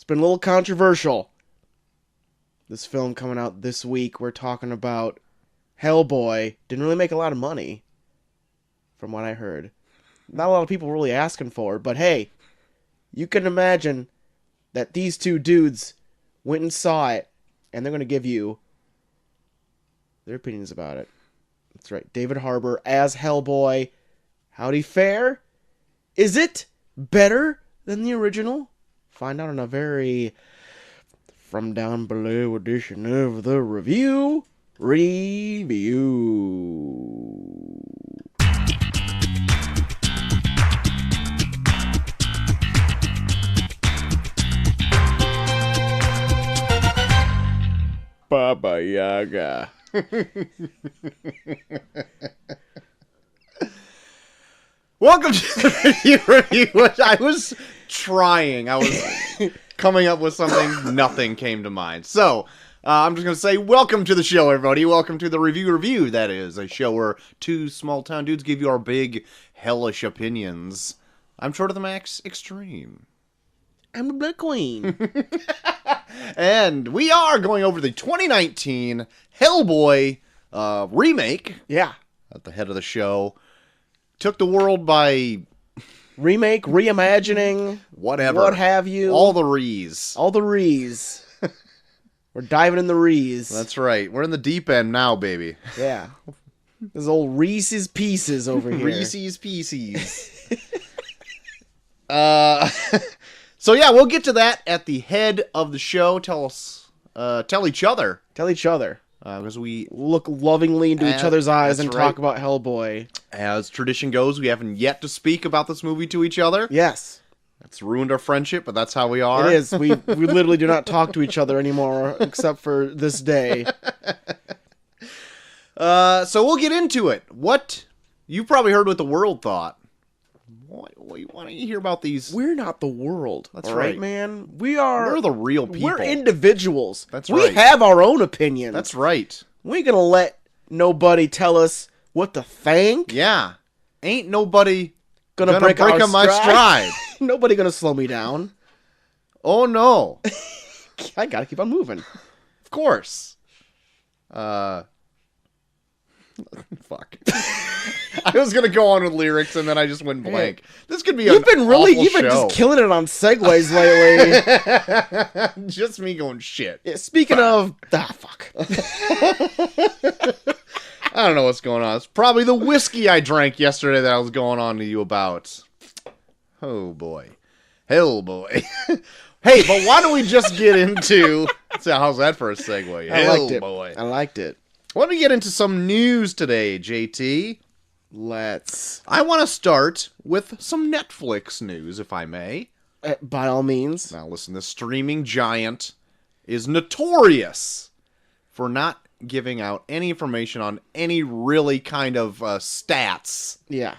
been a little controversial. This film coming out this week, we're talking about Hellboy. Didn't really make a lot of money, from what I heard. Not a lot of people were really asking for it, but hey, you can imagine that these two dudes went and saw it, and they're going to give you their opinions about it. That's right, David Harbour as Hellboy. How'd he fare? Is it better than the original? Find out in a very from down below edition of the review. Baba Yaga. Welcome to the review. I was trying. I was coming up with something. Nothing came to mind. So, I'm just going to say welcome to the show, everybody. Welcome to the review. That is a show where two small-town dudes give you our big, hellish opinions. I'm Short of the Max Extreme. I'm the Black Queen. And we are going over the 2019 Hellboy remake. Yeah. At the head of the show. Took the world by... Remake, reimagining. Whatever. What have you. All the rees. All the rees. We're diving in the rees. That's right. We're in the deep end now, baby. Yeah. There's old Reese's Pieces over here. Reese's Pieces. So yeah, we'll get to that at the head of the show. Tell each other. Tell each other. Because we look lovingly into each other's eyes and right. talk about Hellboy. As tradition goes, we haven't yet to speak about this movie to each other. Yes. It's ruined our friendship, but that's how we are. It is. We literally do not talk to each other anymore, except for this day. So we'll get into it. What you probably heard what the world thought. Why don't you hear about these? We're not the world. That's right, right, man. We're the real people. We're individuals. That's right. We have our own opinions. That's right. We ain't gonna let nobody tell us what to think. Yeah. Ain't nobody gonna break on my stride. Nobody gonna slow me down. Oh no. I gotta keep on moving. Of course. Fuck. I was gonna go on with lyrics and then I just went blank. This could be you've been just killing it on segues lately. Just me going shit. Yeah, speaking of fuck. I don't know what's going on. It's probably the whiskey I drank yesterday that I was going on to you about. Oh boy. Hellboy. Hey, but why don't we just get into so how's that for a segue? I liked it. Why don't we get into some news today, JT? Let's. I want to start with some Netflix news, if I may. By all means. Now listen, the streaming giant is notorious for not giving out any information on any really kind of stats. Yeah.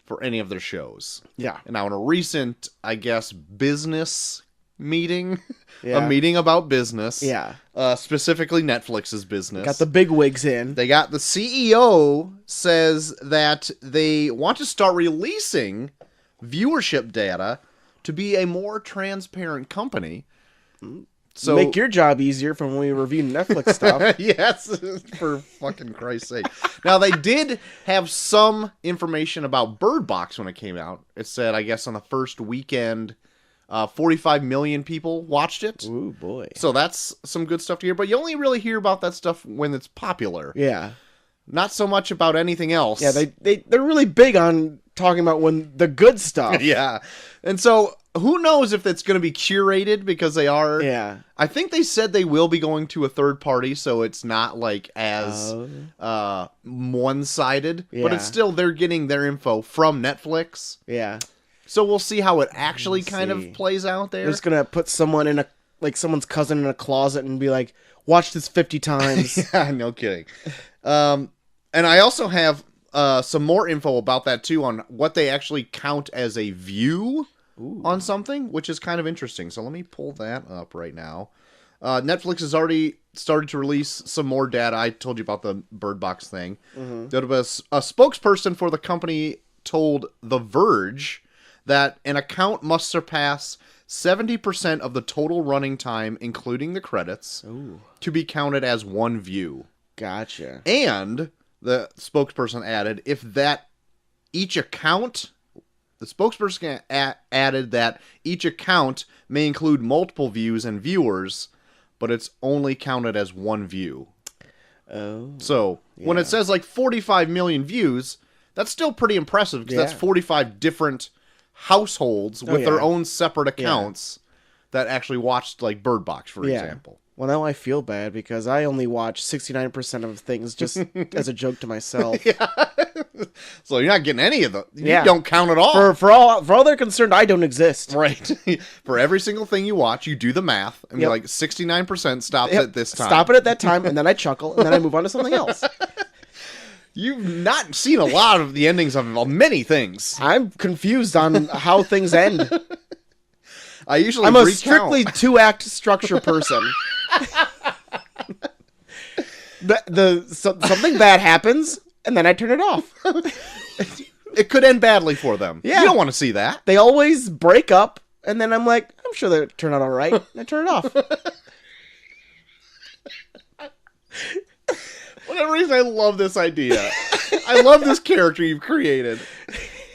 For any of their shows. Yeah. And now in a recent, I guess, business meeting, yeah. A meeting about business. Yeah. Specifically Netflix's business. Got the big wigs in. They got the CEO says that they want to start releasing viewership data to be a more transparent company. So make your job easier from when we review Netflix stuff. Yes, for fucking Christ's sake. Now, they did have some information about Bird Box when it came out. It said, I guess, on the first weekend, 45 million people watched it. Ooh, boy. So that's some good stuff to hear. But you only really hear about that stuff when it's popular. Yeah. Not so much about anything else. Yeah, they're really big on talking about when the good stuff. Yeah. And so who knows if it's going to be curated because they are. Yeah. I think they said they will be going to a third party, so it's not like as one-sided. Yeah. But it's still, they're getting their info from Netflix. Yeah. So we'll see how it actually kind of plays out there. They're just going to put someone in someone's cousin in a closet and be like, watch this 50 times. Yeah, no kidding. And I also have some more info about that, too, on what they actually count as a view on something, which is kind of interesting. So let me pull that up right now. Netflix has already started to release some more data. I told you about the Bird Box thing. Mm-hmm. A spokesperson for the company told The Verge that an account must surpass 70% of the total running time, including the credits, Ooh, to be counted as one view. gotcha. And the spokesperson added, the spokesperson added that each account may include multiple views and viewers, but it's only counted as one view. Oh. So when it says like 45 million views, that's still pretty impressive because that's 45 different households with their own separate accounts that actually watched like Bird Box, for example. Well, now I feel bad because I only watch 69% of things just as a joke to myself. So you're not getting any of them. You don't count at all. For all they're concerned, I don't exist. Right. For every single thing you watch, you do the math and be like 69% stops at this time. Stop it at that time, and then I chuckle, and then I move on to something else. You've not seen a lot of the endings of many things. I'm confused on how things end. I'm a strictly 2-act structure person. Something bad happens, and then I turn it off. It could end badly for them. Yeah. You don't want to see that. They always break up, and then I'm like, I'm sure they'll turn out all right. And I turn it off. Whatever reason, I love this idea. I love this character you've created.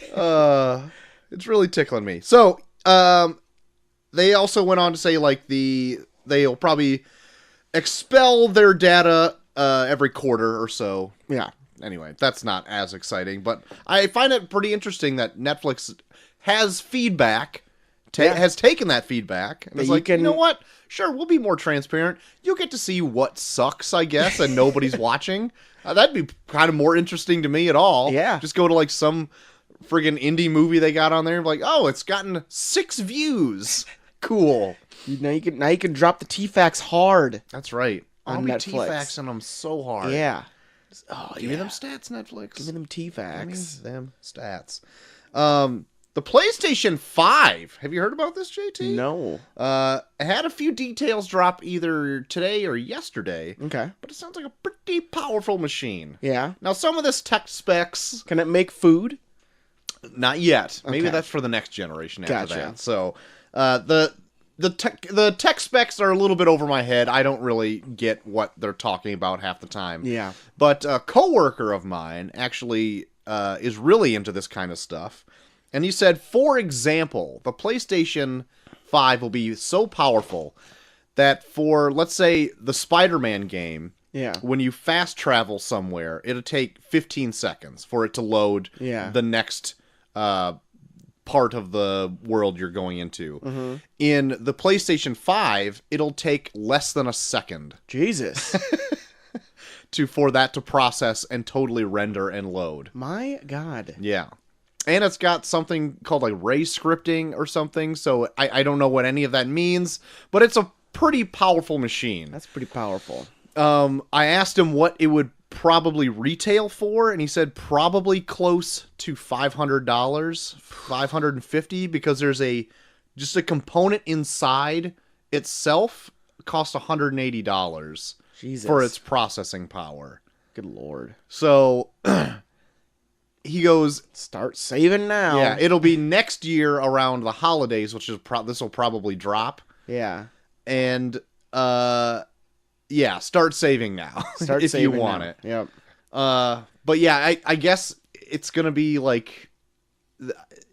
It's really tickling me. So, they also went on to say, like, they'll probably expel their data every quarter or so. Yeah. Anyway, that's not as exciting, but I find it pretty interesting that Netflix has feedback, has taken that feedback, and is like, you know what? Sure, we'll be more transparent. You'll get to see what sucks, I guess, and nobody's watching. That'd be kind of more interesting to me at all. Yeah. Just go to, like, some friggin' indie movie they got on there and be like, oh, it's gotten 6 views. Cool. Now you can drop the T-Facts hard. That's right. On I'll be Netflix. T-Faxing them so hard. Yeah. Give me them stats, Netflix. Give me them T-Facts. Give me them stats. The PlayStation 5. Have you heard about this, JT? No. It had a few details drop either today or yesterday. Okay. But it sounds like a pretty powerful machine. Yeah. Now, some of this tech specs... Can it make food? Not yet. Maybe Okay. that's for the next generation after Gotcha. that. So, the tech specs are a little bit over my head. I don't really get what they're talking about half the time. Yeah. But a coworker of mine actually is really into this kind of stuff. And he said, for example, the PlayStation 5 will be so powerful that for, let's say, the Spider-Man game, when you fast travel somewhere, it'll take 15 seconds for it to load the next part of the world you're going into. Mm-hmm. In the PlayStation 5, it'll take less than a second. Jesus. For that to process and totally render and load. My God. Yeah. And it's got something called like ray scripting or something, so I don't know what any of that means, but it's a pretty powerful machine. That's pretty powerful. I asked him what it would probably retail for, and he said probably close to $500, $550, because there's just a component inside itself costs $180 Jesus. for its processing power. Good Lord. So he goes, start saving now. yeah, it'll be next year around the holidays, which is this will probably drop. Yeah. And yeah, start saving now. Start if saving you want now. it. Yep. But yeah, I guess it's gonna be like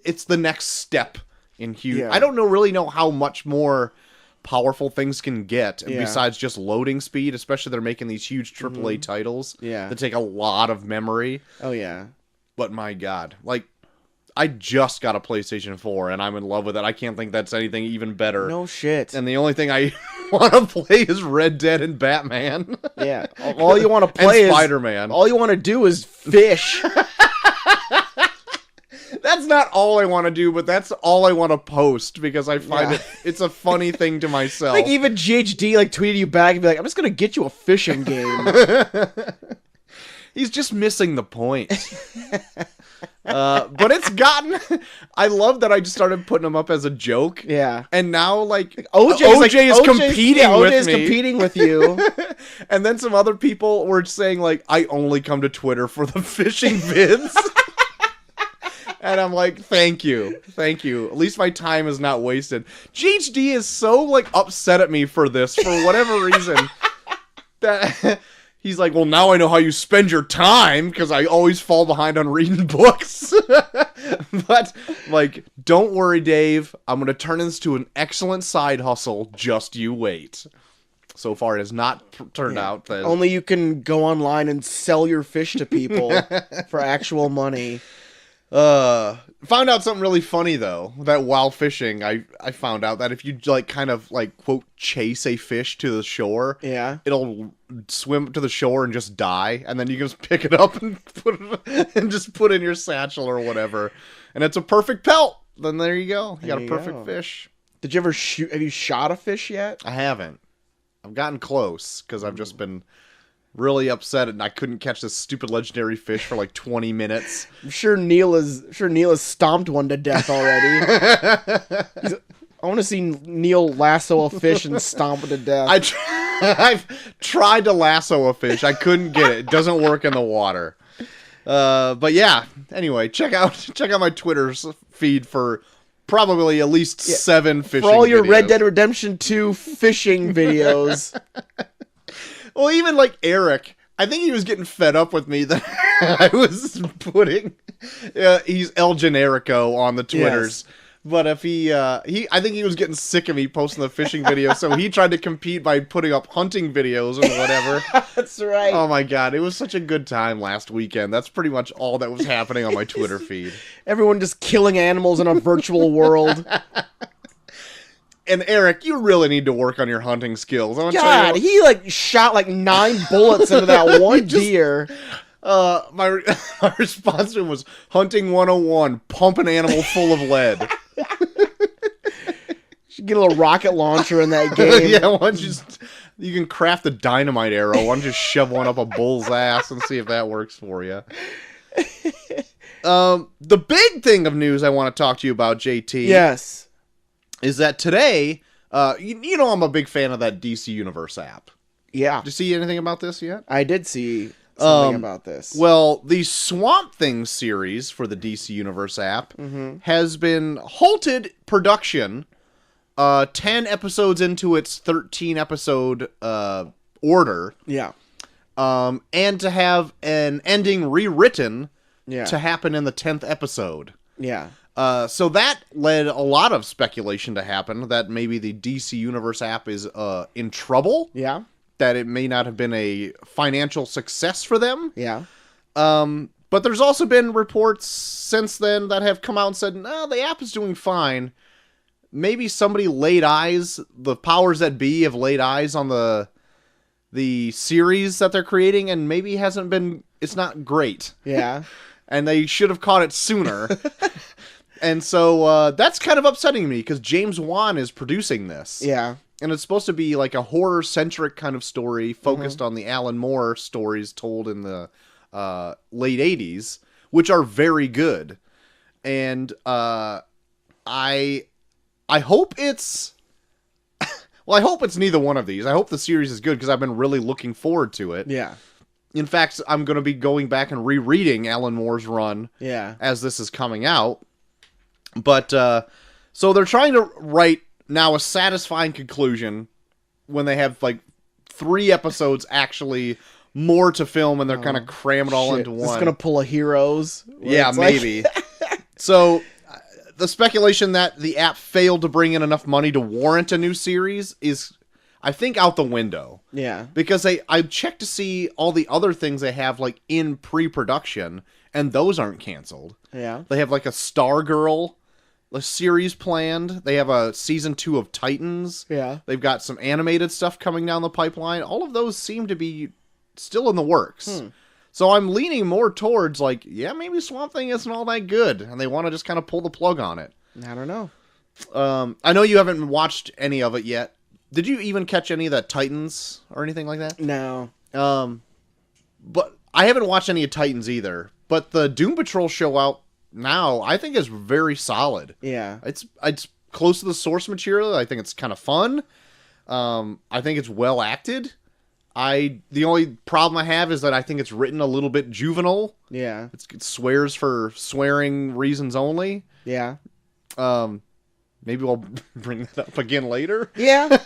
it's the next step in huge. Yeah. I don't really know how much more powerful things can get Yeah. besides just loading speed, especially they're making these huge AAA titles that take a lot of memory. Oh yeah. But my God, like, I just got a PlayStation 4 and I'm in love with it. I can't think that's anything even better. No shit. And the only thing I want to play is Red Dead and Batman. Yeah. All you want to play and is Spider-Man. All you want to do is fish. That's not all I want to do, but that's all I want to post because I find it's a funny thing to myself. Like even GHD like tweeted you back and be like, I'm just gonna get you a fishing game. He's just missing the point. But it's gotten... I love that I just started putting him up as a joke. Yeah. And now, like, OJ is competing with me. OJ is competing with you. And then some other people were saying, like, I only come to Twitter for the fishing vids. And I'm like, thank you. At least my time is not wasted. GHD is so like upset at me for this for whatever reason. That he's like, well, now I know how you spend your time because I always fall behind on reading books. But like, don't worry, Dave. I'm gonna turn this to an excellent side hustle. Just you wait. So far, it has not turned out. That... Only you can go online and sell your fish to people for actual money. Found out something really funny though, that while fishing, I found out that if you like kind of like quote chase a fish to the shore, yeah, it'll swim to the shore and just die, and then you can just pick it up and put it in your satchel or whatever, and it's a perfect pelt. Then there you go, you got a perfect fish. Did you ever shoot? Have you shot a fish yet? I haven't. I've gotten close because I've just been really upset and I couldn't catch this stupid legendary fish for like 20 minutes. I'm sure Neil has stomped one to death already. I want to see Neil lasso a fish and stomp it to death. I've tried to lasso a fish. I couldn't get it. It doesn't work in the water. But yeah, anyway, check out my Twitter feed for probably at least 7 fishing for all your videos. Red Dead Redemption 2 fishing videos. Well, even like Eric, I think he was getting fed up with me that I was putting. He's El Generico on the Twitters, but if I think he was getting sick of me posting the fishing videos, so he tried to compete by putting up hunting videos and whatever. That's right. Oh my god, it was such a good time last weekend. That's pretty much all that was happening on my Twitter feed. Everyone just killing animals in a virtual world. And Eric, you really need to work on your hunting skills. God, he like shot like 9 bullets into that one deer. My response to him was hunting 101, pump an animal full of lead. Should get a little rocket launcher in that game. Yeah, why don't you can craft a dynamite arrow. Why don't you just shove one up a bull's ass and see if that works for you? The big thing of news I want to talk to you about, JT. Yes. Is that today, you know I'm a big fan of that DC Universe app. Yeah. Did you see anything about this yet? I did see something about this. Well, the Swamp Thing series for the DC Universe app has been halted production 10 episodes into its 13-episode order. Yeah. And to have an ending rewritten to happen in the 10th episode. Yeah. So that led a lot of speculation to happen that maybe the DC Universe app is in trouble. Yeah. That it may not have been a financial success for them. Yeah. But there's also been reports since then that have come out and said, no, the app is doing fine. Maybe somebody laid eyes, the powers that be have laid eyes on the series that they're creating, and maybe it's not great. Yeah. And they should have caught it sooner. And so that's kind of upsetting me because James Wan is producing this. Yeah. And it's supposed to be like a horror-centric kind of story focused on the Alan Moore stories told in the late 80s, which are very good. And I hope it's... Well, I hope it's neither one of these. I hope the series is good because I've been really looking forward to it. Yeah. In fact, I'm going to be going back and rereading Alan Moore's run as this is coming out. But, so they're trying to write now a satisfying conclusion when they have, like, 3 episodes actually more to film and they're kind of cram it all into one. It's going to pull a Heroes. Yeah, maybe. So, the speculation that the app failed to bring in enough money to warrant a new series is, I think, out the window. Yeah. Because I checked to see all the other things they have, like, in pre-production, and those aren't canceled. Yeah. They have, like, a Stargirl series planned. They have a season 2 of Titans. Yeah. They've got some animated stuff coming down the pipeline. All of those seem to be still in the works. So I'm leaning more towards, like, yeah, maybe Swamp Thing isn't all that good, and they want to just kind of pull the plug on it. I don't know. I know you haven't watched any of it yet. Did you even catch any of that Titans or anything like that? No. But I haven't watched any of Titans either. But the Doom Patrol show out now, I think is very solid. Yeah. It's close to the source material. I think it's kind of fun. I think it's well acted. The only problem I have is that I think it's written a little bit juvenile. Yeah. It swears for swearing reasons only. Yeah. Maybe we'll bring that up again later. Yeah.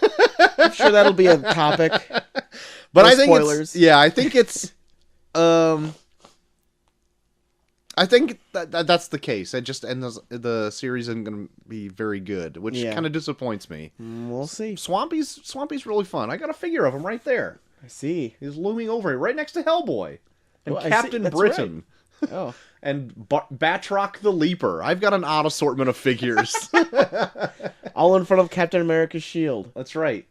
I'm sure that'll be a topic. But no I think spoilers. I think it's I think that's the case. The series isn't going to be very good, which kind of disappoints me. We'll see. Swampy's really fun. I got a figure of him right there. I see. He's looming over it, right next to Hellboy and Captain That's Britain. Right. Oh. And Batroc the Leaper. I've got an odd assortment of figures. All in front of Captain America's shield. That's right.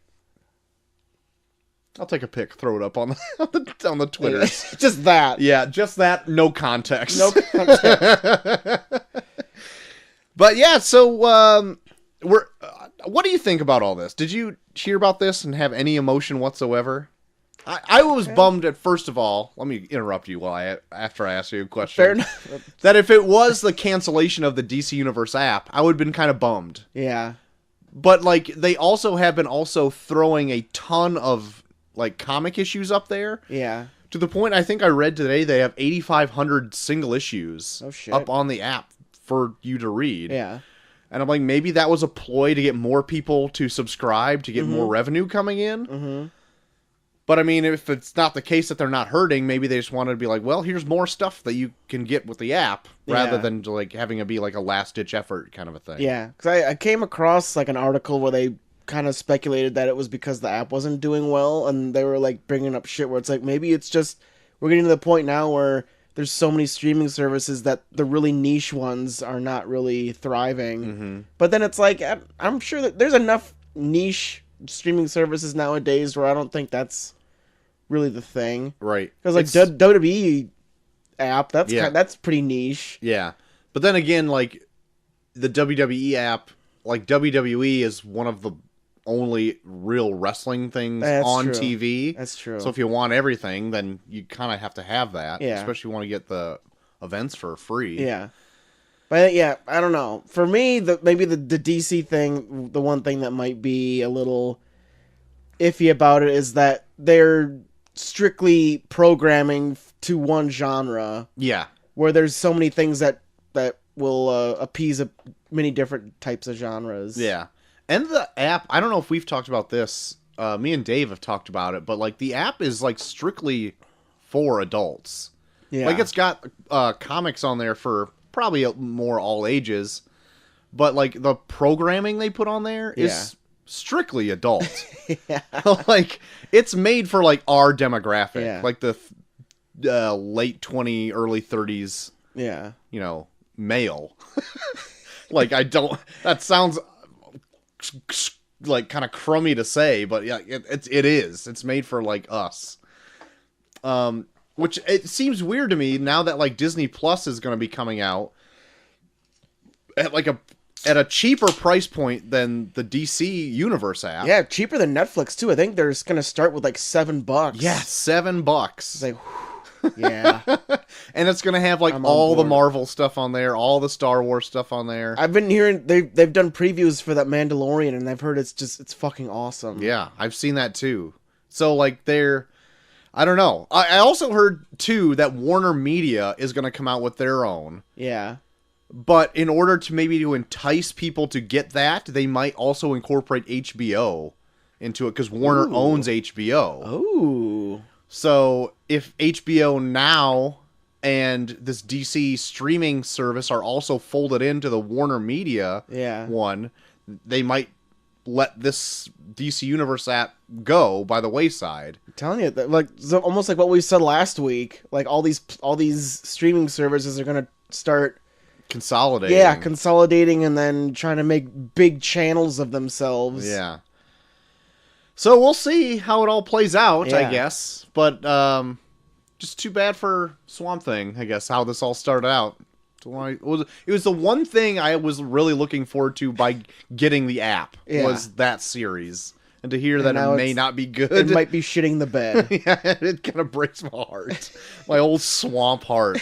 I'll take a pic, throw it up on the Twitters. Just that. Yeah, just that. No context. No context. But yeah, so what do you think about all this? Did you hear about this and have any emotion whatsoever? I was bummed at first of all. Let me interrupt you after I ask you a question. Fair enough. That if it was the cancellation of the DC Universe app, I would have been kind of bummed. Yeah. But like they also have been throwing a ton of like comic issues up there. Yeah. To the point I think I read today they have 8,500 single issues up on the app for you to read. Yeah. And I'm like, maybe that was a ploy to get more people to subscribe to get more revenue coming in. Mm-hmm. But I mean, if it's not the case that they're not hurting, maybe they just wanted to be like, well, here's more stuff that you can get with the app rather than like having it be like a last ditch effort kind of a thing. Yeah, because I came across like an article where they kind of speculated that it was because the app wasn't doing well, and they were like bringing up shit where it's like maybe it's just we're getting to the point now where there's so many streaming services that the really niche ones are not really thriving. Mm-hmm. But then it's like I'm sure that there's enough niche streaming services nowadays where I don't think that's really the thing, right? Because like WWE app, that's pretty niche. Yeah, but then again, like the WWE app, like WWE is one of the only real wrestling things on true. TV. That's true. So if you want everything, then you kind of have to have that. Yeah. Especially if you want to get the events for free. Yeah. But yeah, I don't know. For me, maybe the DC thing, the one thing that might be a little iffy about it is that they're strictly programming to one genre. Yeah. Where there's so many things that will appease many different types of genres. Yeah. And the app, I don't know if we've talked about this. Me and Dave have talked about it, but like the app is like strictly for adults. Yeah. Like it's got comics on there for probably more all ages, but like the programming they put on there is strictly adult. Yeah. Like it's made for like our demographic, yeah. Like the late 20s, early 30s. Yeah. You know, male. Like that sounds like kind of crummy to say, but yeah, it is. It's made for like us. Which it seems weird to me now that like Disney Plus is going to be coming out at like at a cheaper price point than the DC Universe app. Yeah, cheaper than Netflix too. I think they're going to start with like $7. Yeah, $7. It's like, yeah. And it's going to have like all the Marvel stuff on there, all the Star Wars stuff on there. I've been hearing they've done previews for that Mandalorian, and I've heard it's fucking awesome. Yeah, I've seen that too. So like I don't know. I also heard too that Warner Media is going to come out with their own. Yeah. But in order to maybe to entice people to get that, they might also incorporate HBO into it because Warner owns HBO. Oh. So if HBO Now and this DC streaming service are also folded into the Warner Media one, they might let this DC Universe app go by the wayside. I'm telling you, like almost like what we said last week. Like all these streaming services are going to start consolidating. Yeah, consolidating and then trying to make big channels of themselves. Yeah. So we'll see how it all plays out, I guess. But just too bad for Swamp Thing, I guess, how this all started out. It was the one thing I was really looking forward to by getting the app was that series. And to hear that it may not be good. It might be shitting the bed. Yeah, it kind of breaks my heart. My old swamp heart.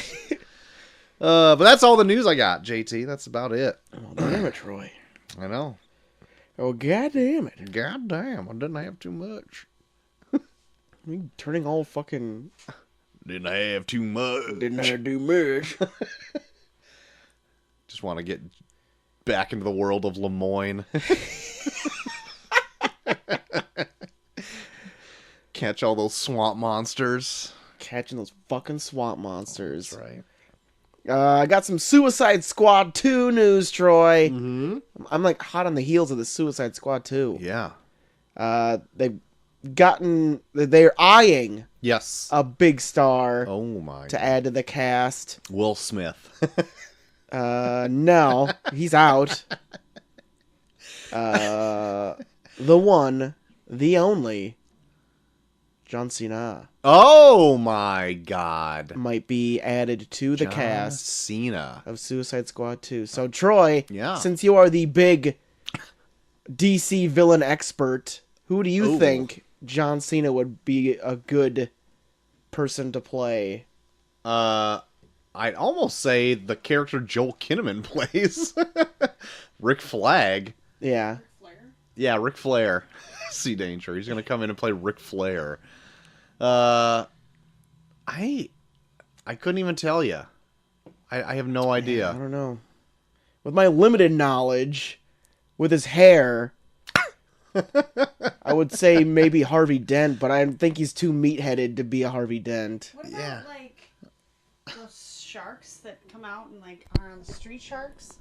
But that's all the news I got, JT. That's about it. Oh, damn it, Troy. I know. Oh, god damn it. God damn, I didn't have too much. You turning all fucking... Didn't have too much. Didn't have to do much. Just want to get back into the world of Lemoyne. Catch all those swamp monsters. Catching those fucking swamp monsters. That's right. I got some Suicide Squad 2 news, Troy. Mm-hmm. I'm like hot on the heels of the Suicide Squad 2. Yeah. They're eyeing Yes. a big star Oh my. to add to the cast. Will Smith. No, he's out. The one, the only, John Cena Oh my God. might be added to the John cast Cena. of Suicide Squad 2. So, Troy, Yeah. since you are the big DC villain expert, who do you Ooh. think John Cena would be a good person to play? I'd almost say the character Joel Kinnaman plays. Rick Flag. Yeah. Yeah, Ric Flair. Sea Danger. He's going to come in and play Ric Flair. I couldn't even tell you. I have no idea. I don't know. With my limited knowledge, with his hair, I would say maybe Harvey Dent, but I think he's too meat-headed to be a Harvey Dent. What about, Yeah. like, those sharks that come out and, like, are on the street sharks?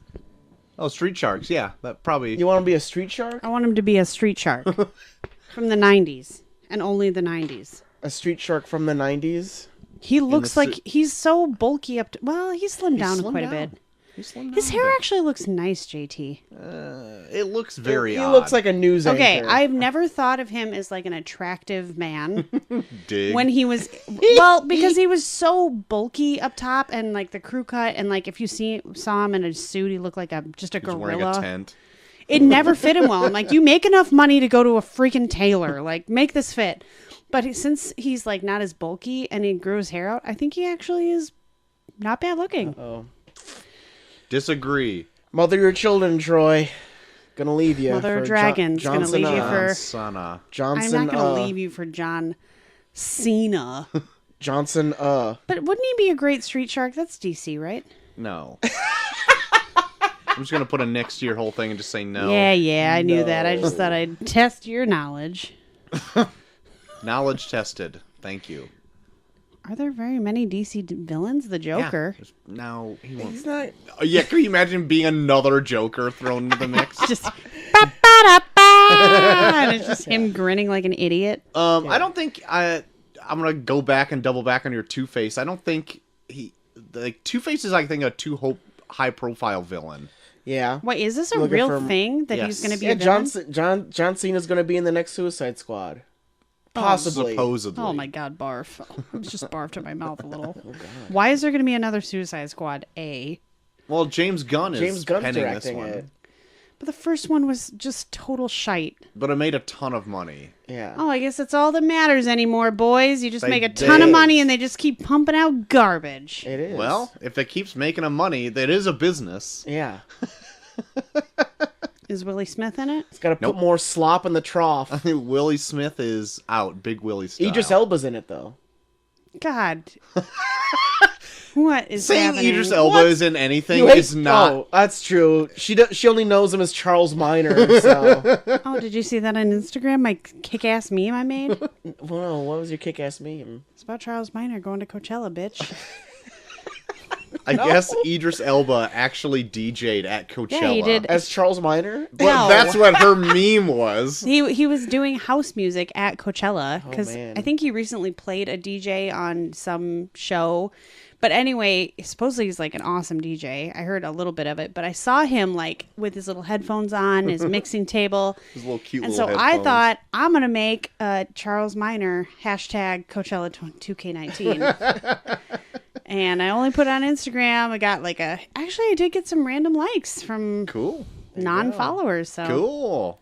Oh, Street Sharks. Yeah, that probably. You want to be a street shark? I want him to be a street shark from the 90s, and only the 90s. A street shark from the 90s? He looks the like he's so bulky up to... Well, he's slimmed down slimmed quite down. a bit. He's slimmed down His a hair bit. actually looks nice, JT. It looks very He odd. looks like a news Okay, anchor. I've never thought of him as, like, an attractive man. Dig. When he was... Well, because he was so bulky up top, and, like, the crew cut, and, like, if you saw him in a suit, he looked like just a He's wearing gorilla. a tent. It never fit him well. I'm like, you make enough money to go to a freaking tailor. Like, make this fit. But since he's, like, not as bulky and he grew his hair out, I think he actually is not bad looking. Oh. Disagree. Mother your children, Troy. Gonna leave you. Mother for Dragon's gonna Johnson, leave you for- Sana. Johnson, I'm not going to leave you for John Cena. Johnson, But wouldn't he be a great street shark? That's DC, right? No. I'm just gonna put a next to your whole thing and just say no. Yeah, I knew that. I just thought I'd test your knowledge. Knowledge tested. Thank you. Are there very many DC villains? The Joker. Yeah. No, he won't. he's not... Yeah, can you imagine being another Joker thrown into the mix? Just ba-ba-da-ba, and it's just him grinning like an idiot. I don't think I'm gonna go back and double back on your Two-Face. I don't think Two-Face is, I think, a too high profile villain. Yeah. Wait, is this a Looking real for- thing that he's Yes. going to be Yeah, a villain? John Cena's gonna be in the next Suicide Squad. Possibly. Supposedly. Oh my god, barf. I just barfed in my mouth a little. Why is there going to be another Suicide Squad A? Well, James Gunn is James Gunn's penning this directing one. it. But the first one was just total shite. But it made a ton of money. Yeah. Oh, I guess that's all that matters anymore, boys. You just They make a ton of did. money and they just keep pumping out garbage. It is. Well, if it keeps making them money, that is a business. Yeah. Is Willie Smith in it? It's got to put more slop in the trough. Willie Smith is out. Big Willie style. Idris Elba's in it, though. God. What is Saying happening? Idris Elba is in anything You hate- is not. Oh, that's true. She only knows him as Charles Minor, so... Oh, did you see that on Instagram? My kick-ass meme I made? Well, what was your kick-ass meme? It's about Charles Minor going to Coachella, bitch. I guess Idris Elba actually DJ'd at Coachella. Yeah, he did. As Charles Minor? But No. that's what her meme was. He was doing house music at Coachella because man. I think he recently played a DJ on some show. But anyway, supposedly he's like an awesome DJ. I heard a little bit of it, but I saw him like with his little headphones on, his mixing table. His little cute And little so I headphones. thought I'm gonna make a Charles Minor hashtag Coachella 2K19. And I only put it on Instagram. I got actually I did get some random likes from Cool. non-followers. So Cool.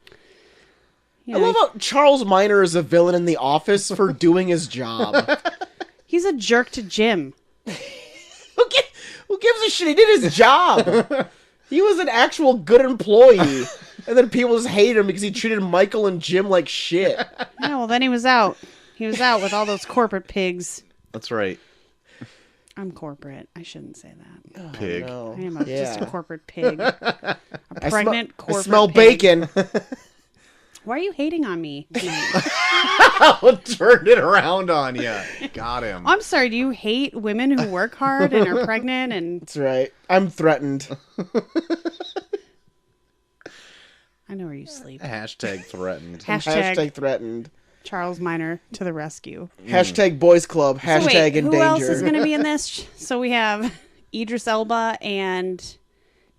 you I know, love how Charles Minor is a villain in The Office for doing his job. he's a jerk to Jim. Who gives a shit? He did his job. He was an actual good employee. And then people just hated him because he treated Michael and Jim like shit. Yeah, well then he was out. He was out with all those corporate pigs. That's right. I'm corporate. I shouldn't say that. Pig. Oh, I no. am just a corporate pig. A pregnant corporate I smell pig. bacon. Why are you hating on me tonight? Turned it around on you. Got him. I'm sorry. Do you hate women who work hard and are pregnant? And That's right. I'm threatened. I know where you sleep. Hashtag threatened. Hashtag threatened. Charles Minor to the rescue. Hashtag boys club. So Hashtag wait, in who danger. else is going to be in this? So we have Idris Elba and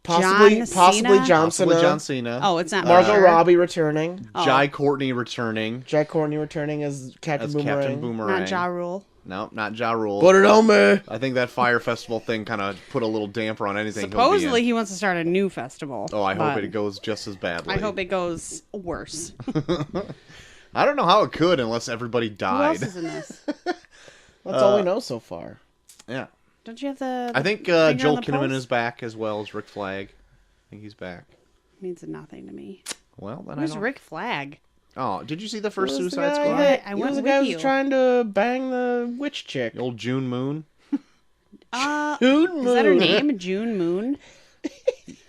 possibly John possibly Cena? John Possibly Cena. John Cena. Oh, it's not Margot Margot Robbie returning. Jai Courtney returning Jack Courtney returning as Captain as Boomerang. Captain Boomerang. Not Ja Rule. No, not Ja Rule. Put it on me. I think that Fire Festival thing kind of put a little damper on anything. Supposedly he'll be he wants to start a new festival. in. Oh, I hope but it goes just as badly. I hope it goes worse. I don't know how it could unless everybody Who died. else is in this? That's all we know so far. Yeah. Don't you have the I think finger on Joel the Kinnaman pulse? is back as well as Rick Flag. I think he's back. Means nothing to me. Well, then Where's I don't... Rick Flag? Oh, did you see the first He was the Suicide guy Squad? that- I he went was the with guy who you. was trying to bang the witch chick. The old June Moon. June Is that her Moon. name? June Moon?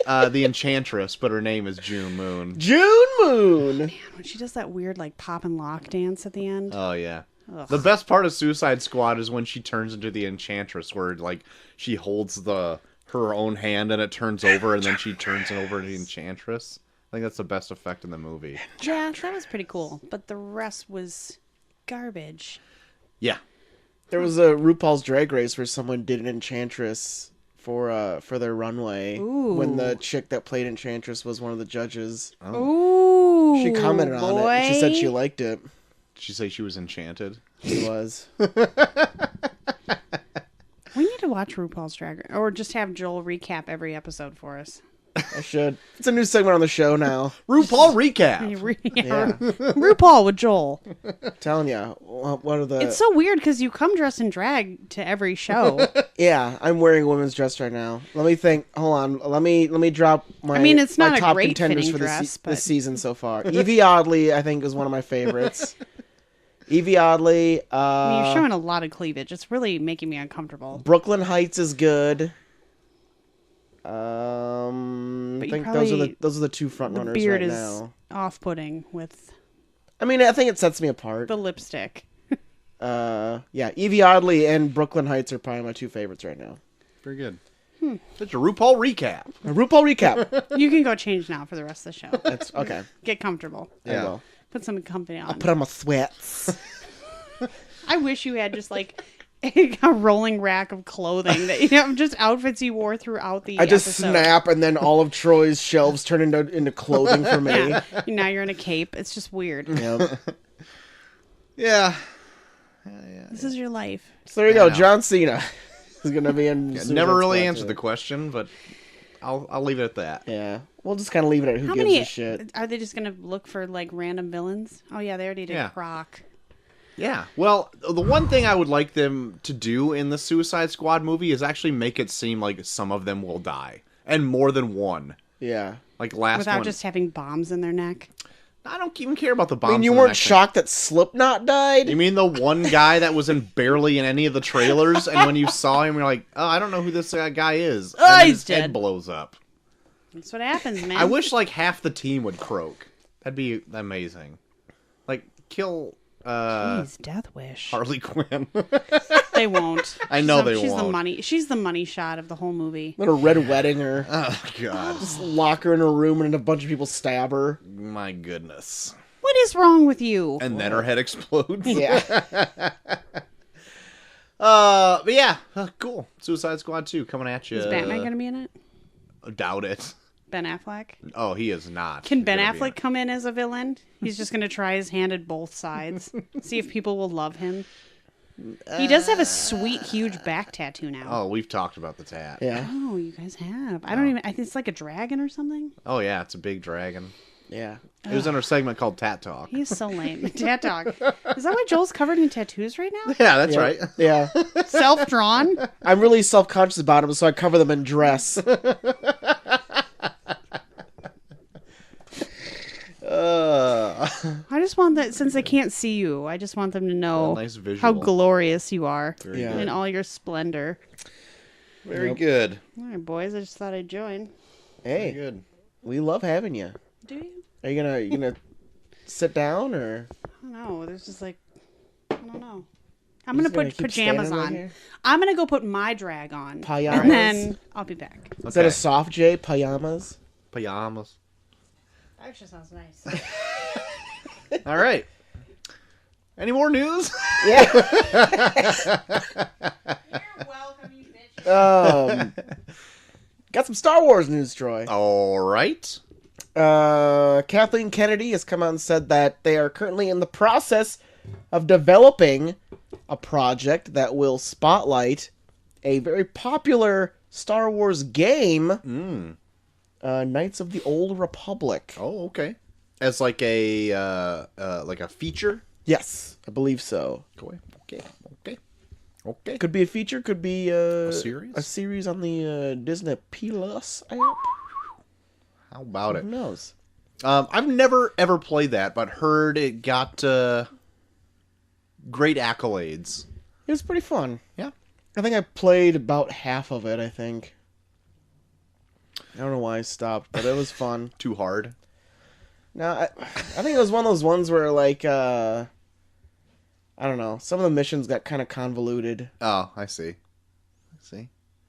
The Enchantress, but her name is June Moon. June Moon. Man, when she does that weird like pop and lock dance at the end. Oh, yeah. Ugh. The best part of Suicide Squad is when she turns into the Enchantress, where like she holds her own hand and it turns over, and then she turns it over to the Enchantress. I think that's the best effect in the movie. Yeah, that was pretty cool. But the rest was garbage. Yeah. There was a RuPaul's Drag Race where someone did an Enchantress for their runway. Ooh. When the chick that played Enchantress was one of the judges. Ooh. She commented on it. And she said she boy. liked it. Did she say she was enchanted? She was. We need to watch RuPaul's Drag Race, or just have Joel recap every episode for us. I should. It's a new segment on the show now. RuPaul recap. Yeah. RuPaul with Joel. Telling you, what are the? It's so weird because you come dressed in drag to every show. Yeah, I'm wearing a women's dress right now. Let me think. Hold on. Let me drop my. I mean, it's not my a top great contenders fitting for dress, but- this season so far. Evie Oddly, I think, is one of my favorites. Evie Oddly. I mean, you're showing a lot of cleavage. It's really making me uncomfortable. Brooklyn Heights is good. But I you think probably- those are the two front The runners beard right is now. off-putting with I mean, I think it sets me apart. the lipstick. Yeah, Evie Oddly and Brooklyn Heights are probably my two favorites right now. Very good. That's your RuPaul recap. A RuPaul recap. You can go change now for the rest of the show. That's okay. Get comfortable. Yeah. I will. Put some company on. Put on my sweats. I wish you had just like a rolling rack of clothing that you have just outfits you wore throughout the I just episode. snap, and then all of Troy's shelves turn into clothing for me. Yeah. Now you're in a cape. It's just weird. Yep. Yeah. This is your life. So there you go. Yeah. John Cena is going to be in. Suicide Never really Squad answered 2. the question, but I'll leave it at that. Yeah, we'll just kind of leave it at who How gives many a shit. are they just gonna look for like random villains? Oh yeah, they already did Yeah. Croc. Yeah. Well, the one thing I would like them to do in the Suicide Squad movie is actually make it seem like some of them will die, and more than one. Yeah. Like last Without one. just having bombs in their neck. I don't even care about the I bombs. mean, you in the weren't next thing. shocked that Slipknot died? You mean the one guy that was in barely in any of the trailers, and when you saw him, you're like, oh, I don't know who this guy is. And then he's his head dead. blows up. That's what happens, man. I wish like half the team would croak. That'd be amazing. Like kill Jeez, Death Wish. Harley Quinn. They won't. I know they She's the won't. money. She's the money shot of the whole movie. Let a red wedding her. Oh god. Just lock her in a room and a bunch of people stab her. My goodness. What is wrong with you? And then her head explodes. Yeah. But yeah, cool. Suicide Squad 2 coming at you. Is Batman gonna be in it? Doubt it. Ben Affleck. Oh, he is not. Can Ben gonna be in Affleck it. come in as a villain? He's just gonna try his hand at both sides. See if people will love him. He does have a sweet, huge back tattoo now. Oh, we've talked about the tat. Yeah. Oh, you guys have. I don't even. I think it's like a dragon or something. Oh yeah, it's a big dragon. Yeah. It was in our segment called Tat Talk. He's so lame. Tat dog. Is that why Joel's covered in tattoos right now? Yeah, that's Yeah. right. Yeah. Self drawn. I'm really self-conscious about them, so I cover them in dress. Why just want that, since they can't see you, I just want them to know A nice visual. how glorious you are Yeah. in all your splendor. Very good. All right, boys, I just thought I'd join. Very Hey, good. we love having you. Do you? Are you gonna sit down or? I don't know. There's just like, I don't know. I'm going to gonna put keep pajamas standing right on. here? I'm going to go put my drag on. Pajamas? And then I'll be back. Is that a soft J? Pajamas? Pajamas. That actually sounds nice. All right. Any more news? Yeah. You're welcome, you bitch. Got some Star Wars news, Troy. All right. Kathleen Kennedy has come out and said that they are currently in the process of developing a project that will spotlight a very popular Star Wars game, Knights of the Old Republic. Oh, okay. As like a feature. Yes, I believe so. Okay. Could be a feature, could be a series? a series on the Disney Plus app. How about Who it? knows? I've never ever played that, but heard it got great accolades. It was pretty fun. Yeah. I think I played about half of it, I think. I don't know why I stopped, but it was fun. Too hard. No, I think it was one of those ones where, like, I don't know. Some of the missions got kind of convoluted, Oh, I see.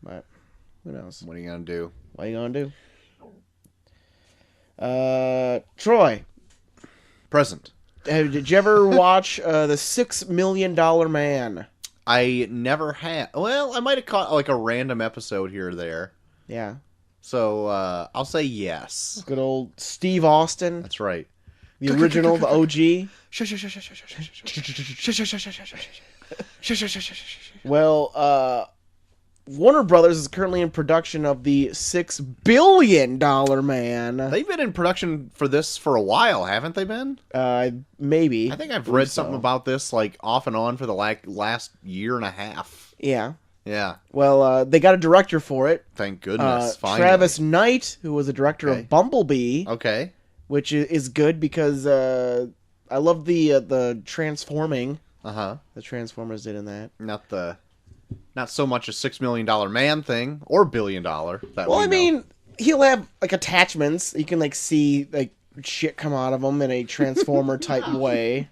but who knows? What are you gonna do? What are you gonna do? Troy, Present. did you ever watch the $6 Million Man? I never had. Well, I might have caught like a random episode here or there. Yeah, So I'll say yes. good old Steve Austin, That's right. the original, the OG. Well, Warner Brothers is currently in production of the $6 Billion Man. They've been in production for this for a while, haven't they been? Maybe. I think I've believe read so. something about this like off and on for the last year and a half. Yeah. Yeah. Well, they got a director for it. Thank goodness. Finally. Travis Knight, who was the director Okay. of Bumblebee, Okay. which is good because I love the transforming Uh-huh. the Transformers did in that. Not so much a $6 million man thing or $1 billion. That Well, we I know. mean, he'll have like attachments. You can like see like shit come out of him in a Transformer type way.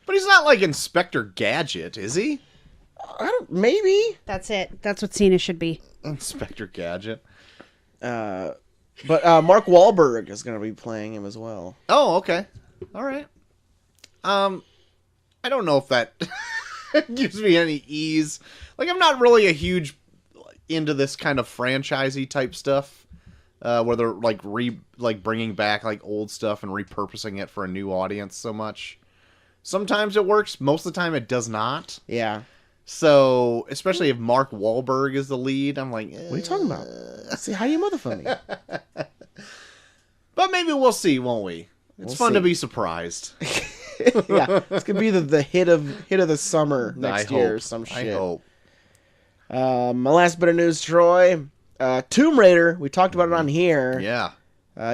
But he's not like Inspector Gadget, is he? I don't. Maybe. That's it. That's what Cena should be. Inspector Gadget. But Mark Wahlberg is going to be playing him as well. Oh, okay. All right. I don't know if that gives me any ease. Like, I'm not really a huge into this kind of franchisey type stuff, where they're like bringing back like old stuff and repurposing it for a new audience so much. Sometimes it works. Most of the time, it does not. Yeah. So, especially if Mark Wahlberg is the lead, I'm like, What are you talking about? See, how do you motherfucker me? But maybe we'll see, won't we? It's We'll fun to see. be surprised. Yeah, it's gonna be the hit of the summer next I year. hope. Or some shit. I hope. My last bit of news, Troy. Tomb Raider. We talked about it on here. Yeah,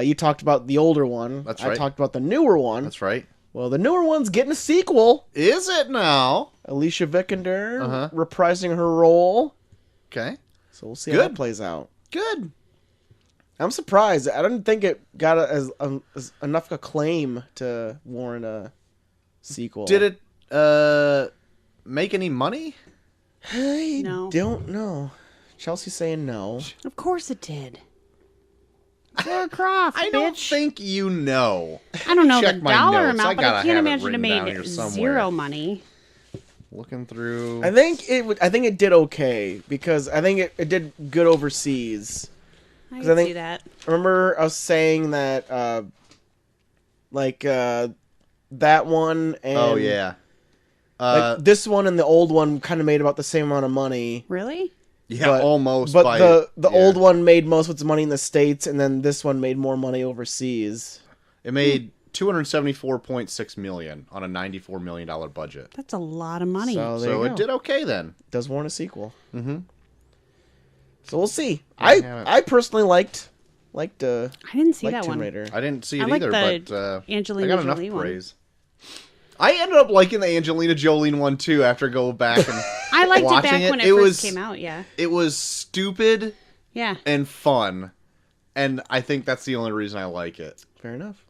You talked about the older one. That's I right. talked about the newer one. that's right. Well, the newer one's getting a sequel. Is it now? Alicia Vikander Uh-huh. reprising her role. Okay. So we'll see how Good. that plays out. Good. I'm surprised. I didn't think it got as enough acclaim to warrant a sequel. Did it make any money? I No. don't know. Chelsea's saying no. Of course it did. Lara Croft, I don't bitch. think you know. I don't know Check the my dollar notes. I amount, but I gotta can't have it imagine it written down here made somewhere. zero money. Looking through. I think it did okay because I think it did good overseas. I 'Cause can I think- see that. Remember us saying that that one and Oh yeah. like this one and the old one kind of made about the same amount of money. Really? Yeah, but- almost. But by, the yeah. old one made most of its money in the States, and then this one made more money overseas. It made $274.6 million on a $94 million budget. That's a lot of money. So there So you it go. did okay then. Does warrant a sequel. Mm-hmm. So we'll see. There you have it. I personally liked I didn't see like that Tomb one. Raider. I didn't see it I like either, the but I Angelina got enough Jolie one. praise. I ended up liking the Angelina Jolie one too after going back and I liked it watching back it. when it first came out. Yeah. It was stupid Yeah. and fun, and I think that's the only reason I like it. Fair enough.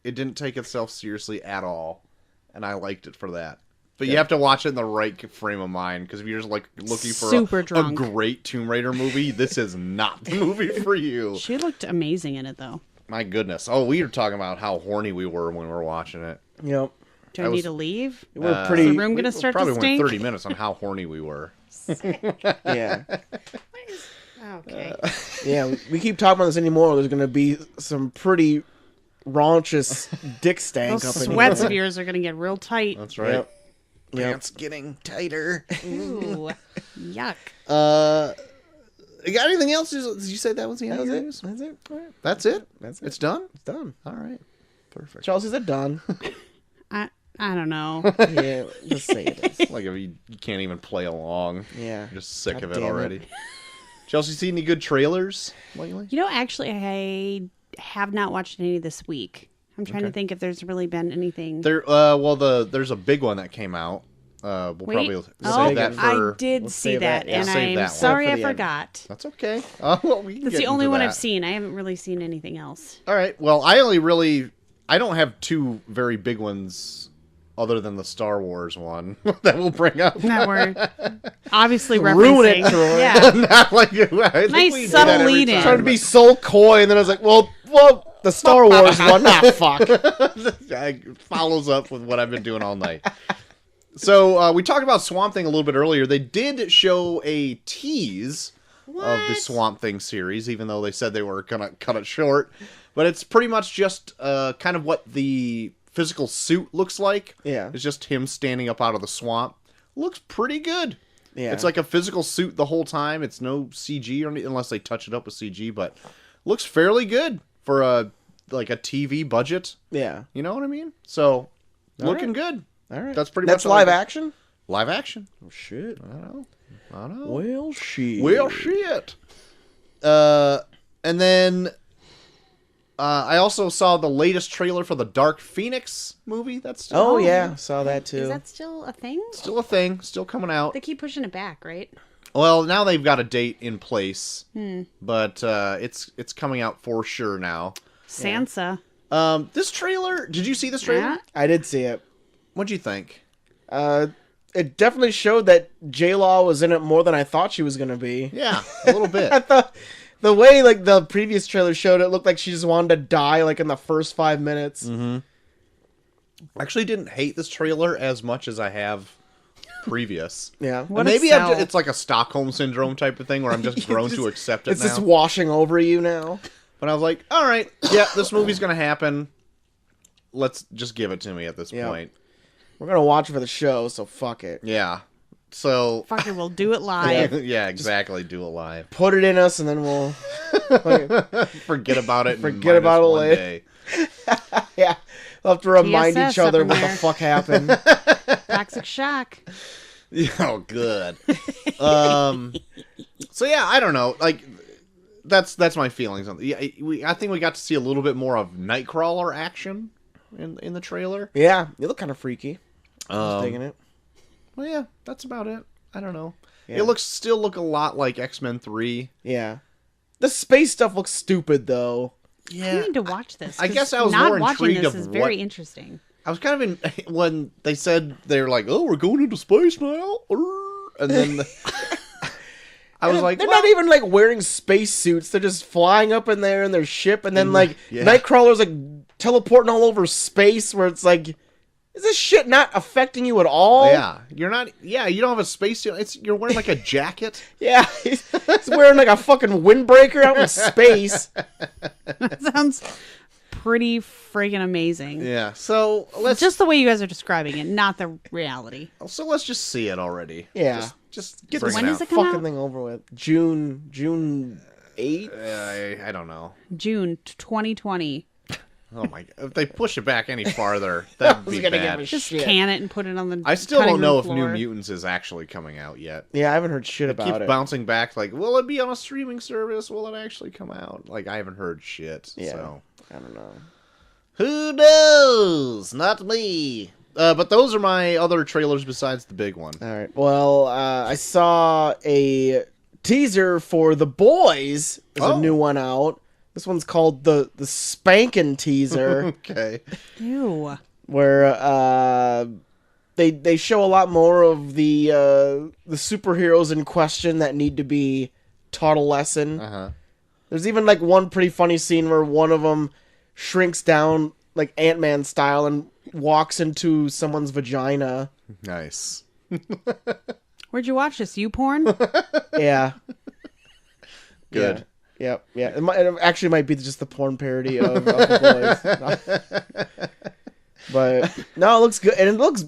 It didn't take itself seriously at all, and I liked it for that. But you have to watch it in the right frame of mind, because if you're just like looking for a great Tomb Raider movie, this is not the movie for you. She looked amazing in it, though. My goodness. Oh, we were talking about how horny we were when we were watching it. Yep. Do I need to leave? We're pretty. Is the room going to start to probably stink? went 30 minutes on how horny we were. Yeah. Okay. Yeah, we keep talking about this anymore. There's going to be some pretty raunchous dick stank Those up in sweats here. of yours are going to get real tight. That's right. Yep. Pants getting tighter. Ooh. Yuck. You got anything else? Did you say that was the end of the news? That's it. All right. That's it? That's it. It's done? It's done. All right. Perfect. Chelsea's it done. I don't know. Yeah, just say it is. Like if you can't even play along. Yeah. You're just sick God of it damn it. already. Chelsea, see any good trailers lately? You know, actually, I have not watched any this week. I'm trying to think if there's really been anything. There's a big one that came out. We'll probably save that for... I did Let's see save that, that, yeah. and Save that I'm one. sorry For I the end. forgot. That's okay. Well, we can That's get the only into one that. I've seen. I haven't really seen anything else. All right. Well, I don't have two very big ones other than the Star Wars one that we'll bring up. That we're obviously Ruin it, referencing. Troy. Yeah. Not like I think Nice we do subtle that every lead in. time, Trying to be so coy, and then I was like, well, the Star Wars one. Nah, fuck. It follows up with what I've been doing all night. So we talked about Swamp Thing a little bit earlier. They did show a tease of the Swamp Thing series, even though they said they were gonna cut it short. But it's pretty much just kind of what the physical suit looks like. Yeah. It's just him standing up out of the swamp. Looks pretty good. Yeah. It's like a physical suit the whole time. It's no CG or anything, unless they touch it up with CG, but looks fairly good for a TV budget. Yeah. You know what I mean? So looking good. All right. That's pretty That's much all I live got. action? Live action. Oh, shit. I know. Well, shit. Well, shit. And then I also saw the latest trailer for the Dark Phoenix movie. That's still, Oh, yeah. Saw that, too. Is that still a thing? still a thing. Still coming out. They keep pushing it back, right? Well, now they've got a date in place, but it's coming out for sure now. Sansa. This trailer, did you see this trailer? Yeah. I did see it. What'd you think? It definitely showed that J-Law was in it more than I thought she was going to be. Yeah, a little bit. I thought the way like the previous trailer showed it looked like she just wanted to die like in the first 5 minutes. I actually didn't hate this trailer as much as I have previous. Yeah. What And a maybe sell. it's like a Stockholm syndrome type of thing where I'm just grown to accept it It's now. just washing over you now. But I was like, all right, yeah, this movie's going to happen. Let's just give it to me at this Yeah. point. We're going to watch it for the show, so fuck it. Yeah. So, Fuck it, we'll do it live. yeah, exactly. Do it live. Put it in us and then we'll... Forget about it. Forget about it one later. day. yeah. We'll have to remind TSS each other up in what the there. fuck happened. Toxic shock. Oh, good. So yeah, I don't know. Like, that's my feelings on. Yeah, I think we got to see a little bit more of Nightcrawler action in the trailer. Yeah. You look kind of freaky. I was digging it. Well, yeah, that's about it. I don't know. Yeah. It still look a lot like X-Men 3. Yeah. The space stuff looks stupid, though. I need to watch this. I 'cause guess I was not more watching intrigued this of is very what- interesting. I was kind of in when they said they were like, "Oh, we're going into space now," and then I was like, they're well, not even like wearing space suits. They're just flying up in there in their ship, and then like yeah. Nightcrawler's like teleporting all over space. Where it's like, is this shit not affecting you at all? Yeah, you're not. Yeah, you don't have a spacesuit. You're wearing like a jacket. Yeah, he's wearing like a fucking windbreaker out in space. That sounds pretty friggin' amazing. Yeah. So let's Just the way you guys are describing it, not the reality. let's just see it already. Yeah. Just Get bring this When it does out. it come fucking out? thing over with. June 8th. I don't know. June 2020. Oh my god! If they push it back any farther, that'd be gonna bad. give a Just shit. can it and put it on the I still cutting don't know room if New floor. Mutants is actually coming out yet. Yeah, I haven't heard shit Keep about it. bouncing back. Like, will it be on a streaming service? Will it actually come out? Like, I haven't heard shit. Yeah. So I don't know. who knows? Not me. But those are my other trailers besides the big one. All right. Well, I saw a teaser for The Boys. There's a new one out. This one's called the Spankin' teaser. Okay. Ew. Where they show a lot more of the superheroes in question that need to be taught a lesson. Uh-huh. There's even like one pretty funny scene where one of them shrinks down like Ant-Man style and walks into someone's vagina. Nice. Where'd you watch this? YouPorn? Yeah. Good. Yeah. It actually might be just the porn parody of The Boys. But no, it looks good, and it looks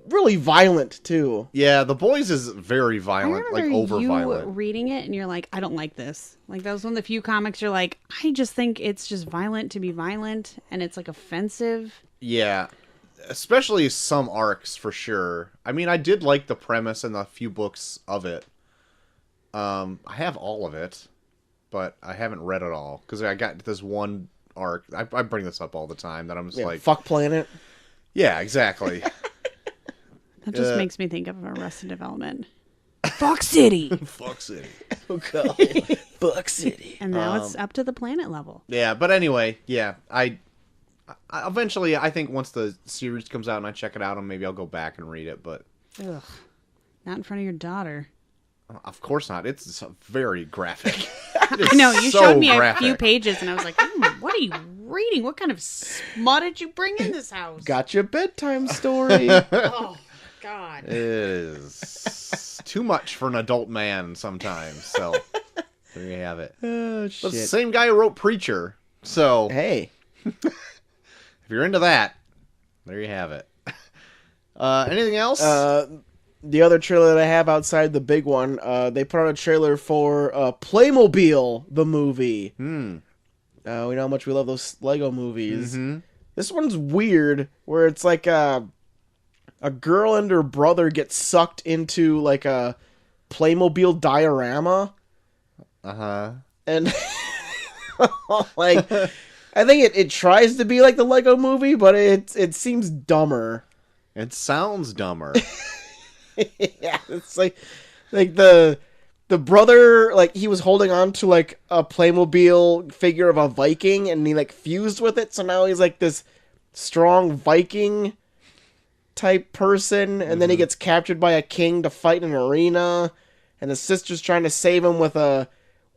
really violent too. Yeah, The Boys is very I violent, remember like over you violent. reading it, and you're like, I don't like this. Like, that was one of the few comics you're like, I just think it's just violent to be violent, and it's like offensive. Yeah, especially some arcs for sure. I mean, I did like the premise and the few books of it. I have all of it, but I haven't read it all because I got this one arc. I bring this up all the time that I'm just like, fuck Planet. yeah, exactly. That just makes me think of Arrested Development. Fuck City! Fuck City. Oh god, Fuck City. And now it's up to the planet level. Yeah, but anyway, yeah, I eventually, I think once the series comes out and I check it out, and maybe I'll go back and read it. But Ugh. Not in front of your daughter. of course not. It's very graphic. I know, you so showed me graphic. a few pages, and I was like, what are you reading? What kind of smut did you bring in this house? Got your bedtime story. Oh, God. It is too much for an adult man sometimes. So there you have it. Oh But it's the shit. same guy who wrote Preacher. So Hey. if you're into that, there you have it. Anything else? The other trailer that I have outside the big one, they put out a trailer for Playmobil, the movie. We know how much we love those Lego movies. Mm-hmm. This one's weird, where it's like a girl and her brother get sucked into like a Playmobil diorama. Uh-huh. And like, I think it tries to be like the Lego movie, but it seems dumber. It sounds dumber. Yeah, it's like the brother, like, he was holding on to like a Playmobil figure of a Viking, and he like fused with it, so now he's like this strong Viking type person, and then he gets captured by a king to fight in an arena, and his sister's trying to save him with a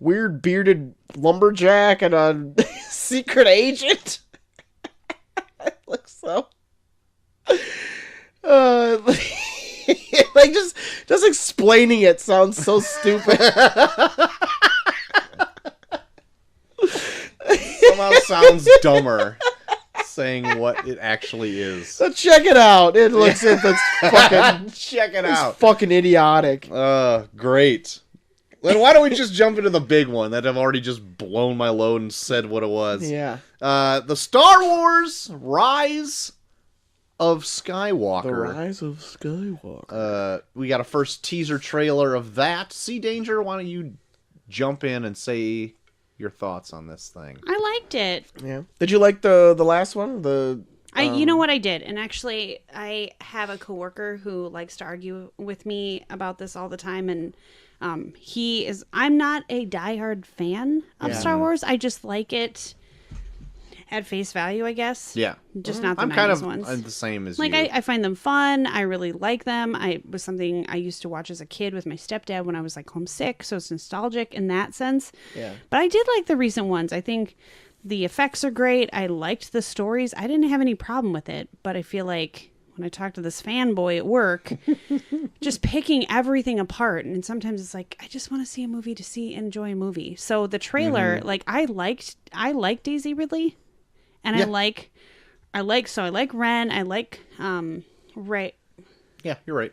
weird bearded lumberjack and a secret agent. It looks so like just explaining it sounds so stupid. Somehow sounds dumber saying what it actually is. So check it out. It looks fucking Check it it's out. fucking idiotic. Great. Then why don't we just jump into the big one that I've already just blown my load and said what it was? Yeah. The Star Wars Rise of Skywalker. The Rise of Skywalker. We got a first teaser trailer of that. Sea Danger, why don't you jump in and say your thoughts on this thing? I liked it. Yeah. Did you like the last one? You know what I did, and actually, I have a coworker who likes to argue with me about this all the time, and I'm not a diehard fan of Star Wars. I just like it at face value, I guess. Yeah. Just not the I'm 90s kind of ones. the same as Like, you. I find them fun. I really like them. I was something I used to watch as a kid with my stepdad when I was like homesick, so it's nostalgic in that sense. Yeah. But I did like the recent ones. I think the effects are great. I liked the stories. I didn't have any problem with it, but I feel like when I talk to this fanboy at work, just picking everything apart, and sometimes it's like, I just want to see a movie to enjoy a movie. So the trailer, like, I liked Daisy Ridley, and I like Ren, I like Ray. Yeah, you're right,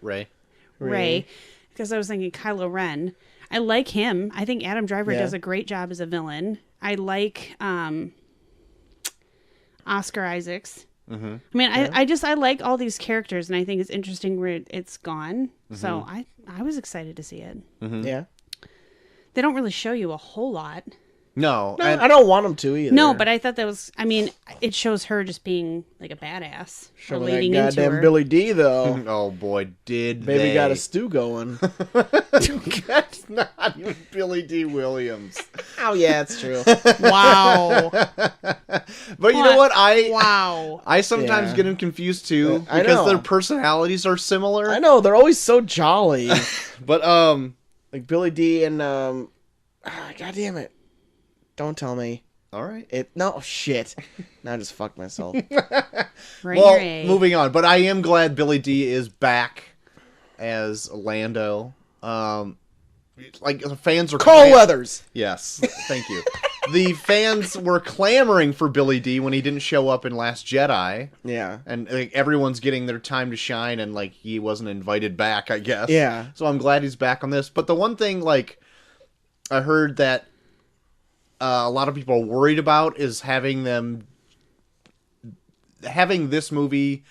Ray, because I was thinking Kylo Ren. I like him. I think Adam Driver does a great job as a villain. I like Oscar Isaacs. I mean, I like all these characters, and I think it's interesting where it's gone. So I was excited to see it. Yeah. They don't really show you a whole lot. No, No, and I don't want him to either. No, but I thought that was. I mean, it shows her just being like a badass, Show or me that leading into goddamn her. Billy D though. oh boy, did Baby they. got a stew going. That's not even Billy D. Williams. Oh yeah, it's true. Wow. But you know what? Wow. I sometimes Yeah. get them confused too I because know. their personalities are similar. I know they're always so jolly. But Like Billy D and God damn it! Don't tell me. all right. No shit. Now I just fucked myself. Right Well, your A. moving on. But I am glad Billy D is back as Lando. Like the fans are Carl Weathers. Yes, thank you. The fans were clamoring for Billy D when he didn't show up in Last Jedi, Yeah. and like, everyone's getting their time to shine, and like he wasn't invited back, I guess. Yeah. So I'm glad he's back on this. But the one thing, like, I heard that a lot of people are worried about is having this movie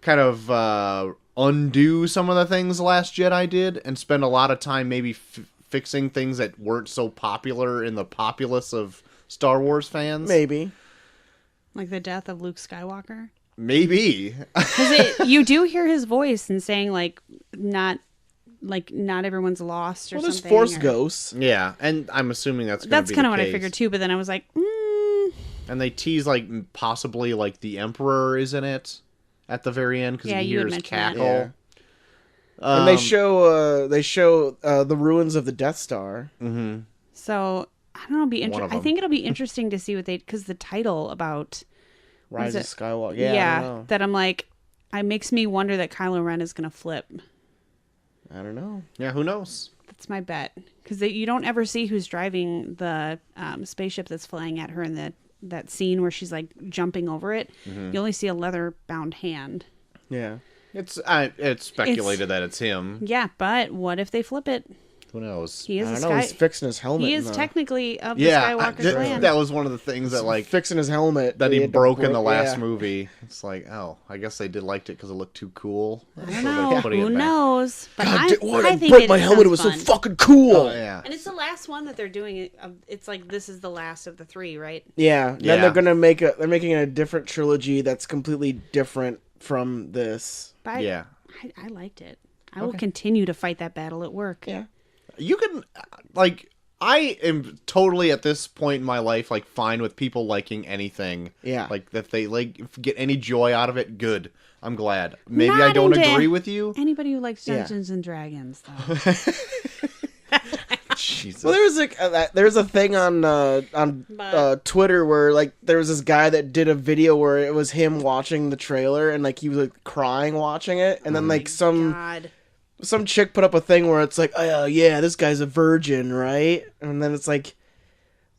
kind of undo some of the things The Last Jedi did, and spend a lot of time maybe fixing things that weren't so popular in the populace of Star Wars fans. Maybe. Like the death of Luke Skywalker. Maybe. Because you do hear his voice and saying not everyone's lost or Well, there's something. Force or- ghosts. Yeah, and I'm assuming that's That's kind of what I figured too. But then I was like, And they tease like possibly like the Emperor is in it at the very end because Yeah, he you had hears mentioned that. cackle. And they show the ruins of the Death Star. so I don't know. One of I them. think it'll be interesting to see what because the title about Rise of it? Skywalker. Yeah. I don't know. that I'm like, it makes me wonder that Kylo Ren is gonna flip. I don't know. Yeah, who knows? That's my bet because you don't ever see who's driving the spaceship that's flying at her in that scene where she's like jumping over it. You only see a leather bound hand. Yeah. It's speculated that it's him. Yeah, but what if they flip it? Who knows? He is I a don't know. He's fixing his helmet. He is in the- technically of the Yeah, Skywalker clan. that was one of the things that like fixing his helmet that he had to broke in break- the last yeah. movie. It's like, oh, I guess they liked it because it looked too cool. I don't know. Who back. knows? But Why I did think break my helmet? It was sounds so fun. fucking cool. Oh, yeah. And it's the last one that they're doing. It's like this is the last of the three, right? Yeah. Yeah. Then they're gonna they're making a different trilogy that's completely different from this. But Yeah. I liked it. I will continue to fight that battle at work. Yeah. You can like I am totally at this point in my life like fine with people liking anything. Yeah. Like that they like get any joy out of it, good. I'm glad. Maybe Not I don't into agree with you. Anybody who likes Yeah. Dungeons and Dragons, though. Jesus. Well, there's a thing on Twitter where like there was this guy that did a video where it was him watching the trailer and like he was like crying watching it, and then like God. some chick put up a thing where it's like, oh yeah, this guy's a virgin, right? And then it's like,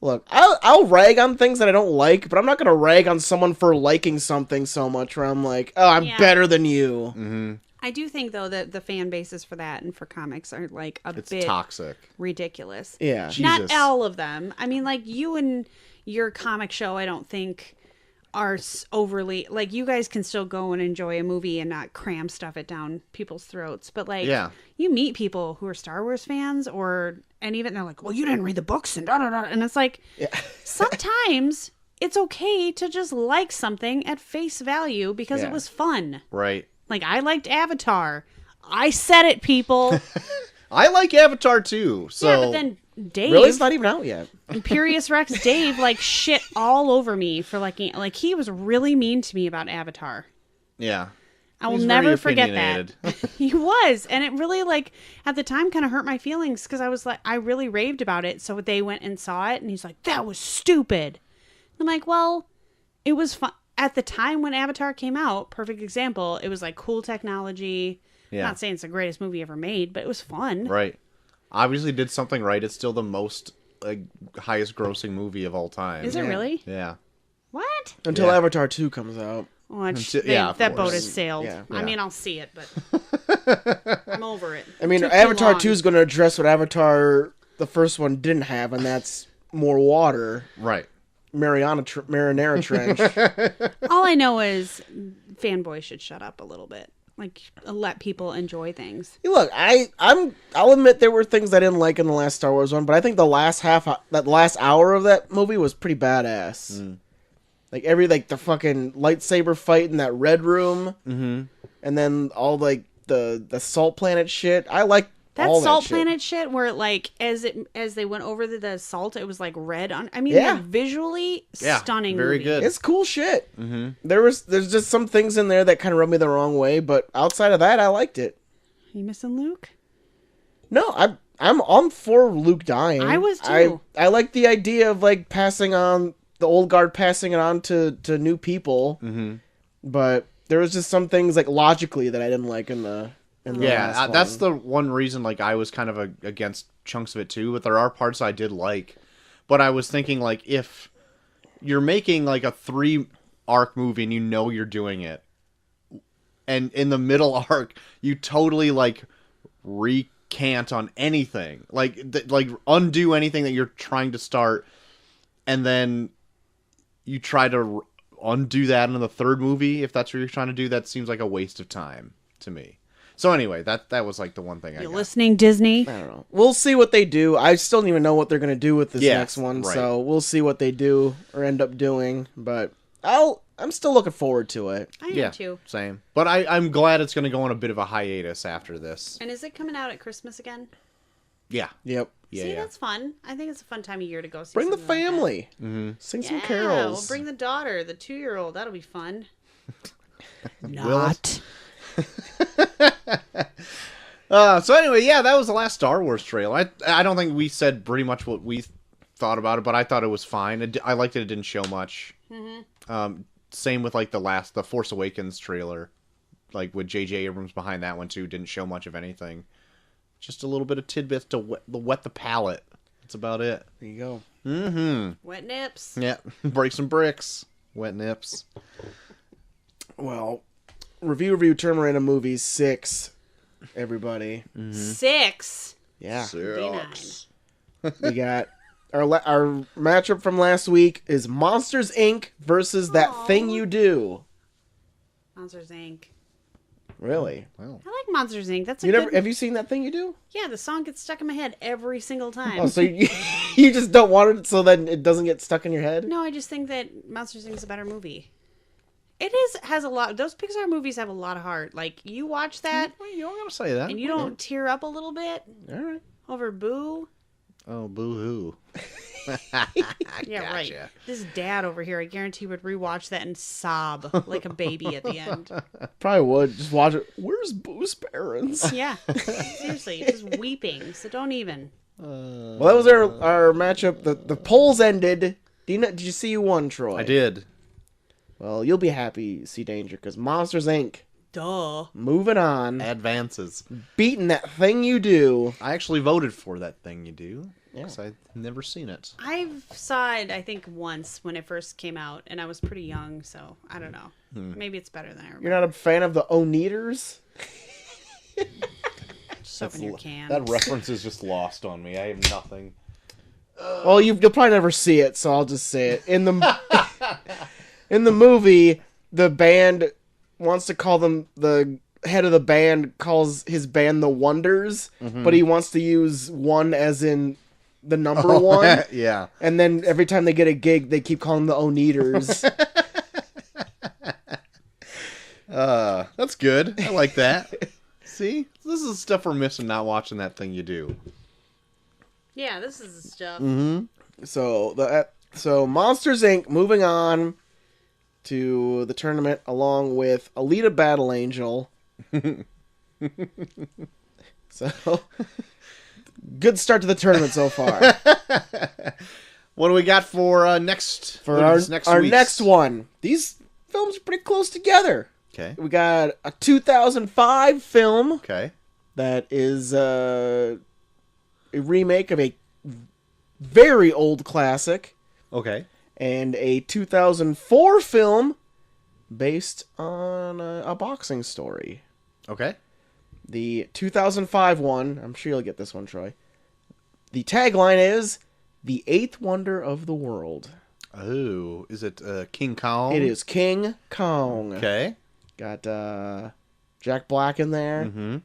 look, I'll rag on things that I don't like, but I'm not gonna rag on someone for liking something so much where I'm like, oh, I'm Yeah. better than you. I do think though that the fan bases for that and for comics are like a It's bit toxic. ridiculous. Yeah. Jesus. Not all of them. I mean, like you and your comic show, I don't think are overly like you guys can still go and enjoy a movie and not cram stuff it down people's throats. But like, Yeah. you meet people who are Star Wars fans, and even they're like, "Well, you didn't read the books," and da da da, and it's like, sometimes it's okay to just like something at face value because Yeah. it was fun. Right. Like I liked Avatar. I said it, people. I like Avatar too. So Yeah, but then Dave, Really, it's not even out yet. Imperious Rex Dave, like shit all over me for liking. Like he was really mean to me about Avatar. yeah. I will He's never very forget that. opinionated. He was, and it really like at the time kind of hurt my feelings because I was like, I really raved about it. So they went and saw it, and he's like, "That was stupid." I'm like, "Well, it was fun." At the time when Avatar came out, perfect example, it was like cool technology. Yeah. Not saying it's the greatest movie ever made, but it was fun. Right. Obviously did something right. It's still the most highest grossing movie of all time. Is it really? Yeah. What? Until Yeah. Avatar 2 comes out. Which yeah, of that boat course. has sailed. Yeah. I Yeah. mean, I'll see it, but I'm over it. I mean, Took too Avatar long. 2 is going to address what Avatar, the first one, didn't have, and that's more water. Right. Marinara Trench. All I know is fanboys should shut up a little bit. let people enjoy things. Look, I'll admit there were things I didn't like in the last Star Wars one, but I think the last hour of that movie was pretty badass. Like the fucking lightsaber fight in that red room, and then all like the salt planet shit. I like That all salt that planet shit, where as they went over the salt, it was like red on. I mean, Yeah. like, visually Yeah, stunning. very movie. good. It's cool shit. There's just some things in there that kind of rubbed me the wrong way, but outside of that, I liked it. You missing Luke? No, I'm for Luke dying. I was too. I like the idea of like passing on the old guard, passing it on to new people. But there was just some things like logically that I didn't like in the last that's one. the one reason like I was kind of against chunks of it too, but there are parts I did like. But I was thinking like if you're making like a 3 arc movie and you know you're doing it, and in the middle arc you totally like recant on anything, like undo anything that you're trying to start, and then you try to undo that in the third movie, if that's what you're trying to do, that seems like a waste of time to me. So anyway, that was like the one thing I You got. listening, Disney? I don't know. We'll see what they do. I still don't even know what they're gonna do with this Yeah, next one, right. so we'll see what they do or end up doing. But I'm still looking forward to it. I am Yeah, too. same. But I'm glad it's going to go on a bit of a hiatus after this. And is it coming out at Christmas again? Yeah. Yep. Yeah, See, yeah. that's fun. I think it's a fun time of year to go see. Bring the something like that. family. Mm-hmm. Sing Yeah, some carols. we'll bring the daughter, the 2-year-old. That'll be fun. Not. So anyway, yeah, that was the last Star Wars trailer. I don't think we said pretty much what we thought about it, but I thought it was fine. I liked it. It didn't show much. Same with like the Force Awakens trailer, like with J.J. Abrams behind that one too. Didn't show much of anything. Just a little bit of tidbits to wet the palate. That's about it. There you go. Mm-hmm. Wet nips. Yeah. Break some bricks. Wet nips. Well, review Terminator movies 6. Everybody. 6. Yeah. Sucks. We got our matchup from last week is Monsters Inc. versus That Aw. Thing You Do. Monsters Inc. Really? Well, I like Monsters Inc. That's a You good... never have you seen That Thing You Do? Yeah, the song gets stuck in my head every single time. Oh, so you you just don't want it so that it doesn't get stuck in your head? No, I just think that Monsters Inc. is a better movie. It has a lot. Those Pixar movies have a lot of heart. Like, you watch that well, you don't gotta say that. and you don't tear up a little bit All right. over Boo. Oh, boo-hoo. Yeah, right. This dad over here, I guarantee, would rewatch that and sob like a baby at the end. Probably would. Just watch it. Where's Boo's parents? Yeah, seriously, just weeping. So don't even. Well, that was our matchup. The polls ended. Did you see who won, Troy? I did. Well, you'll be happy, Sea Danger, because Monsters Inc. Duh. Moving on. Advances. Beating That Thing You Do. I actually voted for That Thing You Do. Yeah. Because I've never seen it. I saw it, I think, once when it first came out, and I was pretty young, so I don't know. Maybe it's better than I remember. You're not a fan of the Oneaters? Just open your can. That reference is just lost on me. I have nothing. Well, you'll probably never see it, so I'll just say it. In the movie, the band wants to call them, the head of the band calls his band the Wonders, but he wants to use one as in the number one. Yeah. And then every time they get a gig, they keep calling them the Oneaters. That's good. I like that. See? This is stuff we're missing not watching That Thing You Do. Yeah, this is the stuff. So Monsters Inc. moving on to the tournament along with Alita Battle Angel. So good start to the tournament so far. What do we got for next? For what our is next our week's? next one, these films are pretty close together. Okay. We got a 2005 film Okay. that is a remake of a very old classic, Okay. and a 2004 film based on a boxing story. Okay. The 2005 one, I'm sure you'll get this one, Troy. The tagline is "The Eighth Wonder of the World." Oh, is it King Kong? It is King Kong. Okay. Got Jack Black in there. Mm-hmm.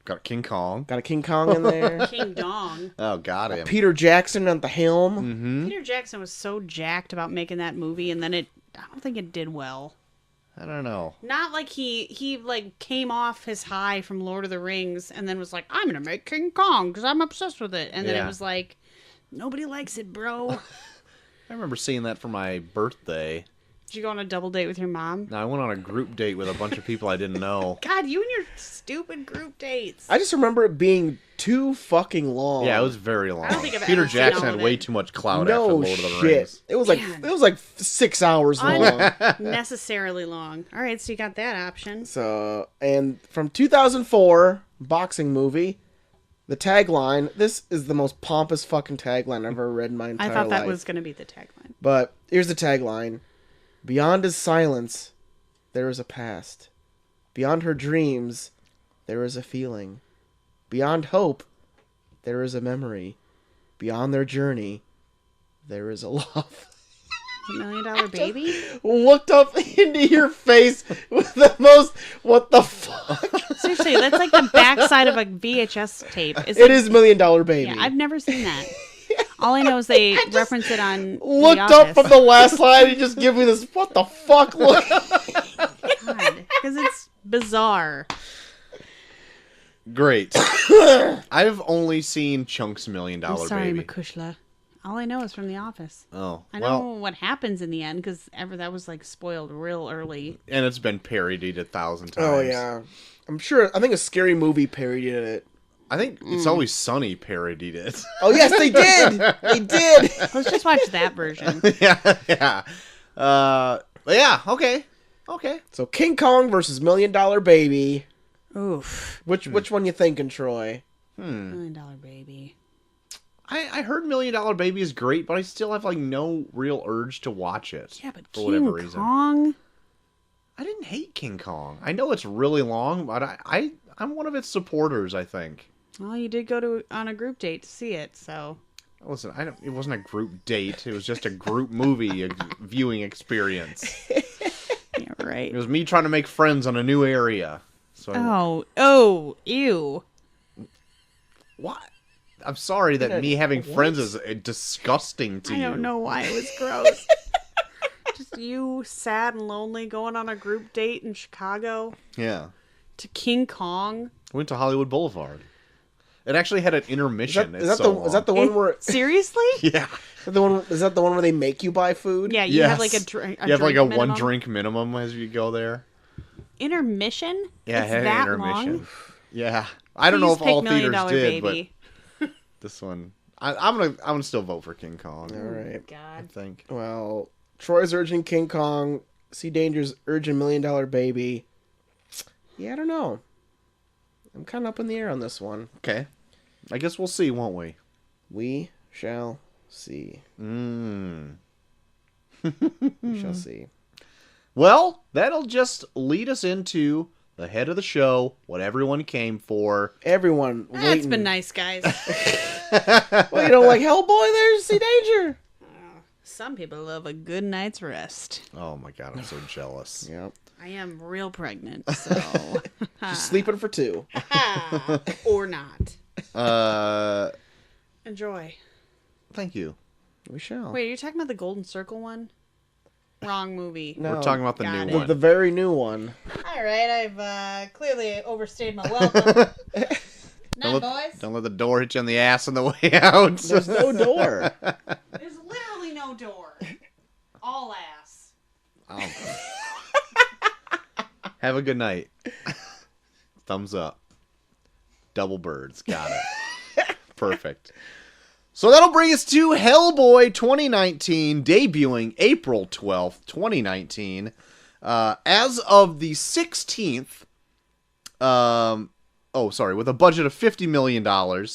Got King Kong. Got a King Kong in there. King Dong. Oh, got him. Peter Jackson at the helm. Mm-hmm. Peter Jackson was so jacked about making that movie, and then I don't think it did well. I don't know. Not like he like came off his high from Lord of the Rings and then was like, I'm gonna make King Kong because I'm obsessed with it, and then it was like, nobody likes it, bro. I remember seeing that for my birthday. Did you go on a double date with your mom? No, I went on a group date with a bunch of people I didn't know. God, you and your stupid group dates. I just remember it being too fucking long. Yeah, it was very long. I don't think I've Peter ever seen Jackson all had of way it. too much clout after No Lord of the shit. Rings. It was like 6 hours long. Unnecessarily long. All right, so you got that option. So, and from 2004, boxing movie, the tagline. This is the most pompous fucking tagline I've ever read in my entire I life. thought that was gonna be the tagline. But here's the tagline: Beyond his silence, there is a past. Beyond her dreams, there is a feeling. Beyond hope, there is a memory. Beyond their journey, there is a love. $1 Million Baby? Looked up into your face with the most, what the fuck? Seriously, that's like the backside of a VHS tape. It is $1 Million Baby. Yeah, I've never seen that. All I know is they reference it on Looked The up Office. from the last slide and just give me this, what the fuck look. Because it's bizarre. Great. I've only seen Chunk's $1 Million I'm sorry, Baby. Makushla. All I know is from The Office. Oh, I know well, what happens in the end because that was like spoiled real early. and it's been parodied 1,000 times. Oh, yeah. I'm sure, I think a Scary Movie parodied it. I think It's Always Sunny parodied it. Oh, yes, they did! They did! Let's just watch that version. yeah. But yeah, okay. Okay. So, King Kong versus $1 Million Baby. Oof. Which one you thinking, Troy? $1 Million Baby. I heard $1 Million Baby is great, but I still have like no real urge to watch it. Yeah, but for whatever King reason. Kong? I didn't hate King Kong. I know it's really long, but I'm one of its supporters, I think. Well, you did go on a group date to see it, so. Listen, it wasn't a group date. It was just a group movie viewing experience. Yeah, right. It was me trying to make friends on a new area. So Ew. what? I'm sorry that me having friends is disgusting to you. I don't know why it was gross. Just you, sad and lonely, going on a group date in Chicago Yeah. to King Kong. Went to Hollywood Boulevard. It actually had an intermission. Is that the one where... Seriously? Yeah. Is that the one where they make you buy food? Yeah, you have like a drink. You have like a minimum. 1 drink minimum as you go there. Intermission? Yeah, it's it had that an intermission. long? Yeah. I don't know if Please pick all $1 theaters Million did, Baby. but this one I'm gonna still vote for King Kong. All right. I God. think. Well, Troy's urging King Kong. Sea Danger's urging $1 Million Baby. Yeah, I don't know. I'm kind of up in the air on this one. Okay. I guess we'll see, won't we? We shall see. Mm. We shall see. Well, that'll just lead us into the head of the show, what everyone came for. Everyone That's waiting. been nice, guys. Well, you don't like Hellboy? There's Sea Danger. Some people love a good night's rest. Oh my god, I'm so jealous. Yep. I am real pregnant, so. Just sleeping for 2. Or not. Uh, Enjoy. thank you. We shall. Wait, are you talking about the Golden Circle one? Wrong movie. No, We're talking about the got new it. one. the very new one. All right, I've clearly overstayed my welcome. Night, boys. Don't let the door hit you on the ass on the way out. There's no door. There's literally no door. All ass. Have a good night. Thumbs up. Double birds. Got it. Perfect. So that'll bring us to Hellboy 2019, debuting April 12th, 2019. As of the 16th, with a budget of $50 million,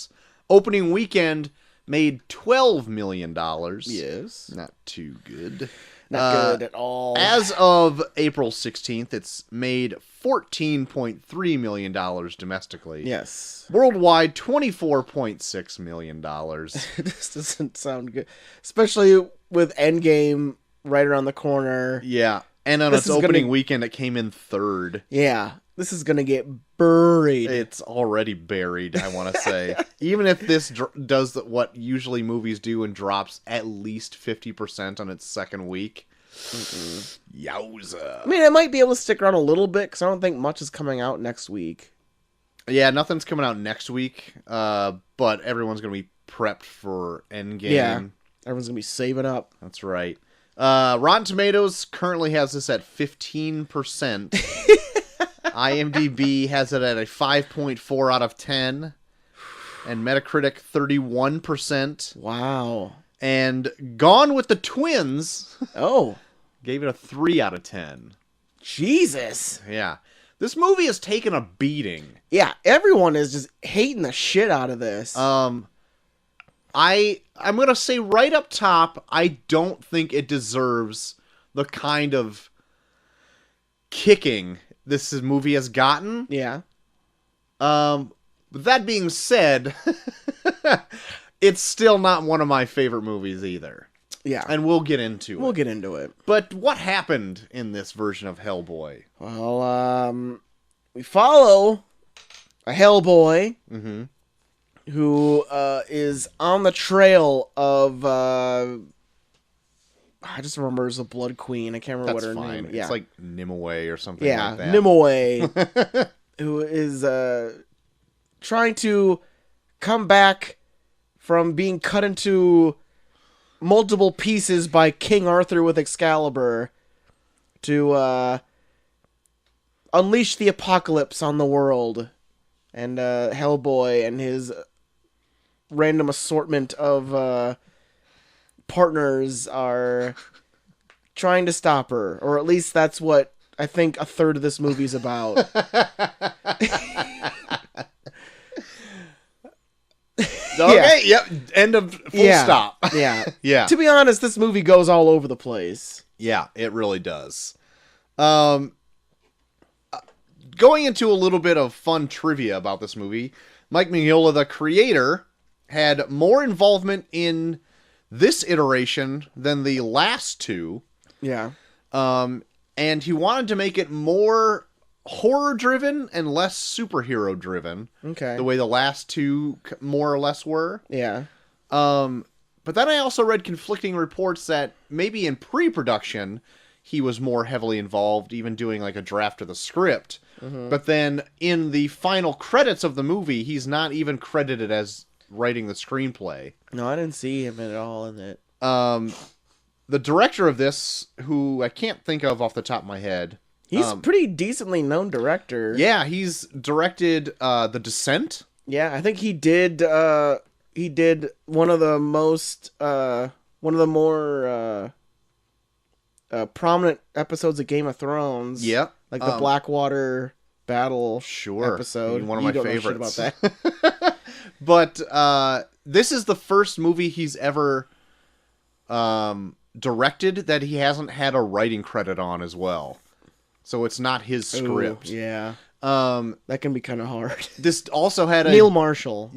opening weekend made $12 million. Yes. Not too good. Not good at all. As of April 16th, it's made $14.3 million domestically. Yes. Worldwide, $24.6 million. This doesn't sound good. Especially with Endgame right around the corner. Yeah. And on This its is gonna opening be- weekend, it came in third. Yeah. This is gonna get buried. It's already buried, I want to say. Even if this does what usually movies do and drops at least 50% on its second week. Yowza. I mean, it might be able to stick around a little bit because I don't think much is coming out next week. Yeah, nothing's coming out next week, but everyone's going to be prepped for Endgame. Yeah, everyone's gonna be saving up. That's right. Rotten Tomatoes currently has this at 15%. IMDb has it at a 5.4 out of 10. And Metacritic 31%. Wow. And Gone with the Twins Oh, gave it a 3 out of 10. Jesus. Yeah. This movie has taken a beating. Yeah, everyone is just hating the shit out of this. I'm going to say right up top, I don't think it deserves the kind of kicking this movie has gotten. Yeah. But that being said, it's still not one of my favorite movies either. Yeah. And we'll get into it. We'll get into it. But what happened in this version of Hellboy? Well, we follow a Hellboy who is on the trail of I just remember it was the Blood Queen. I can't remember That's what her fine. name. Yeah, It's like Nimue or something yeah, like that. Nimue, who is trying to come back from being cut into multiple pieces by King Arthur with Excalibur to unleash the apocalypse on the world. And Hellboy and his random assortment of partners are trying to stop her. Or at least that's what I think a third of this movie's about. Okay, yep. End of full stop. Yeah. Yeah. To be honest, this movie goes all over the place. Yeah, it really does. Going into a little bit of fun trivia about this movie, Mike Mignola, the creator, had more involvement in this iteration than the last two. Yeah. And he wanted to make it more horror-driven and less superhero-driven. Okay. The way the last two more or less were. Yeah. But then I also read conflicting reports that maybe in pre-production he was more heavily involved, even doing like a draft of the script. But then in the final credits of the movie, he's not even credited as writing the screenplay. No, I didn't see him at all in it. The director of this, who I can't think of off the top of my head. He's a pretty decently known director. Yeah, he's directed The Descent. Yeah, I think he did one of the more prominent episodes of Game of Thrones. Yep. Like the Blackwater battle Sure. episode. One of You my don't know favorites. shit about that. But this is the first movie he's ever directed that he hasn't had a writing credit on as well. So it's not his script. Ooh, yeah. That can be kind of hard. This also had Neil Marshall.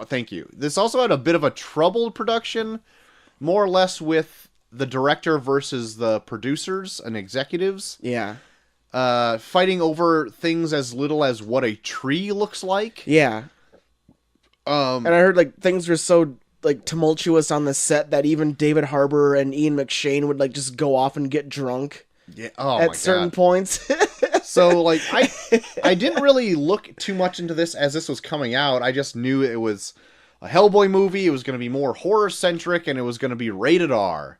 Thank you. This also had a bit of a troubled production, more or less with the director versus the producers and executives. Yeah. Fighting over things as little as what a tree looks like. Yeah. And I heard like things were so like tumultuous on the set that even David Harbour and Ian McShane would like just go off and get drunk Yeah. Oh at my certain God. points. So like I didn't really look too much into this as this was coming out. I just knew it was a Hellboy movie. It was going to be more horror centric and it was going to be rated R.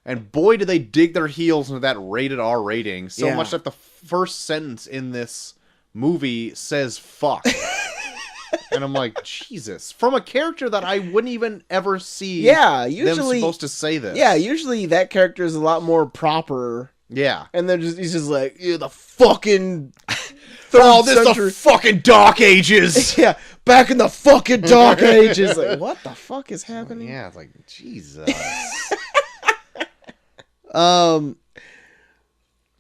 And boy, did they dig their heels into that rated R rating. So Yeah. much that the first sentence in this movie says fuck. And I'm like, Jesus. From a character that I wouldn't even ever see Yeah, them usually supposed to say this. Yeah, usually that character is a lot more proper. Yeah. And then he's just like, yeah, the fucking Oh, third this century. the fucking Dark Ages. Yeah, back in the fucking Dark Ages. Like, what the fuck is happening? Yeah, it's like, Jesus.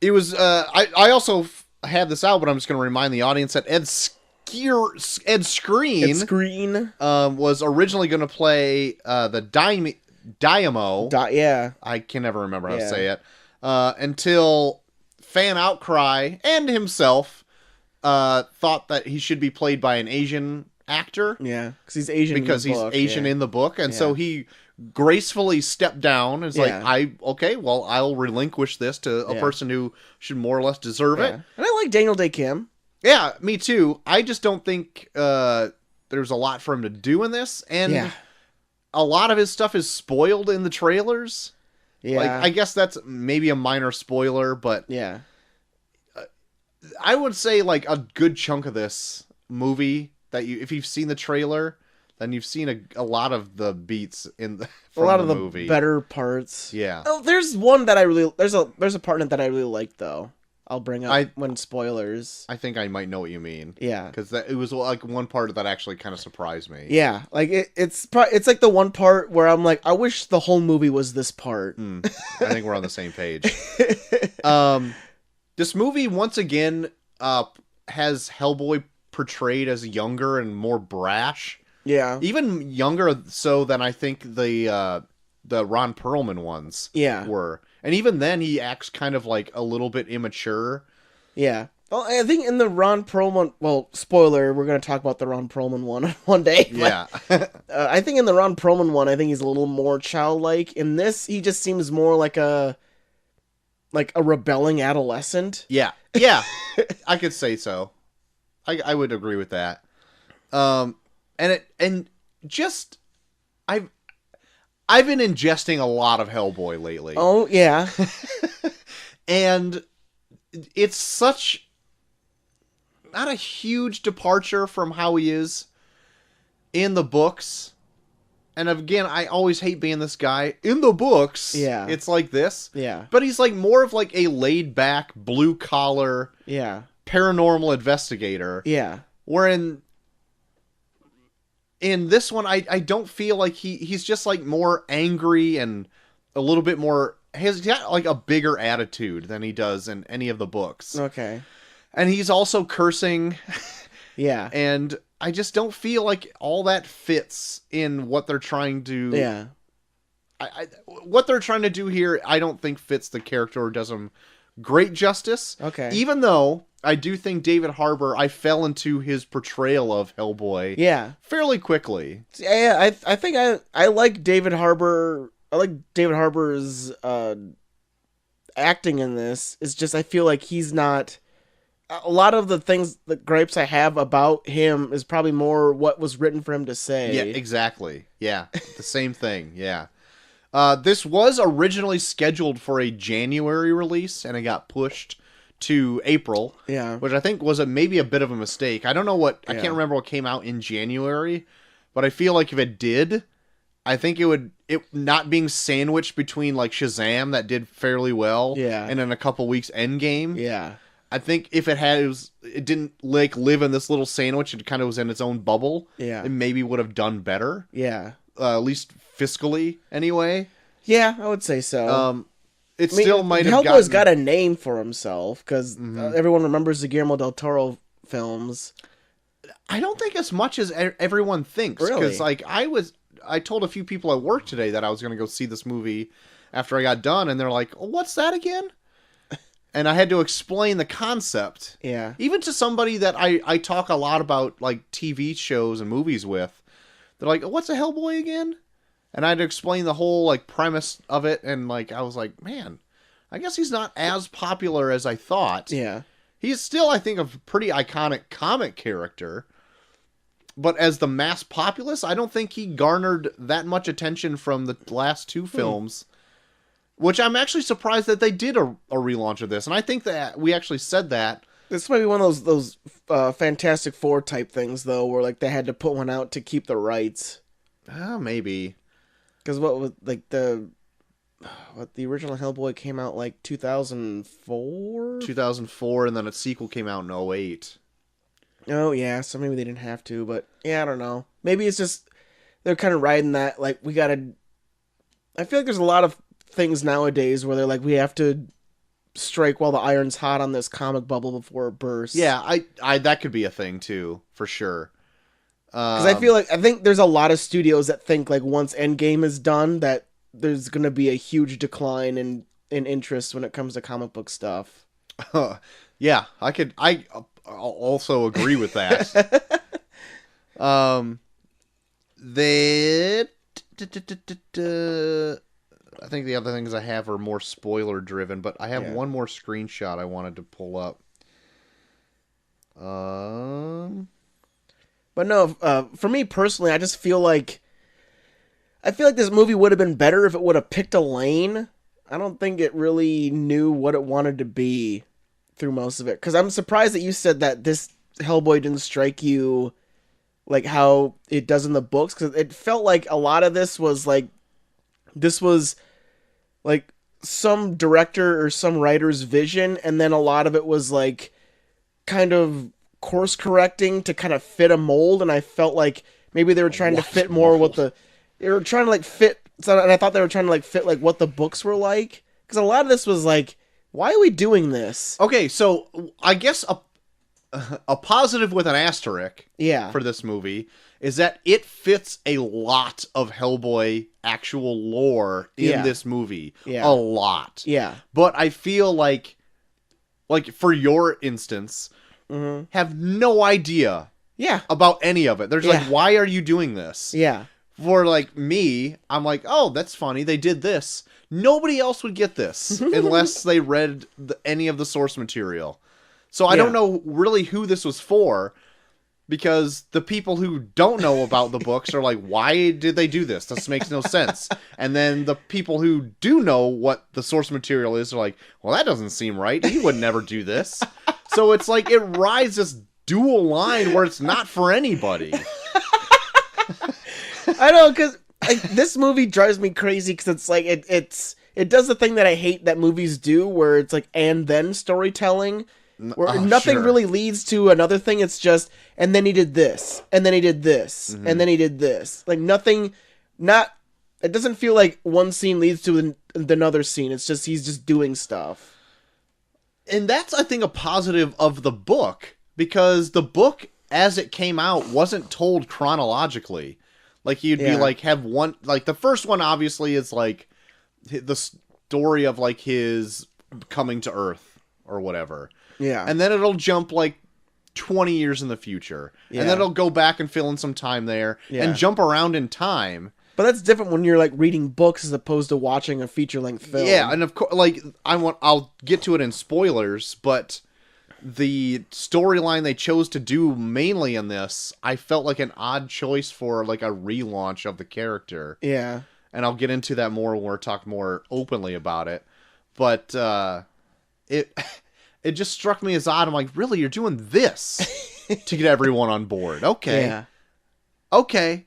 It was, I also had this out, but I'm just going to remind the audience that Ed Skrein It's green. was originally going to play the Dynamo. Yeah. I can never remember how to Yeah. say it. Until fan outcry and himself thought that he should be played by an Asian actor. Yeah, because he's Asian. Because he's Asian in the book, and so he gracefully stepped down. And is like, I'll relinquish this to a person who should more or less deserve it. And I like Daniel Day Kim. Yeah, me too. I just don't think there's a lot for him to do in this, and a lot of his stuff is spoiled in the trailers. Yeah, like I guess that's maybe a minor spoiler, but yeah, I would say like a good chunk of this movie that if you've seen the trailer, then you've seen a lot of the beats in the movie. Better parts. Yeah. Oh, there's one that I really there's a part in it that I really liked though. I'll bring up when spoilers. I think I might know what you mean. Yeah, because it was like one part that actually kind of surprised me. Yeah, like it's like the one part where I'm like, I wish the whole movie was this part. I think we're on the same page. This movie once again has Hellboy portrayed as younger and more brash. Yeah, even younger so than I think the Ron Perlman ones. Were. And even then, he acts kind of like a little bit immature. Yeah. Well, I think in the Ron Perlman... Well, spoiler, we're going to talk about the Ron Perlman one day. Yeah. I think in the Ron Perlman one, I think he's a little more childlike. In this, he just seems more like a rebelling adolescent. Yeah. Yeah. I could say so. I would agree with that. I've been ingesting a lot of Hellboy lately. Oh, yeah. And it's such not a huge departure from how he is in the books. And again, I always hate being this guy. In the books, it's like this. Yeah. But he's like more of like a laid back, blue collar, paranormal investigator. Yeah. Wherein in this one, I don't feel like he's just like more angry and a little bit more. He's got like a bigger attitude than he does in any of the books. Okay. And he's also cursing. Yeah. And I just don't feel like all that fits in what they're trying to. Yeah. What they're trying to do here, I don't think fits the character or does him great justice. Okay. Even though I do think David Harbour, I fell into his portrayal of Hellboy. Yeah. Fairly quickly. Yeah, I think I like David Harbour. I like David Harbour's acting in this. It's just I feel like he's not. A lot of the gripes I have about him is probably more what was written for him to say. Yeah, exactly. Yeah, the same thing. Yeah. This was originally scheduled for a January release, and it got pushed to April. Yeah. Which I think was maybe a bit of a mistake. I don't know what... I can't remember what came out in January, but I feel like if it did, I think it not being sandwiched between like Shazam that did fairly well, and in a couple weeks Endgame. Yeah. I think if it didn't like live in this little sandwich, it kind of was in its own bubble. Yeah. It maybe would have done better. Yeah. At least fiscally, anyway. Yeah, I would say so. Still might have Hellboy's got a name for himself, because everyone remembers the Guillermo del Toro films. I don't think as much as everyone thinks. Really? Because, like, I told a few people at work today that I was going to go see this movie after I got done, and they're like, oh, what's that again? And I had to explain the concept. Yeah. Even to somebody that I talk a lot about, like, TV shows and movies with. They're like, oh, what's a Hellboy again? And I had to explain the whole, like, premise of it. And, like, I was like, man, I guess he's not as popular as I thought. Yeah. He's still, I think, a pretty iconic comic character. But as the mass populace, I don't think he garnered that much attention from the last two films. Which I'm actually surprised that they did a relaunch of this. And I think that we actually said that. This might be one of those Fantastic Four type things, though, where like they had to put one out to keep the rights. Maybe. Because what was like the original Hellboy came out like 2004? 2004, and then a sequel came out in 2008. Oh, yeah, so maybe they didn't have to, but yeah, I don't know. Maybe it's just they're kind of riding that, like, we gotta... I feel like there's a lot of things nowadays where they're like, we have to strike while the iron's hot on this comic bubble before it bursts. Yeah, I that could be a thing too, for sure. Because I think there's a lot of studios that think like once Endgame is done that there's gonna be a huge decline in interest when it comes to comic book stuff. Yeah, I also agree with that. They. I think the other things I have are more spoiler driven, but I have one more screenshot I wanted to pull up. But no, for me personally, I just feel like this movie would have been better if it would have picked a lane. I don't think it really knew what it wanted to be through most of it. Because I'm surprised that you said that this Hellboy didn't strike you like how it does in the books. Because it felt like a lot of this was like some director or some writer's vision, and then a lot of it was like kind of course correcting to kind of fit a mold. And I felt like maybe they were trying to fit more what they were trying to like fit. So, and I thought they were trying to like fit like what the books were like, because a lot of this was like, why are we doing this? Okay, so I guess a positive with an asterisk for this movie is that it fits a lot of Hellboy actual lore in this movie. Yeah. A lot. Yeah. But I feel like for your instance, have no idea about any of it. They're just like, why are you doing this? Yeah. For like me, I'm like, oh, that's funny. They did this. Nobody else would get this unless they read any of the source material. So I don't know really who this was for, because the people who don't know about the books are like, why did they do this? This makes no sense. And then the people who do know what the source material is are like, well, that doesn't seem right. He would never do this. So it's like it rides this dual line where it's not for anybody. I know, because like, this movie drives me crazy because it's like it does the thing that I hate that movies do, where it's like and then storytelling, where nothing really leads to another thing. It's just and then he did this, and then he did this, and then he did this. Like nothing, it doesn't feel like one scene leads to another scene. It's just he's just doing stuff, and that's I think a positive of the book, because the book as it came out wasn't told chronologically. Like, you'd be, like, have one... Like, the first one, obviously, is, like, the story of, like, his coming to Earth or whatever. Yeah. And then it'll jump, like, 20 years in the future. Yeah. And then it'll go back and fill in some time there and jump around in time. But that's different when you're, like, reading books as opposed to watching a feature-length film. Yeah, and of course, like, I'll get to it in spoilers, but... The storyline they chose to do mainly in this, I felt like an odd choice for like a relaunch of the character. Yeah. And I'll get into that more when we talk more openly about it. But it just struck me as odd. I'm like, really? You're doing this to get everyone on board? Okay. Yeah. Okay.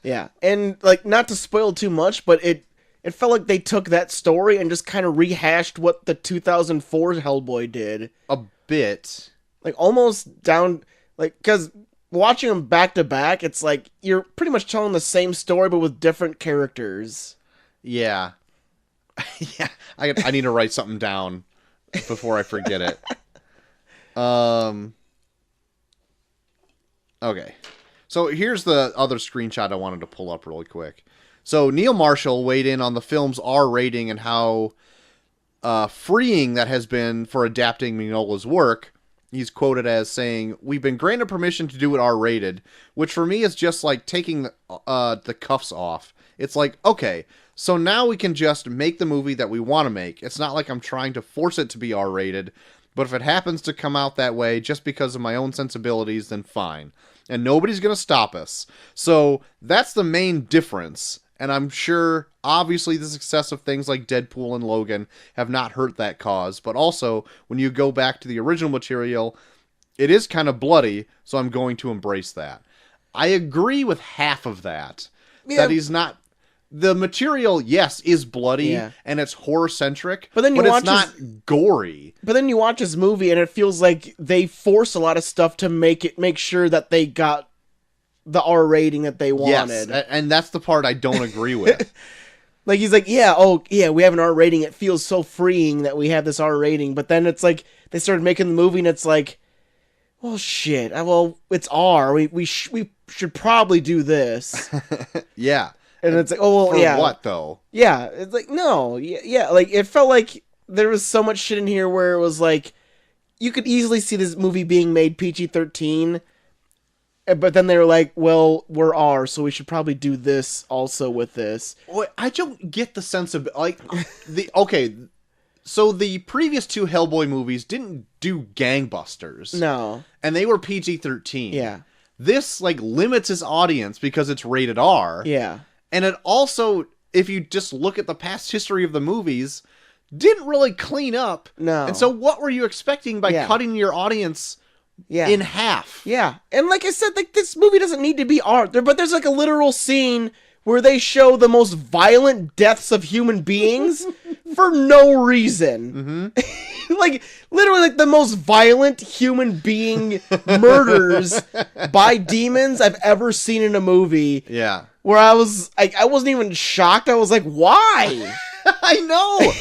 Yeah. And like, not to spoil too much, but it felt like they took that story and just kind of rehashed what the 2004 Hellboy did. A bit. Like, almost down... Like, because watching them back to back, it's like, you're pretty much telling the same story, but with different characters. Yeah. Yeah. I need to write something down before I forget it. Okay. So here's the other screenshot I wanted to pull up really quick. So Neil Marshall weighed in on the film's R rating and how freeing that has been for adapting Mignola's work. He's quoted as saying, "We've been granted permission to do it R-rated," which for me is just like taking the cuffs off. It's like, okay, so now we can just make the movie that we want to make. It's not like I'm trying to force it to be R-rated, but if it happens to come out that way just because of my own sensibilities, then fine. And nobody's going to stop us. So that's the main difference. And I'm sure, obviously, the success of things like Deadpool and Logan have not hurt that cause. But also, when you go back to the original material, it is kind of bloody, so I'm going to embrace that. I agree with half of that. Yeah. That he's not... The material, yes, is bloody, and it's horror-centric, but it's not gory. But then you watch this movie, and it feels like they force a lot of stuff to make sure that they got the R rating that they wanted. Yes, and that's the part I don't agree with. Like, he's like, we have an R rating. It feels so freeing that we have this R rating. But then it's like, they started making the movie, and it's like, well, shit. Well, it's R. We should probably do this. Yeah. And it's like, oh, well, For what, though? Yeah. It's like, no. Yeah. Like, it felt like there was so much shit in here where it was like, you could easily see this movie being made PG-13, but then they were like, well, we're R, so we should probably do this also with this. Well, I don't get the sense of, like, so the previous 2 Hellboy movies didn't do gangbusters. No. And they were PG-13. Yeah. This, like, limits his audience because it's rated R. Yeah. And it also, if you just look at the past history of the movies, didn't really clean up. No. And so what were you expecting by Yeah. cutting your audience Yeah. in half? Yeah. And like I said, like, this movie doesn't need to be art, but there's like a literal scene where they show the most violent deaths of human beings for no reason. Mm-hmm. Like, literally, like, the most violent human being murders by demons I've ever seen in a movie. Yeah. Where I was, like, I wasn't even shocked. I was like, why? I know!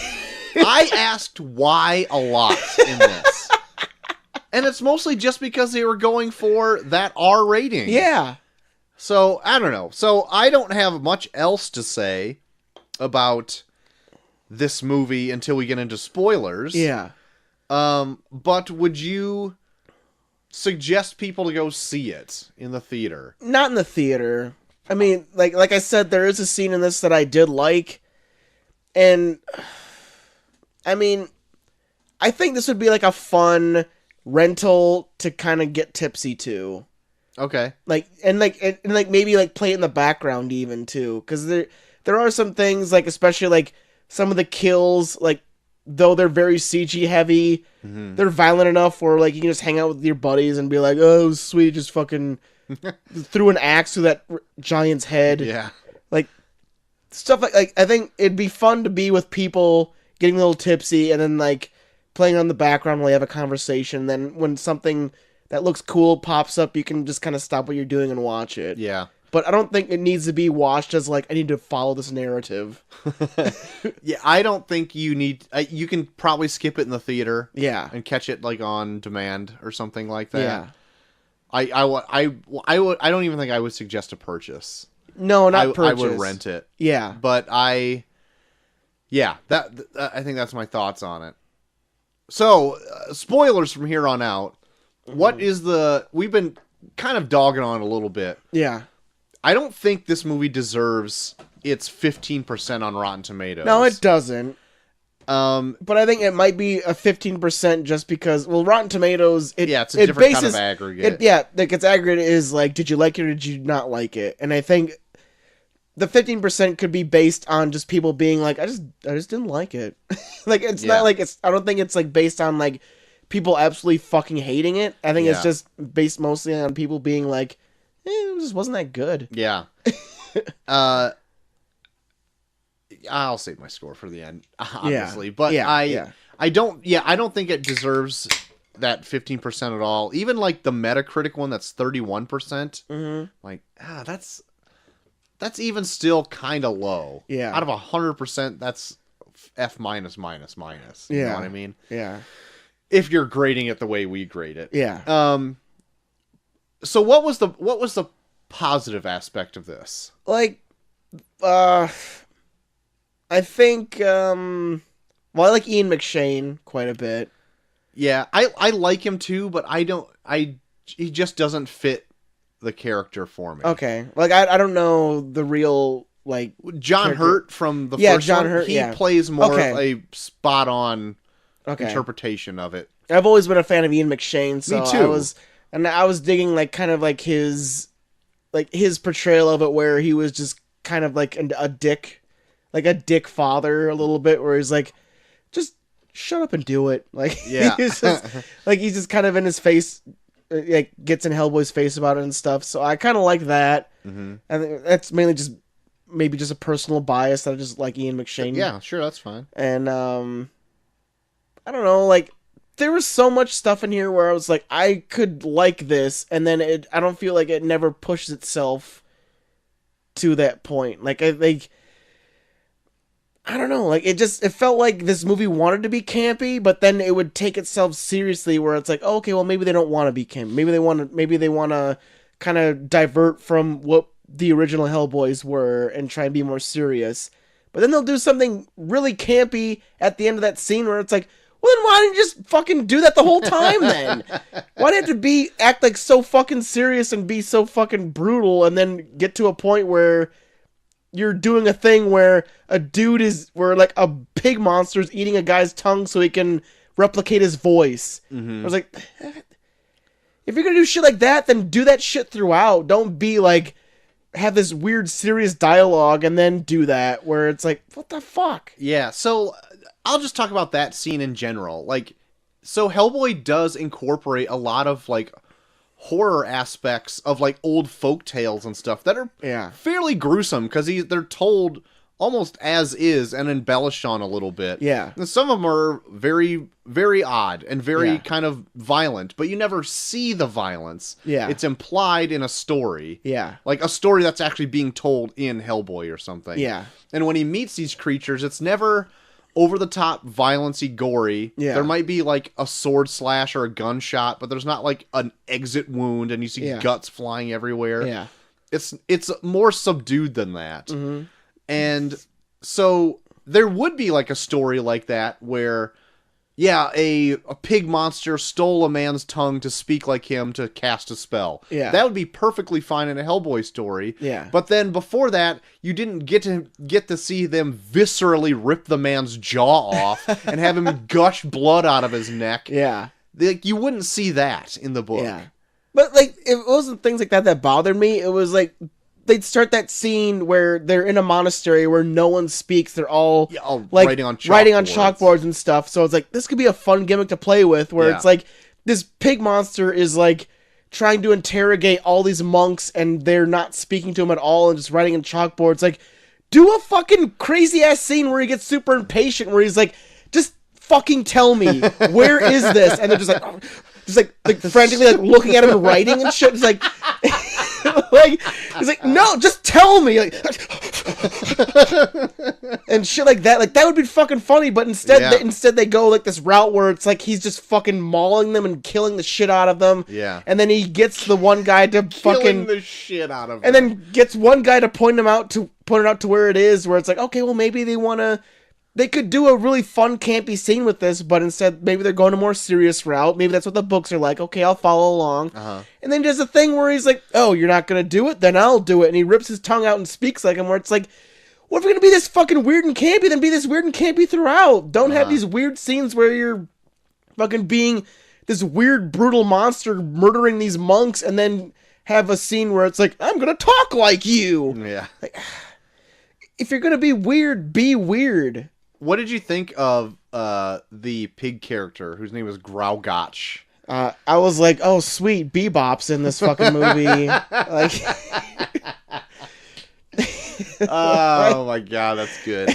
I asked why a lot in this. And it's mostly just because they were going for that R rating. Yeah. So, I don't know. So, I don't have much else to say about this movie until we get into spoilers. Yeah. But would you suggest people to go see it in the theater? Not in the theater. I mean, like I said, there is a scene in this that I did like. And, I mean, I think this would be like a fun rental to kind of get tipsy to. Okay. Like maybe like play it in the background even too, because there are some things, like especially like some of the kills, like though they're very CG heavy, they're violent enough where like you can just hang out with your buddies and be like, oh, it was sweet, just fucking threw an axe through that giant's head. Yeah. Like stuff like I think it'd be fun to be with people, getting a little tipsy, and then like playing on the background while you have a conversation. Then when something that looks cool pops up, you can just kind of stop what you're doing and watch it. Yeah. But I don't think it needs to be watched as like, I need to follow this narrative. Yeah, I don't think you need... you can probably skip it in the theater. Yeah. And catch it like on demand or something like that. Yeah. I don't even think I would suggest a purchase. No, not purchase. I would rent it. Yeah. But I think that's my thoughts on it. So, spoilers from here on out. What is we've been kind of dogging on a little bit. Yeah. I don't think this movie deserves its 15% on Rotten Tomatoes. No, it doesn't. But I think it might be a 15% just because, well, Rotten Tomatoes, it's a different kind of aggregate. Like its aggregate is like, did you like it or did you not like it? And I think the 15% could be based on just people being like, I just didn't like it. Like, it's not like I don't think it's like based on like people absolutely fucking hating it. I think it's just based mostly on people being like, it just wasn't that good. Yeah. I'll save my score for the end, obviously. Yeah. But I don't think it deserves that 15% at all. Even like the Metacritic one that's 31%. Like, that's even still kind of low. Yeah. Out of 100%, that's F minus minus minus. You know what I mean? Yeah. If you're grading it the way we grade it. Yeah. So what was the positive aspect of this? Like, I think, well, I like Ian McShane quite a bit. Yeah, I like him too, but he just doesn't fit the character for me. Okay. Like, I don't know the real, like... John character. Hurt from the first John one, Hurt, he plays more a spot-on interpretation of it. I've always been a fan of Ian McShane, so me too. I was digging, like, kind of like his portrayal of it, where he was just kind of like a dick, like a dick father a little bit, where he's like, just shut up and do it. Like, he's just kind of in his face, like, gets in Hellboy's face about it and stuff. So I kind of like that. Mm-hmm. I think that's mainly just maybe just a personal bias that I just like Ian McShane. Yeah, sure, that's fine. And I don't know, like, there was so much stuff in here where I was like, I could like this, and then I don't feel like it never pushes itself to that point. Like, I don't know, like, it felt like this movie wanted to be campy, but then it would take itself seriously, where it's like, oh, okay, well, maybe they don't want to be campy. Maybe they want to kind of divert from what the original Hellboys were and try and be more serious. But then they'll do something really campy at the end of that scene where it's like, Well, then why didn't you just fucking do that the whole time then? Why did it have to act like so fucking serious and be so fucking brutal and then get to a point where you're doing a thing where where like a pig monster is eating a guy's tongue so he can replicate his voice. I was like, if you're gonna do shit like that, then do that shit throughout. Don't be like, have this weird serious dialogue and then do that where it's like, what the fuck? Yeah, so I'll just talk about that scene in general. Like, so Hellboy does incorporate a lot of like horror aspects of like old folk tales and stuff that are fairly gruesome because they're told almost as is and embellished on a little bit. Yeah. And some of them are very, very odd and very kind of violent, but you never see the violence. Yeah. It's implied in a story. Yeah. Like a story that's actually being told in Hellboy or something. Yeah. And when he meets these creatures, it's never over-the-top, violence-y, gory. Yeah. There might be, like, a sword slash or a gunshot, but there's not, like, an exit wound and you see guts flying everywhere. Yeah. It's more subdued than that. And so there would be, like, a story like that where, a pig monster stole a man's tongue to speak like him to cast a spell. Yeah. That would be perfectly fine in a Hellboy story. Yeah. But then before that, you didn't get to see them viscerally rip the man's jaw off and have him gush blood out of his neck. Yeah. Like, you wouldn't see that in the book. Yeah. But, like, it wasn't things like that bothered me. It was, like, they'd start that scene where they're in a monastery where no one speaks. They're all like writing on chalkboards and stuff. So it's like, this could be a fun gimmick to play with where it's like this pig monster is like trying to interrogate all these monks and they're not speaking to him at all and just writing on chalkboards. Like, do a fucking crazy ass scene where he gets super impatient where he's like, just fucking tell me, where is this? And they're just like frantically like looking at him and writing and shit. It's like, like he's like, no, just tell me, like, and shit like that. Like that would be fucking funny, but instead they go like this route where it's like he's just fucking mauling them and killing the shit out of them. Yeah, and then he gets the one guy to killing the shit out of them, and then gets one guy to point it out to where it is. Where it's like, okay, well maybe they could do a really fun, campy scene with this, but instead, maybe they're going a more serious route. Maybe that's what the books are like. Okay, I'll follow along. And then there's a thing where he's like, oh, you're not going to do it? Then I'll do it. And he rips his tongue out and speaks like him, where it's like, what if you're going to be this fucking weird and campy, then be this weird and campy throughout. Don't have these weird scenes where you're fucking being this weird, brutal monster murdering these monks, and then have a scene where it's like, I'm going to talk like you. Yeah. Like, if you're going to be weird, be weird. What did you think of the pig character whose name was Graugotch? I was like, oh, sweet, Bebop's in this fucking movie. Like, oh my god, that's good.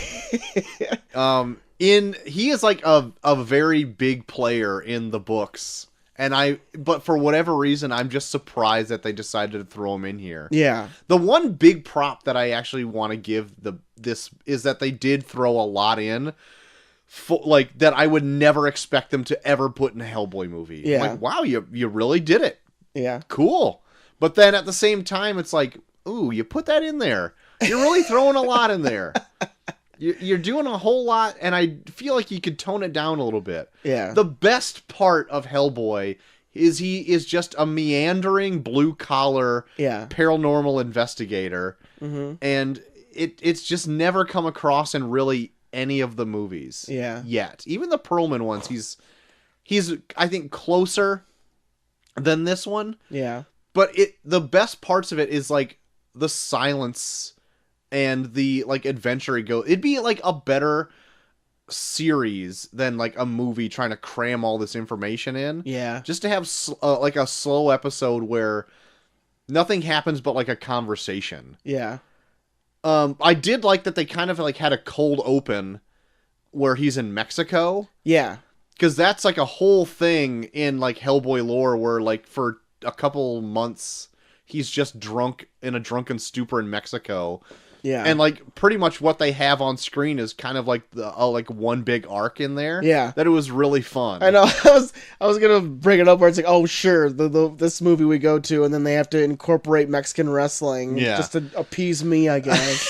He is like a very big player in the books, but for whatever reason, I'm just surprised that they decided to throw him in here. Yeah. The one big prop that I actually want to give this is that they did throw a lot in, like that I would never expect them to ever put in a Hellboy movie. Yeah. Like, wow, you really did it. Yeah. Cool. But then at the same time, it's like, ooh, you put that in there. You're really throwing a lot in there. You're doing a whole lot, and I feel like you could tone it down a little bit. Yeah. The best part of Hellboy is he is just a meandering blue-collar paranormal investigator, and it's just never come across in really any of the movies yet. Even the Perlman ones, he's I think closer than this one. Yeah. But the best parts of it is like the silence and the like adventure he goes. It'd be like a better series than like a movie trying to cram all this information in. Yeah. Just to have like a slow episode where nothing happens but like a conversation. Yeah. I did like that they kind of like had a cold open where he's in Mexico. Yeah. Because that's like a whole thing in like Hellboy lore where like for a couple months he's just drunk in a drunken stupor in Mexico. Yeah. And like pretty much what they have on screen is kind of like the like one big arc in there. Yeah. That it was really fun. I know. I was gonna bring it up where it's like, oh sure, this movie we go to, and then they have to incorporate Mexican wrestling just to appease me, I guess.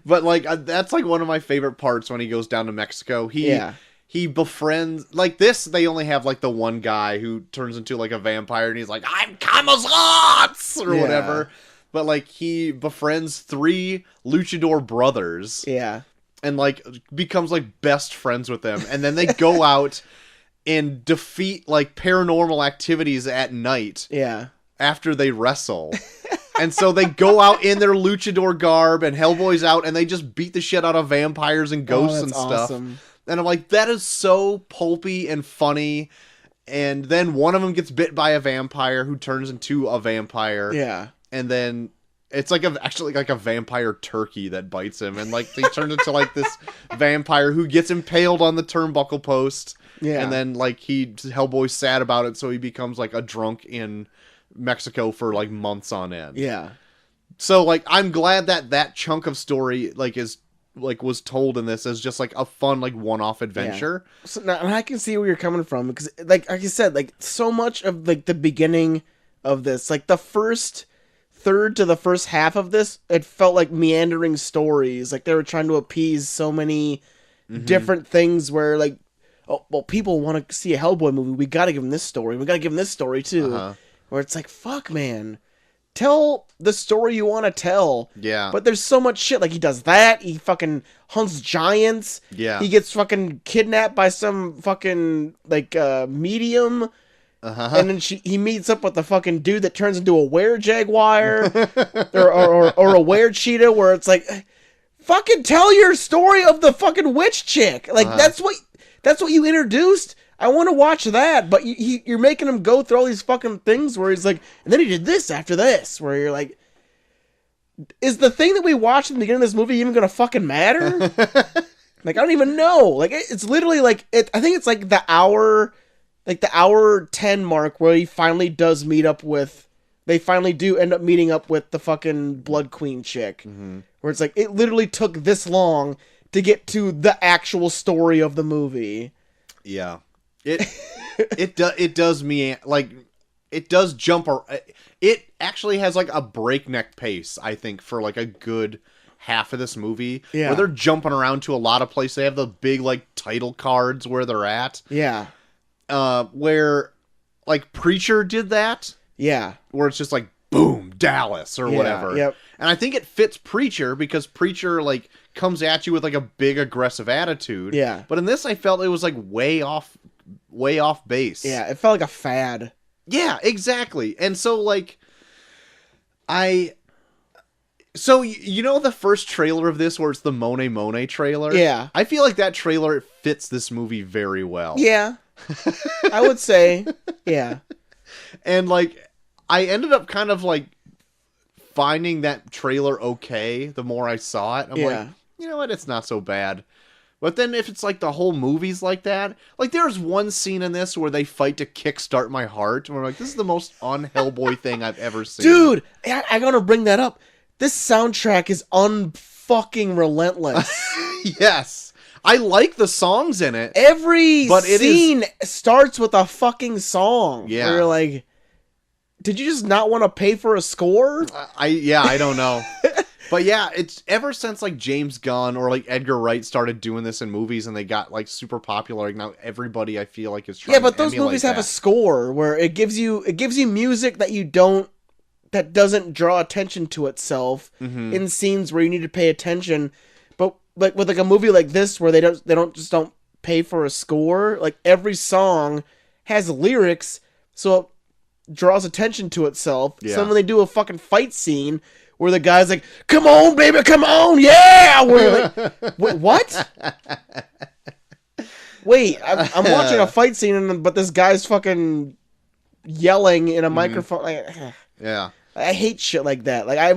But like that's like one of my favorite parts when he goes down to Mexico. He he befriends, like this, they only have like the one guy who turns into like a vampire and he's like, I'm Kamazotz or whatever. But like he befriends 3 luchador brothers. Yeah. And like becomes like best friends with them. And then they go out and defeat like paranormal activities at night. Yeah. After they wrestle. And so they go out in their luchador garb and Hellboy's out and they just beat the shit out of vampires and ghosts and stuff. Awesome. And I'm like, that is so pulpy and funny. And then one of them gets bit by a vampire who turns into a vampire. Yeah. And then it's like actually like a vampire turkey that bites him. And like they turn into like this vampire who gets impaled on the turnbuckle post. Yeah. And then like Hellboy's sad about it. So he becomes like a drunk in Mexico for like months on end. Yeah. So like I'm glad that chunk of story like is like was told in this as just like a fun like one-off adventure. Yeah. So now, and I can see where you're coming from because like you said, like so much of like the beginning of this, like the first third to the first half of this, it felt like meandering stories. Like they were trying to appease so many different things where like, oh well, people want to see a Hellboy movie. We got to give them this story. We got to give them this story too. Where it's like, fuck, man. Tell the story you want to tell. Yeah. But there's so much shit. Like, he does that. He fucking hunts giants. Yeah. He gets fucking kidnapped by some fucking, like, medium. And then he meets up with the fucking dude that turns into a were-jaguar. or a were-cheetah, where it's like, fucking tell your story of the fucking witch chick. Like, that's what you introduced. I want to watch that, but you're making him go through all these fucking things where he's like, and then he did this after this, where you're like, is the thing that we watched in the beginning of this movie even gonna fucking matter? Like, I don't even know. Like, it's literally like, I think it's like the hour 10 mark where he finally does meet up with, they finally do end up meeting up with the fucking Blood Queen chick. Where it's like, it literally took this long to get to the actual story of the movie. Yeah. It does me like it does jump. It actually has like a breakneck pace, I think, for like a good half of this movie. Yeah, where they're jumping around to a lot of places. They have the big like title cards where they're at. Yeah, where like Preacher did that. Yeah, where it's just like boom, Dallas or whatever. Yep. And I think it fits Preacher because Preacher like comes at you with like a big aggressive attitude. Yeah, but in this I felt it was like way off base. Yeah, it felt like a fad. Yeah, exactly. And so like you know the first trailer of this where it's the Monet trailer? Yeah. I feel like that trailer fits this movie very well. Yeah. I would say, yeah. And like I ended up kind of like finding that trailer okay the more I saw it. I'm like, you know what, it's not so bad. But then if it's like the whole movie's like that, like there's one scene in this where they fight to kickstart my heart. And we're like, this is the most un-Hellboy thing I've ever seen. Dude, I gotta bring that up. This soundtrack is unfucking relentless. Yes. I like the songs in it. Every scene starts with a fucking song. Yeah. Where you're like, did you just not want to pay for a score? I don't know. But yeah, it's ever since like James Gunn or like Edgar Wright started doing this in movies and they got like super popular. Like now everybody I feel like is trying. Yeah, but those movies have a score where it gives you music that doesn't draw attention to itself in scenes where you need to pay attention. But like with like a movie like this where they don't pay for a score, like every song has lyrics, so it draws attention to itself. Yeah. So when they do a fucking fight scene where the guy's like, come on, baby, come on, yeah! Where you're like, wait, what? Wait, I'm watching a fight scene, but this guy's fucking yelling in a microphone. Like, yeah. I hate shit like that. Like, I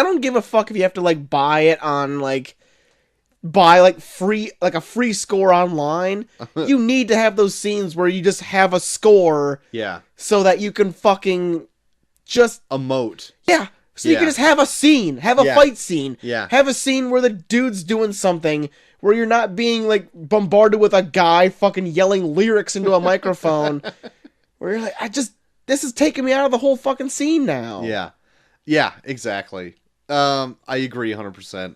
don't give a fuck if you have to, like, buy it on, like, free, like, a free score online. You need to have those scenes where you just have a score. Yeah. So that you can fucking just emote. Yeah. So you can just have a scene, have a fight scene. Yeah. Have a scene where the dude's doing something where you're not being like bombarded with a guy fucking yelling lyrics into a microphone. Where you're like, this is taking me out of the whole fucking scene now. Yeah. Yeah, exactly. I agree 100%.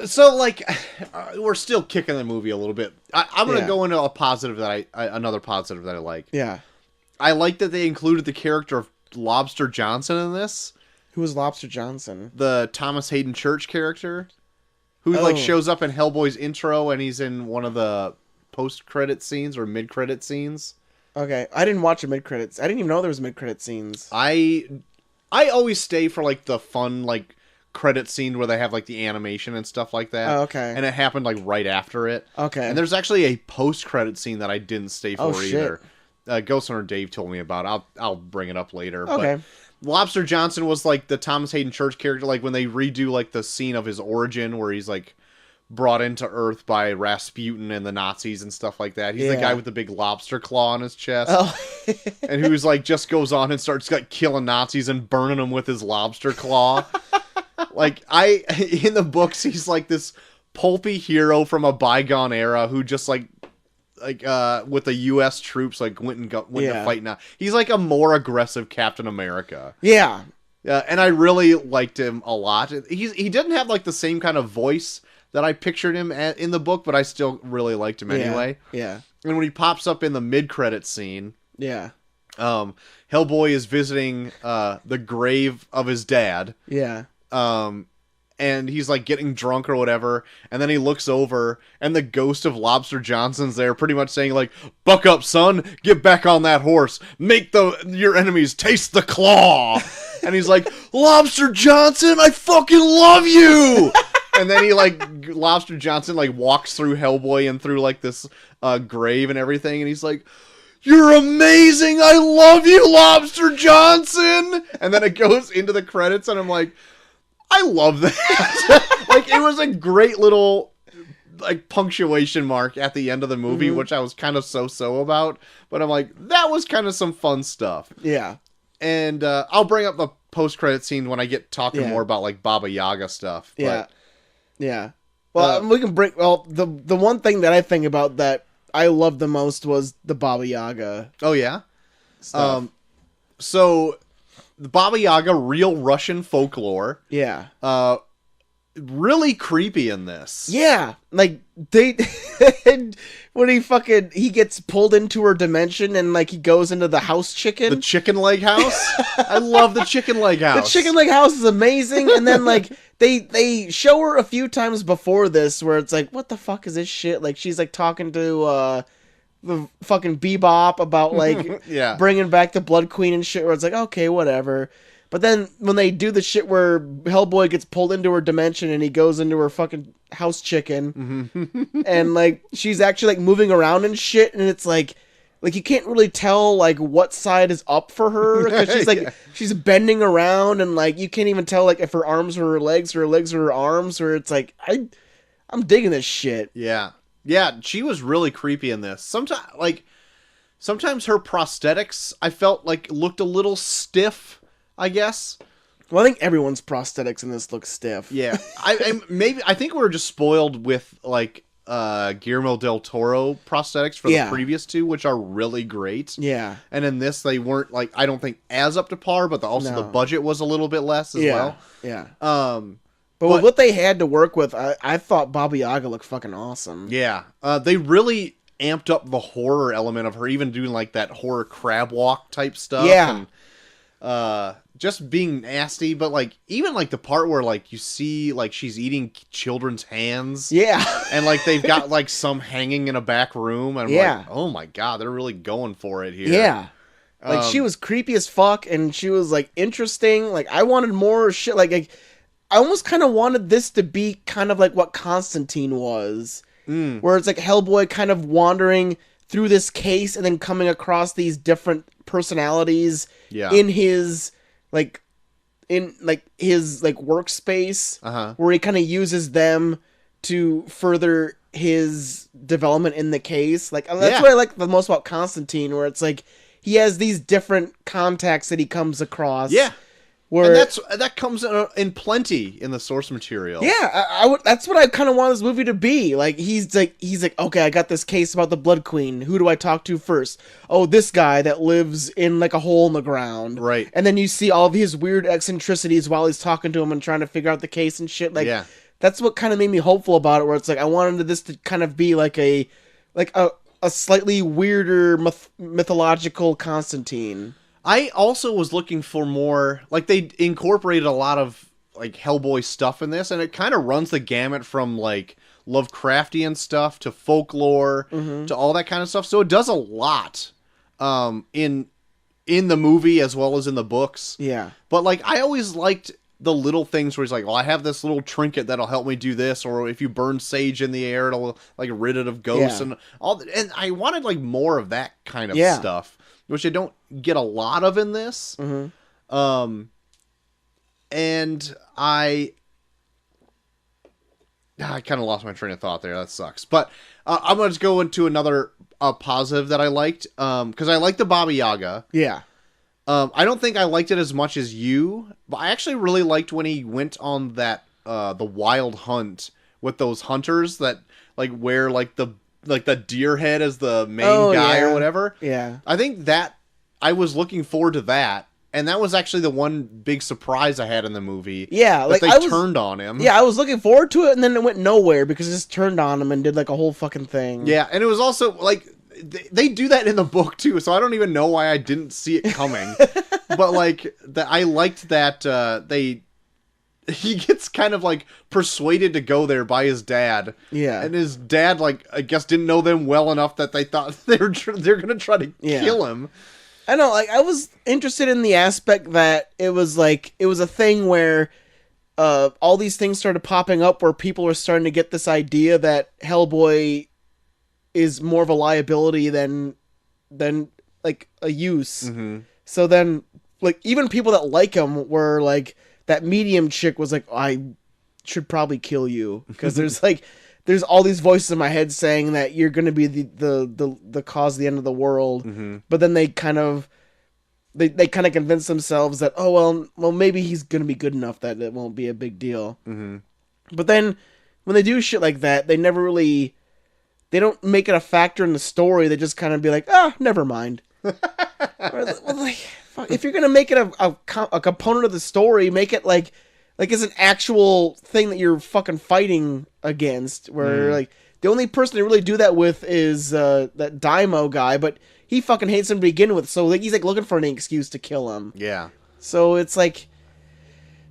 So, like, we're still kicking the movie a little bit. I'm going to Yeah. go into a positive that another positive that I like. Yeah. I like that they included the character of Lobster Johnson in this. Who was Lobster Johnson? The Thomas Hayden Church character. Who, Oh. like, shows up in Hellboy's intro and he's in one of the post-credit scenes or mid-credit scenes. Okay, I didn't watch the mid-credits. I didn't even know there was mid-credit scenes. I always stay for, like, the fun, like, credit scene where they have, like, the animation and stuff like that. Oh, okay. And it happened, like, right after it. Okay. And there's actually a post-credit scene that I didn't stay for Oh, either. Ghost Hunter Dave told me about. I'll bring it up later. Okay. But Lobster Johnson was, like, the Thomas Hayden Church character, like, when they redo, like, the scene of his origin where he's, like, brought into Earth by Rasputin and the Nazis and stuff like that. He's the Yeah. guy with the big lobster claw on his chest. Oh. And who's like just goes on and starts like killing Nazis and burning them with his lobster claw. Like in the books, he's like this pulpy hero from a bygone era who just like with the U.S. troops like went to fight now. He's like a more aggressive Captain America. Yeah. And I really liked him a lot. He didn't have like the same kind of voice that I pictured him in the book, but I still really liked him anyway. Yeah. And when he pops up in the mid-credit scene, Yeah. Hellboy is visiting the grave of his dad. Yeah. And he's like getting drunk or whatever, and then he looks over, and the ghost of Lobster Johnson's there, pretty much saying like, "Buck up, son! Get back on that horse! Make your enemies taste the claw!" And he's like, "Lobster Johnson, I fucking love you!" And then he Lobster Johnson like walks through Hellboy and through like this grave and everything, and he's like, "You're amazing! I love you, Lobster Johnson!" And then it goes into the credits, and I'm like, I love that. Like, it was a great little like punctuation mark at the end of the movie, which I was kind of so about. But I'm like, that was kind of some fun stuff. Yeah. And I'll bring up the post-credit scene when I get talking more about like Baba Yaga stuff. But, Yeah. Yeah. Well, we can bring. Well, the one thing that I think about that I loved the most was the Baba Yaga Oh yeah. stuff. So the Baba Yaga, real Russian folklore. Yeah. Really creepy in this. Yeah. Like they when he gets pulled into her dimension and like he goes into the house chicken. The chicken leg house. I love the chicken leg house. The chicken leg house is amazing, and then like they show her a few times before this where it's like, what the fuck is this shit? Like she's like talking to the fucking Bebop about like Yeah. bringing back the Blood Queen and shit. Where it's like, okay, whatever. But then when they do the shit where Hellboy gets pulled into her dimension and he goes into her fucking house chicken, and like she's actually like moving around and shit, and it's like you can't really tell like what side is up for her because she's like she's bending around, and like you can't even tell like if her arms are her legs or her legs are her arms, or it's like I'm digging this shit. Yeah. Yeah, she was really creepy in this. Sometimes her prosthetics I felt like looked a little stiff, I guess. Well, I think everyone's prosthetics in this look stiff. Yeah. I think we were just spoiled with like Guillermo del Toro prosthetics for the previous two, which are really great. Yeah. And in this they weren't like, I don't think as up to par, but the budget was a little bit less as well. Yeah. But with what they had to work with, I thought Baba Yaga looked fucking awesome. Yeah. They really amped up the horror element of her, even doing like that horror crab walk type stuff. Yeah. And just being nasty, but like even like the part where like you see like she's eating children's hands. Yeah. And like they've got like some hanging in a back room. And I'm Yeah. like, oh my God, they're really going for it here. Yeah. Like she was creepy as fuck, and she was like interesting. Like I wanted more shit. Like I almost kind of wanted this to be kind of like what Constantine was, where it's like Hellboy kind of wandering through this case and then coming across these different personalities in his workspace, where he kind of uses them to further his development in the case. Like that's what I like the most about Constantine, where it's like he has these different contacts that he comes across. Yeah. Where, and that comes in plenty in the source material. Yeah, I would. That's what I kind of want this movie to be. Like he's like, okay, I got this case about the Blood Queen. Who do I talk to first? Oh, this guy that lives in like a hole in the ground. Right. And then you see all of his weird eccentricities while he's talking to him and trying to figure out the case and shit. Like, that's what kind of made me hopeful about it. Where it's like I wanted this to kind of be like a slightly weirder mythological Constantine. I also was looking for more, like they incorporated a lot of like Hellboy stuff in this, and it kind of runs the gamut from like Lovecraftian stuff to folklore to all that kind of stuff. So it does a lot in the movie as well as in the books. Yeah. But like I always liked the little things where he's like, well, I have this little trinket that'll help me do this, or if you burn sage in the air, it'll like rid it of ghosts and all. And I wanted like more of that kind of stuff, which I don't get a lot of in this. And I kind of lost my train of thought there. That sucks. But I'm going to just go into another positive that I liked. Because I like the Baba Yaga. Yeah. I don't think I liked it as much as you, but I actually really liked when he went on that the wild hunt with those hunters that like wear like the deer head as the main guy or whatever. Yeah. I think that I was looking forward to that. And that was actually the one big surprise I had in the movie. Yeah, like they turned on him. Yeah, I was looking forward to it, and then it went nowhere because it just turned on him and did like a whole fucking thing. Yeah, and it was also like they do that in the book too, so I don't even know why I didn't see it coming. But like I liked that he gets kind of like persuaded to go there by his dad. Yeah, and his dad like I guess didn't know them well enough that they thought they're gonna try to kill him. I know, like, I was interested in the aspect that it was a thing where all these things started popping up where people were starting to get this idea that Hellboy is more of a liability than like a use. Mm-hmm. So then, like, even people that like him were like, that medium chick was like, I should probably kill you. Because there's all these voices in my head saying that you're going to be the cause of the end of the world. Mm-hmm. But then they kind of convince themselves that, oh, well, maybe he's going to be good enough that it won't be a big deal. Mm-hmm. But then when they do shit like that, they don't make it a factor in the story. They just kind of be like, never mind. If you're going to make it a component of the story, make it like it's an actual thing that you're fucking fighting against, where like the only person to really do that with is that Daimo guy, but he fucking hates him to begin with, so like he's like looking for any excuse to kill him. Yeah. So it's like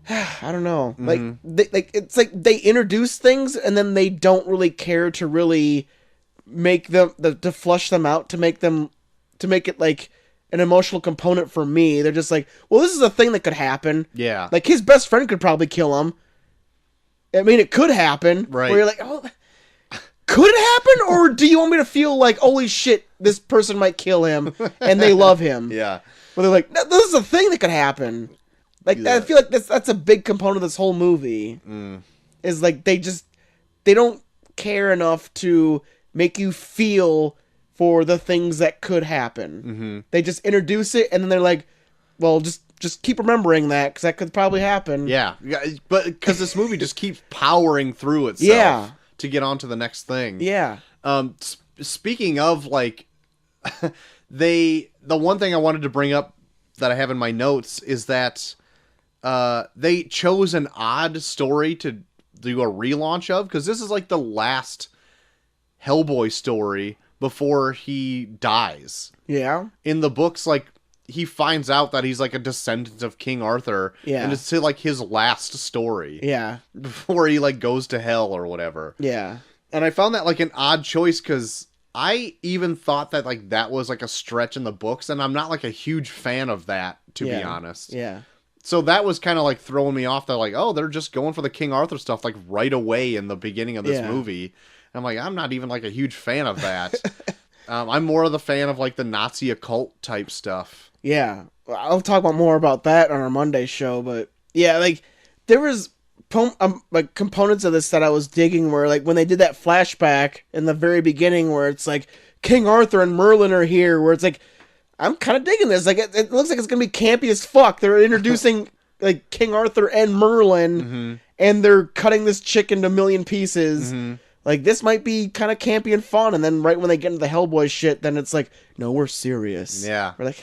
I don't know. It's like they introduce things and then they don't really care to really make them to flush them out to make it like an emotional component for me. They're just like, well, this is a thing that could happen. Yeah. Like, his best friend could probably kill him. I mean, it could happen. Right. Where you're like, oh, could it happen? Or do you want me to feel like, holy shit, this person might kill him and they love him? Yeah. Where they're like, no, this is a thing that could happen. Like, I feel like that's a big component of this whole movie. Is like, they don't care enough to make you feel for the things that could happen. Mm-hmm. They just introduce it, and then they're like, well, just keep remembering that, because that could probably happen. Yeah, but because this movie just keeps powering through itself to get on to the next thing. Yeah. Speaking of, like, the one thing I wanted to bring up that I have in my notes is that they chose an odd story to do a relaunch of, because this is, like, the last Hellboy story before he dies. Yeah. In the books, like, he finds out that he's, like, a descendant of King Arthur. Yeah. And it's, like, his last story. Yeah. Before he, like, goes to hell or whatever. Yeah. And I found that, like, an odd choice, because I even thought that, like, that was, like, a stretch in the books, and I'm not, like, a huge fan of that, to be honest. Yeah. So that was kind of, like, throwing me off. They're like, oh, they're just going for the King Arthur stuff, like, right away in the beginning of this movie. I'm like, I'm not even, like, a huge fan of that. I'm more of the fan of, like, the Nazi occult type stuff. Yeah. I'll talk more about that on our Monday show, but yeah, like, there was like components of this that I was digging where, like, when they did that flashback in the very beginning where it's like King Arthur and Merlin are here, where it's like, I'm kind of digging this. Like, it looks like it's going to be campy as fuck. They're introducing like King Arthur and Merlin, and they're cutting this chick into a million pieces. Like, this might be kind of campy and fun, and then right when they get into the Hellboy shit, then it's like, no, we're serious. Yeah. We're like,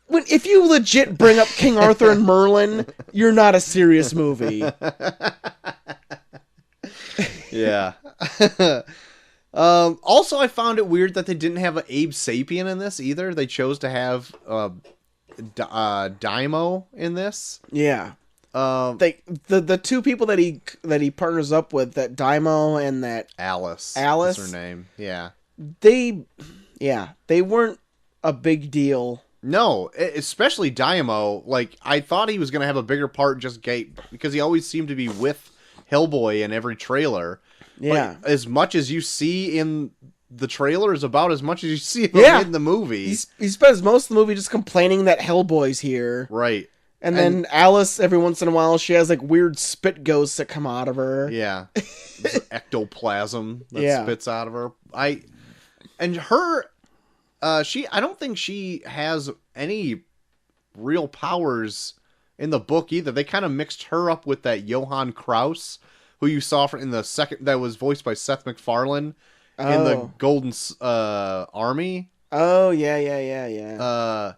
if you legit bring up King Arthur and Merlin, you're not a serious movie. Yeah. Also, I found it weird that they didn't have an Abe Sapien in this either. They chose to have Daimo in this. Yeah. The two people that he partners up with, that Daimo and that Alice. Alice? That's her name. Yeah. they weren't a big deal. No, especially Daimo. Like, I thought he was going to have a bigger part because he always seemed to be with Hellboy in every trailer. Yeah. But as much as you see in the trailer is about as much as you see in the movie. He spends most of the movie just complaining that Hellboy's here. Right. And then Alice, every once in a while, she has like weird spit ghosts that come out of her. Yeah. Ectoplasm that spits out of her. I don't think she has any real powers in the book either. They kind of mixed her up with that Johann Kraus, who you saw in the second, that was voiced by Seth MacFarlane in the Golden Army. Oh, yeah.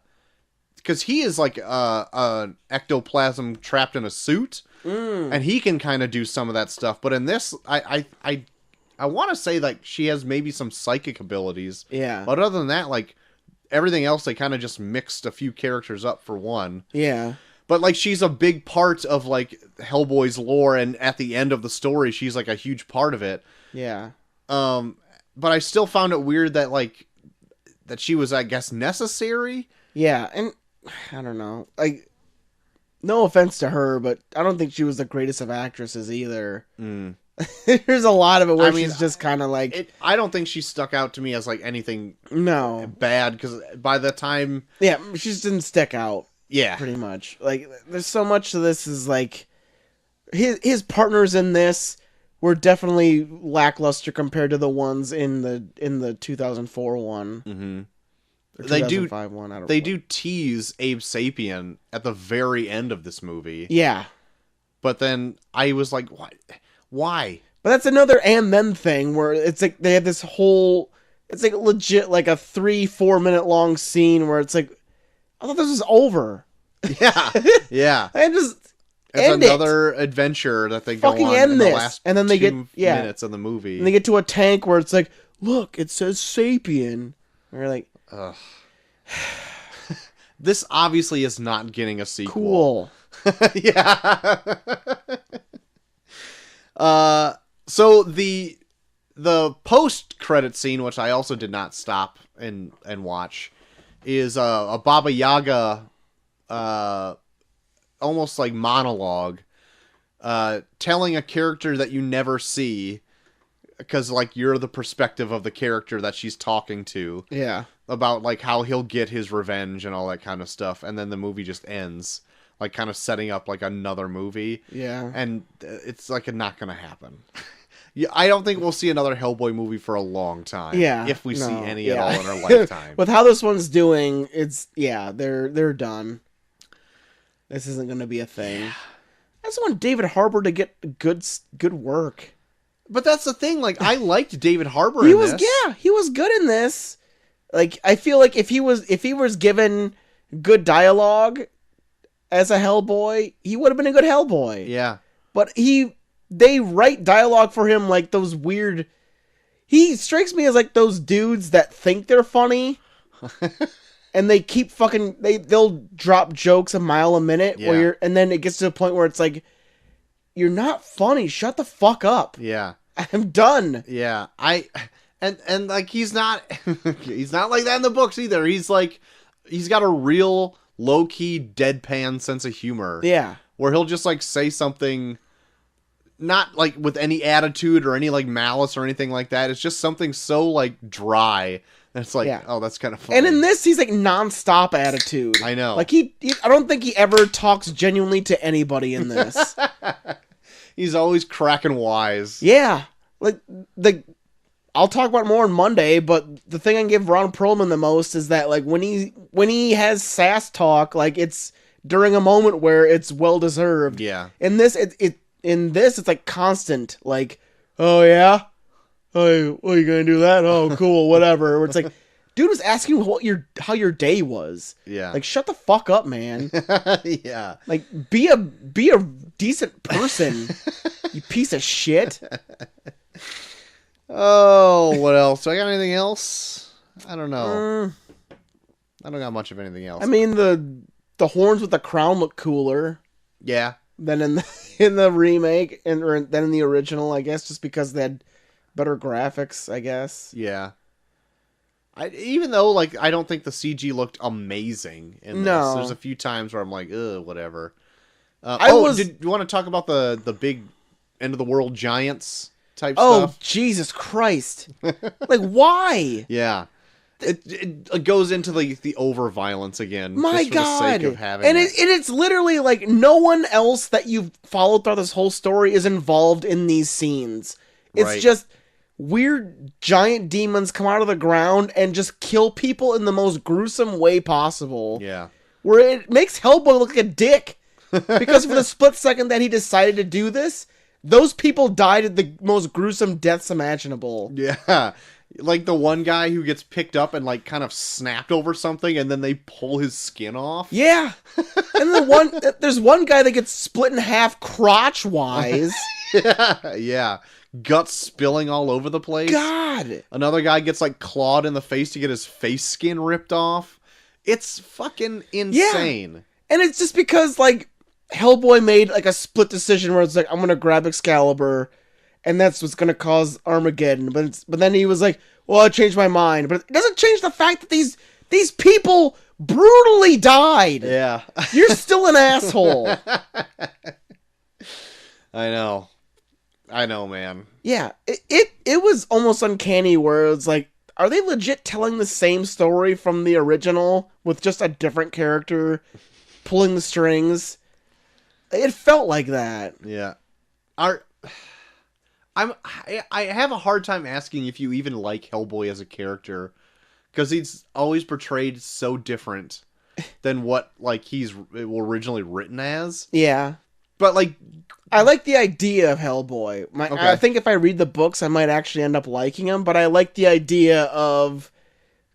Because he is like an ectoplasm trapped in a suit, and he can kind of do some of that stuff. But in this, I want to say like she has maybe some psychic abilities. Yeah. But other than that, like everything else, they kind of just mixed a few characters up for one. Yeah. But like she's a big part of like Hellboy's lore, and at the end of the story, she's like a huge part of it. Yeah. But I still found it weird that like that she was, I guess, necessary. Yeah, and I don't know. Like, no offense to her, but I don't think she was the greatest of actresses either. There's a lot of it where she's just kind of like... I don't think she stuck out to me as like anything bad, because by the time... Yeah, she just didn't stick out. Yeah. Pretty much. Like, there's so much to this is like... His partners in this were definitely lackluster compared to the ones in the 2004 one. Mm-hmm. They do tease Abe Sapien at the very end of this movie. Yeah. But then I was like, what? Why? But that's another and then thing where it's like they have this whole... It's like legit like a 3-4 minute long scene where it's like, I thought this was over. Yeah. Yeah. And just it's another adventure that they go on in the last and then they get minutes of the movie. And they get to a tank where it's like, look, it says Sapien. And we're like... Ugh. This obviously is not getting a Cool. sequel. Yeah. So the post-credit scene, which I also did not stop and watch, is a Baba Yaga almost like monologue telling a character that you never see, because like you're the perspective of the character that she's talking to. Yeah. About like how he'll get his revenge and all that kind of stuff, and then the movie just ends, like kind of setting up like another movie. Yeah. And it's like not gonna happen. Yeah, I don't think we'll see another Hellboy movie for a long time. Yeah. If we see any at all in our lifetime. With how this one's doing, they're done. This isn't gonna be a thing. Yeah. I just want David Harbour to get good work. But that's the thing, like I liked David Harbour he in was this. Yeah, he was good in this. Like, I feel like if he was given good dialogue as a Hellboy, he would have been a good Hellboy. Yeah. But they write dialogue for him like those weird... He strikes me as like those dudes that think they're funny, and they keep fucking... They'll drop jokes a mile a minute, and then it gets to a point where it's like, you're not funny, shut the fuck up. Yeah. I'm done. Yeah. And like he's not like that in the books either. He's like he's got a real low-key deadpan sense of humor. Yeah. Where he'll just like say something not like with any attitude or any like malice or anything like that. It's just something so like dry. And it's like, oh, that's kind of funny. And in this he's like non-stop attitude. I know. Like I don't think he ever talks genuinely to anybody in this. He's always cracking wise. Yeah. Like I'll talk about it more on Monday, but the thing I give Ron Perlman the most is that like when he has sass talk, like it's during a moment where it's well deserved. Yeah. In this it's like constant, like, oh yeah? Oh, are you gonna do that? Oh cool, whatever. Where it's like, dude was asking how your day was. Yeah. Like shut the fuck up, man. Yeah. Like be a decent person, you piece of shit. Oh, what else? Do I got anything else? I don't know. I don't got much of anything else. I mean, the horns with the crown look cooler yeah. than in the remake or than in the original, I guess, just because they had better graphics, I guess. Yeah. Even though, like, I don't think the CG looked amazing in this. No. There's a few times where I'm like, ugh, whatever. Did you want to talk about the big end of the world giants type stuff? Oh, Jesus Christ. Like, why? Yeah. It goes into the over violence again. My just for God. the sake of having and it. it's literally like no one else that you've followed throughout this whole story is involved in these scenes. It's Right. just weird giant demons come out of the ground and just kill people in the most gruesome way possible. Yeah. Where it makes Hellboy look like a dick. Because for the split second that he decided to do this, those people died at the most gruesome deaths imaginable. Yeah. Like the one guy who gets picked up and like kind of snapped over something and then they pull his skin off. Yeah. And there's one guy that gets split in half crotch-wise. Yeah. Guts spilling all over the place. God. Another guy gets like clawed in the face to get his face skin ripped off. It's fucking insane. And it's just because, like, Hellboy made, like, a split decision where it's like, I'm going to grab Excalibur, and that's what's going to cause Armageddon. But then he was like, well, I changed my mind. But it doesn't change the fact that these people brutally died. Yeah. You're still an asshole. I know, man. Yeah. It was almost uncanny where it was like, are they legit telling the same story from the original with just a different character pulling the strings? It felt like that. Yeah. I have a hard time asking if you even like Hellboy as a character, because he's always portrayed so different than what like he's originally written as. Yeah. But like, I like the idea of Hellboy. Okay. I think if I read the books, I might actually end up liking him, but I like the idea of...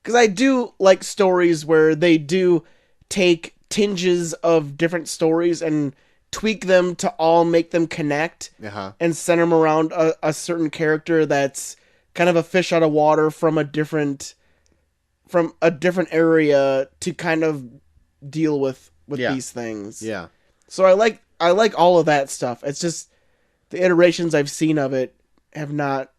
Because I do like stories where they do take tinges of different stories and tweak them to all make them connect and center them around a certain character that's kind of a fish out of water from a different area to kind of deal with these things. Yeah. So I like all of that stuff. It's just the iterations I've seen of it have not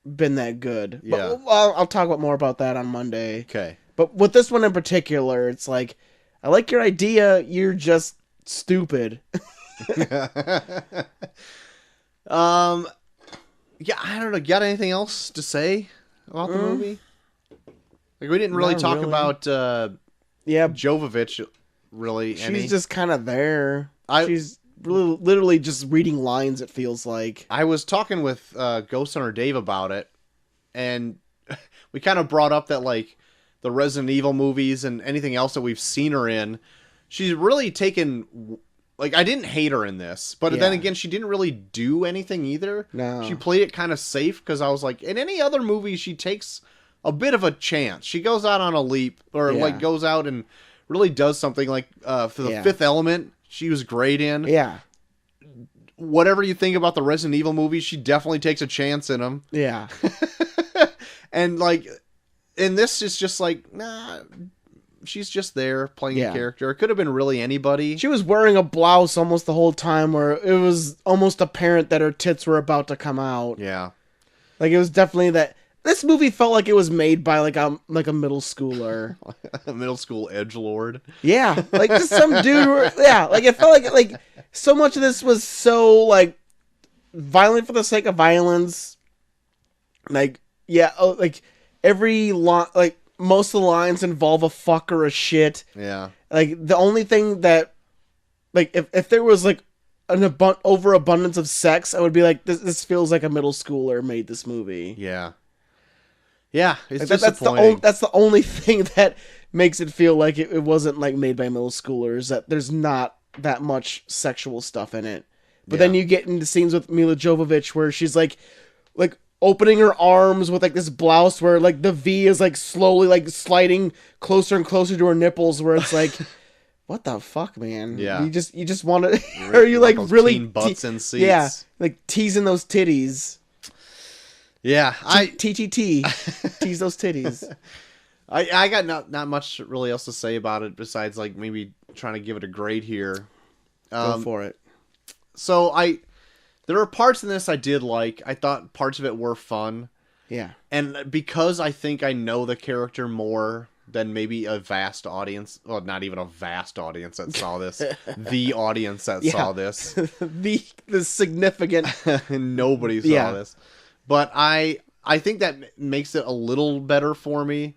been that good. Yeah. But I'll talk more about that on Monday. Okay. But with this one in particular, it's like, I like your idea, you're just stupid. Yeah, I don't know. Got anything else to say about the movie? Like, we didn't really Not talk really. about Yeah, Jovovich, really. she's just kind of there. I- She's literally just reading lines, it feels like. I was talking with Ghost Hunter Dave about it, and we kind of brought up that, like, the Resident Evil movies and anything else that we've seen her in, she's really taken... Like, I didn't hate her in this, but then Yeah. again, she didn't really do anything either. No. She played it kind of safe, because I was like, in any other movie, she takes a bit of a chance. She goes out on a leap, or, Yeah. like, goes out and really does something, like, for the Yeah. Fifth Element, she was great in. Yeah. Whatever you think about the Resident Evil movies, she definitely takes a chance in them. Yeah. And, like, in this, it's just like, nah, she's just there playing a character. It could have been really anybody. She was wearing a blouse almost the whole time where it was almost apparent that her tits were about to come out. Yeah. Like, it was definitely that... This movie felt like it was made by, like a middle schooler. A middle school edgelord. Yeah. Like, just some dude... Yeah. Like, it felt like so much of this was so, like, violent for the sake of violence. Like, yeah, like, every line... Like, most of the lines involve a fuck or a shit. Yeah. Like, the only thing that, like, if there was, like, an overabundance of sex, I would be like, this feels like a middle schooler made this movie. Yeah. Yeah, it's Like, disappointing. that's the only thing that makes it feel like it wasn't, like, made by middle schoolers, that there's not that much sexual stuff in it. But then you get into scenes with Mila Jovovich where she's, like opening her arms with, like, this blouse where, like, the V is, like, slowly, like, sliding closer and closer to her nipples, where it's like, what the fuck, man? Yeah. You just want to... Are you, like, those really... teen butts in seats. Yeah, like, teasing those titties. Yeah, TTT. Tease those titties. I got not much really else to say about it besides like maybe trying to give it a grade here. Go for it. So there were parts in this I did like. I thought parts of it were fun. Yeah. And because I think I know the character more than maybe a vast audience, well, not even a vast audience that saw this, the audience that saw this. the significant... Nobody saw this. But I think that makes it a little better for me.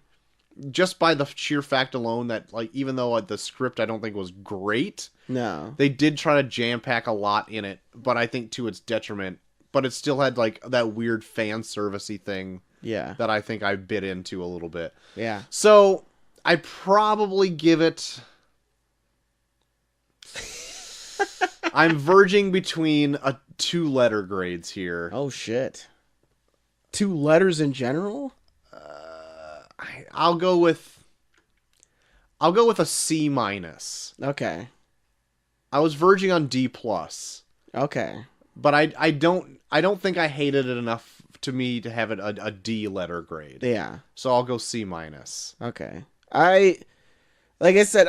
Just by the sheer fact alone that, like, even though the script I don't think was great, no, they did try to jam pack a lot in it, but I think to its detriment. But it still had like that weird fan servicey thing, that I think I bit into a little bit. Yeah. So I probably give it. I'm verging between 2-letter grades here. Oh shit. 2 letters in general? I'll go with a C-. Okay. I was verging on D+. Okay. But I don't think I hated it enough to me to have it a D letter grade. Yeah. So I'll go C-. Okay. Like I said,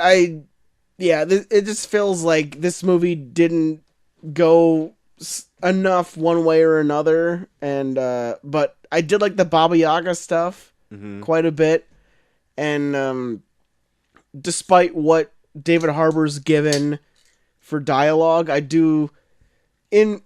it just feels like this movie didn't go enough one way or another, and but I did like the Baba Yaga stuff quite a bit, and despite what David Harbour's given for dialogue, I do in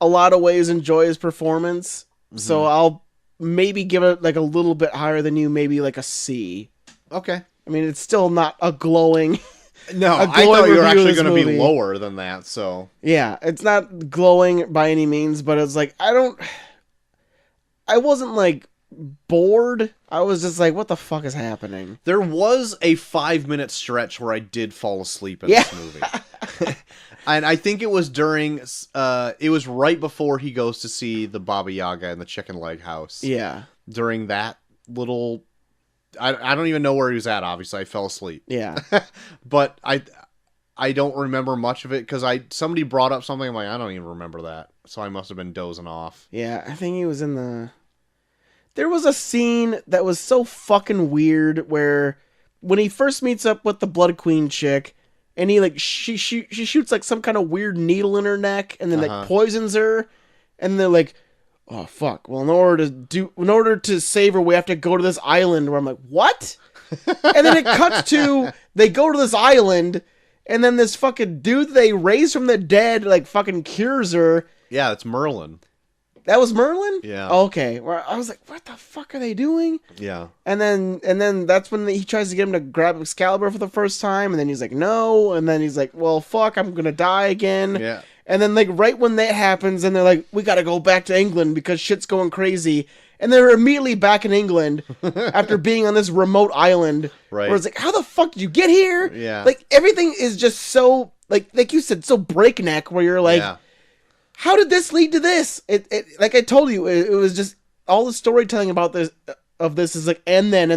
a lot of ways enjoy his performance. So I'll maybe give it like a little bit higher than you, maybe like a C. Okay. I mean, it's still not a glowing. No, I thought you were actually going to be lower than that. So yeah, it's not glowing by any means, but it's like I wasn't like bored. I was just like, what the fuck is happening? There was a 5-minute stretch where I did fall asleep in this movie. And I think it was it was right before he goes to see the Baba Yaga in the chicken leg house. Yeah. During that little, I don't even know where he was at, obviously. I fell asleep. Yeah. But I don't remember much of it because somebody brought up something. I'm like, I don't even remember that. So I must have been dozing off. Yeah, I think he was there was a scene that was so fucking weird where when he first meets up with the Blood Queen chick, and he like she shoots like some kind of weird needle in her neck and then like poisons her, and they're like, oh fuck, well in order to save her we have to go to this island, where I'm like, what? And then it cuts to they go to this island, and then this fucking dude they raise from the dead like fucking cures her. Yeah, it's Merlin. That was Merlin? Yeah. Okay. Where I was like, what the fuck are they doing? Yeah. And then that's when he tries to get him to grab Excalibur for the first time, and then he's like, no, and then he's like, well, fuck, I'm gonna die again. Yeah. And then like right when that happens, and they're like, we gotta go back to England because shit's going crazy. And they're immediately back in England after being on this remote island. Right. Where it's like, how the fuck did you get here? Yeah. Like everything is just so like you said, so breakneck, where you're like, yeah. How did this lead to this? It like I told you, it was just all the storytelling about this is like and then.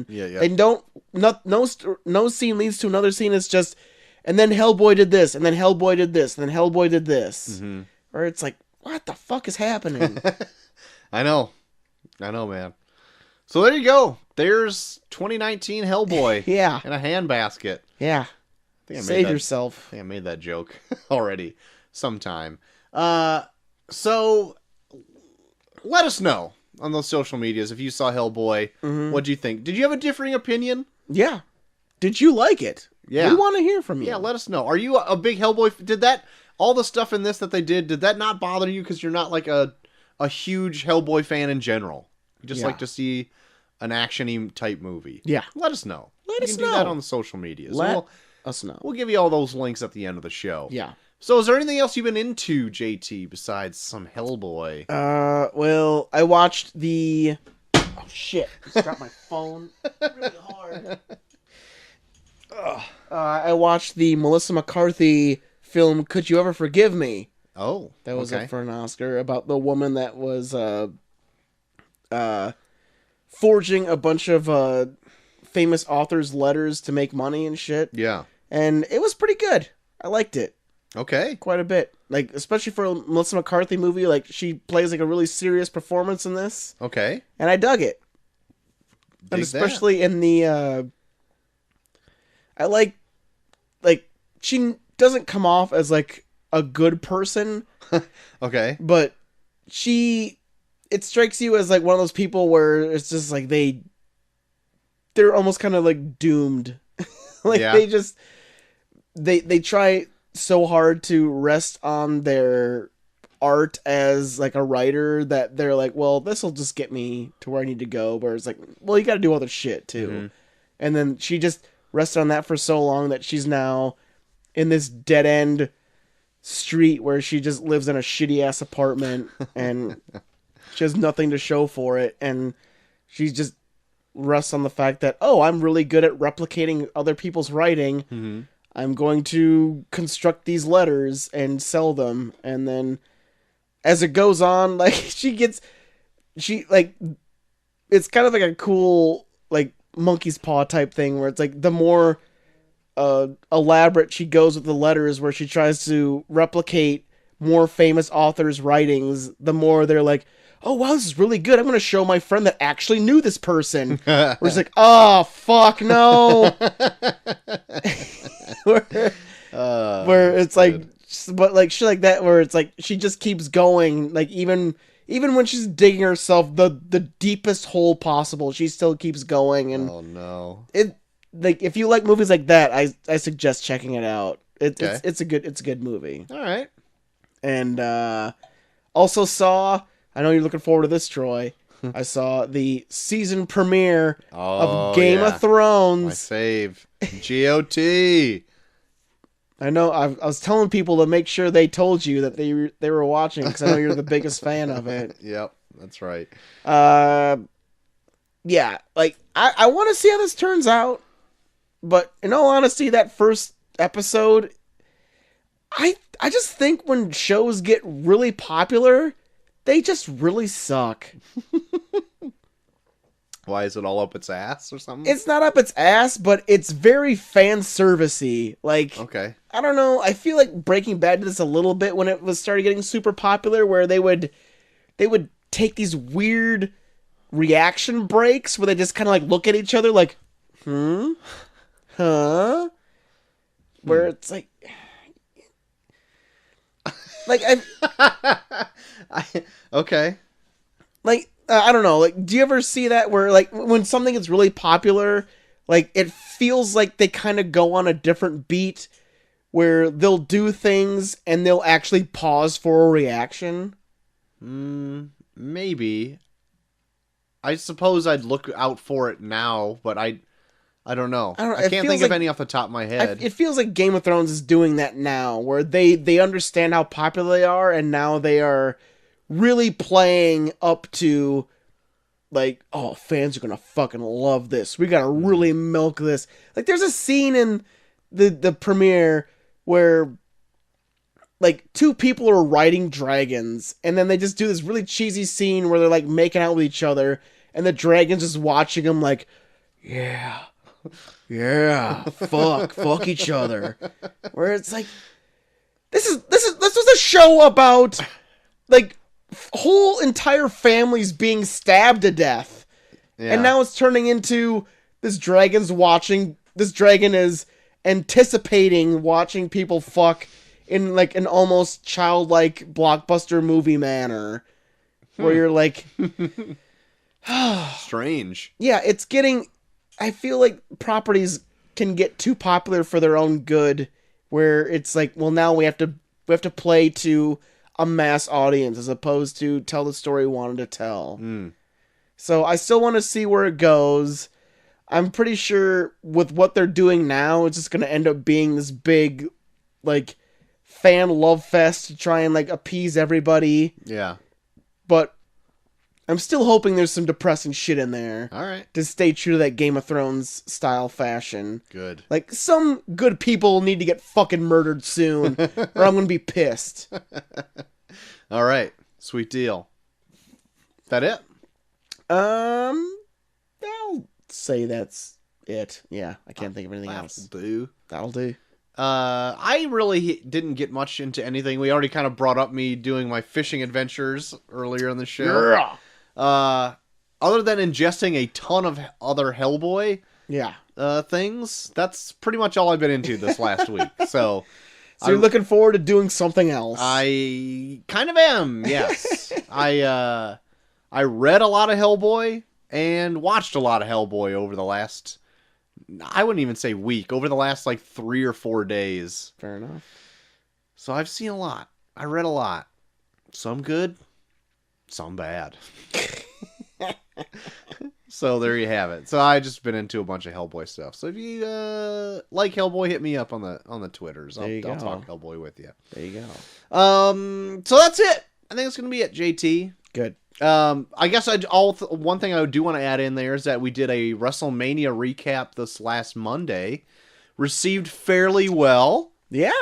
Yeah. And no scene leads to another scene. It's just and then Hellboy did this, and then Hellboy did this, and then Hellboy did this. Mm-hmm. Or it's like, what the fuck is happening? I know, man. So there you go. There's 2019 Hellboy. Yeah. In a handbasket. Yeah. Save yourself. I think I made that joke already. Sometime. So let us know on those social medias if you saw Hellboy. Mm-hmm. What'd you think? Did you have a differing opinion? Yeah. Did you like it? Yeah. We want to hear from you. Yeah, let us know. Are you a big Hellboy? All the stuff in this that they did that not bother you because you're not like a huge Hellboy fan in general? You just like to see an action-y type movie. Yeah. Let us know. Let us know. Do that on the social medias. Let us know. We'll give you all those links at the end of the show. Yeah. So is there anything else you've been into, JT, besides some Hellboy? Well, I watched the... Oh, shit. I just dropped my phone really hard. I watched the Melissa McCarthy film, Could You Ever Forgive Me? Oh, that was up for an Oscar, about the woman that was forging a bunch of famous authors' letters to make money and shit. Yeah. And it was pretty good. I liked it. Okay. quite a bit. Like, especially for a Melissa McCarthy movie, like, she plays, like, a really serious performance in this. Okay. And I dug it. And Dig especially in the, I like, she doesn't come off as, like, a good person, that. Okay. but it strikes you as, like, one of those people where it's just, like, they're almost kind of, like, doomed. Like, Yeah. they just, they try so hard to rest on their art as like a writer that they're like, well, this will just get me to where I need to go. Where it's like, well, you got to do other shit too. Mhm. And then she just rested on that for so long that she's now in this dead end street where she just lives in a shitty ass apartment and she has nothing to show for it. And she just rests on the fact that, oh, I'm really good at replicating other people's writing. Mm-hmm. I'm going to construct these letters and sell them. And then as it goes on, like, it's kind of like a cool, like, monkey's paw type thing where it's like the more elaborate she goes with the letters, where she tries to replicate more famous authors' writings, the more they're like, oh, wow, this is really good. I'm going to show my friend that actually knew this person. Where it's like, oh, fuck, no. where it's like, but like shit like that, where it's like she just keeps going, like even when she's digging herself the deepest hole possible, she still keeps going. And Oh no. it, like, if you like movies like that, I suggest checking it out. Okay. It's a good movie. All right. And also saw, I know you're looking forward to this, Troy. I saw the season premiere of Game of My Thrones. save. GOT. I know. I was telling people to make sure they told you that they were watching, because I know you're the biggest fan of it. Yep, that's right. Yeah. Like, I want to see how this turns out, but in all honesty, that first episode, I just think when shows get really popular, they just really suck. Why is it all up its ass or something? It's not up its ass, but it's very fan servicey. Like, Okay. I don't know. I feel like Breaking Bad did this a little bit when it was started getting super popular, where they would take these weird reaction breaks where they just kind of like look at each other like, huh? Where it's like, Okay. like, I don't know. Like, do you ever see that where, like, when something is really popular, like, it feels like they kind of go on a different beat where they'll do things and they'll actually pause for a reaction? Maybe. I suppose I'd look out for it now, but I don't know. I don't know. I It can't feels think of like- any off the top of my head. It feels like Game of Thrones is doing that now, where they understand how popular they are, and now they are really playing up to, like, oh, fans are gonna fucking love this. We gotta really milk this. Like, there's a scene in the premiere where, like, two people are riding dragons, and then they just do this really cheesy scene where they're, like, making out with each other, and the dragon's just watching them like, yeah, fuck each other. Where it's like, this was a show about, like, whole entire families being stabbed to death. Yeah. And now it's turning into this dragon is anticipating watching people fuck in, like, an almost childlike blockbuster movie manner. Where you're like, Strange. yeah, it's getting, I feel like properties can get too popular for their own good, where it's like, well, now we have to play to a mass audience as opposed to tell the story we wanted to tell. So I still want to see where it goes. I'm pretty sure with what they're doing now, it's just going to end up being this big, like, fan love fest to try and, like, appease everybody. Yeah. But I'm still hoping there's some depressing shit in there All right. to stay true to that Game of Thrones style fashion. Good. Like, some good people need to get fucking murdered soon, or I'm gonna be pissed. All right. Sweet deal. That it? I'll say that's it. Yeah, I can't think of anything else. Do. That'll do. I really didn't get much into anything. We already kind of brought up me doing my fishing adventures earlier in the show. Other than ingesting a ton of other Hellboy things, that's pretty much all I've been into this last week. So you're looking forward to doing something else. I kind of am, yes. I read a lot of Hellboy and watched a lot of Hellboy over the last, I wouldn't even say week, over the last like 3 or 4 days. Fair enough. So I've seen a lot. I read a lot. Some good, some bad. So there you have it. So I just been into a bunch of Hellboy stuff. So if you like Hellboy, hit me up on the Twitters. I'll talk Hellboy with you. There you go. So that's it. I think it's gonna be it, JT. Good. I guess one thing I do want to add in there is that we did a WrestleMania recap this last Monday. Received fairly well. Yeah.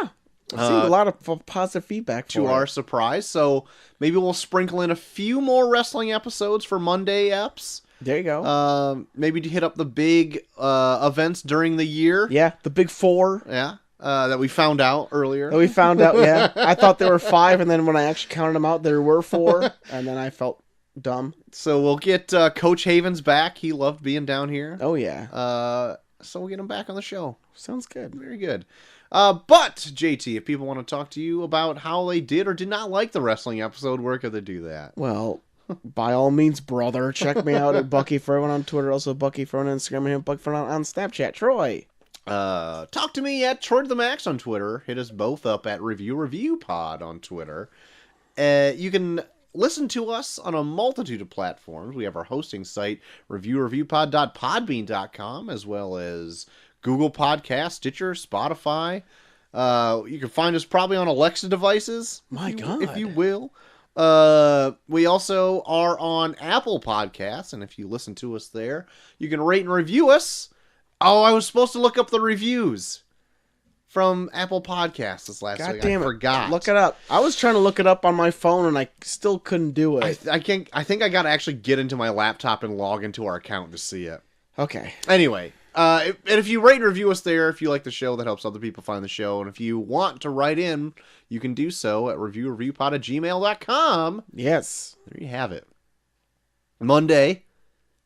I've seen a lot of positive feedback to our surprise. So maybe we'll sprinkle in a few more wrestling episodes for Monday eps. There you go. Maybe to hit up the big events during the year. Yeah, the big 4. Yeah. That we found out earlier. Yeah. I thought there were 5, and then when I actually counted them out, there were 4, and then I felt dumb. So we'll get Coach Havens back. He loved being down here. Oh, yeah. So we'll get him back on the show. Sounds good. Very good. But, JT, if people want to talk to you about how they did or did not like the wrestling episode, where could they do that? Well, by all means, brother, check me out at Bucky Furman on Twitter, also Bucky Furman on Instagram, and him, Bucky Furman on Snapchat. Troy. Talk to me at Troy to the Max on Twitter. Hit us both up at Review Pod on Twitter. You can listen to us on a multitude of platforms. We have our hosting site, reviewpod.podbean.com, as well as Google Podcasts, Stitcher, Spotify. You can find us probably on Alexa devices. If you will. We also are on Apple Podcasts, and if you listen to us there, you can rate and review us. Oh, I was supposed to look up the reviews from Apple Podcasts this last week. I forgot. Look it up. I was trying to look it up on my phone, and I still couldn't do it. I think I got to actually get into my laptop and log into our account to see it. Okay. Anyway, and if you rate and review us there, if you like the show, that helps other people find the show. And if you want to write in, you can do so at reviewpod@gmail.com. Yes. There you have it. Monday,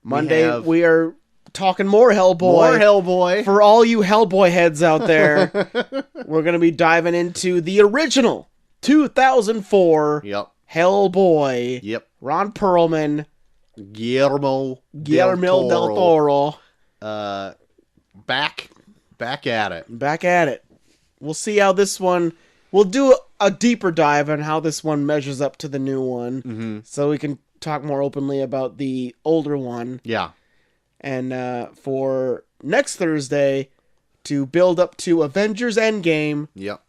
we are talking more Hellboy. More Hellboy. For all you Hellboy heads out there, we're going to be diving into the original 2004 Hellboy. Yep. Ron Perlman. Guillermo del Toro. Back at it. Back at it. We'll see how this one... We'll do a deeper dive on how this one measures up to the new one. Mm-hmm. So we can talk more openly about the older one. Yeah. And for next Thursday, to build up to Avengers Endgame, yep,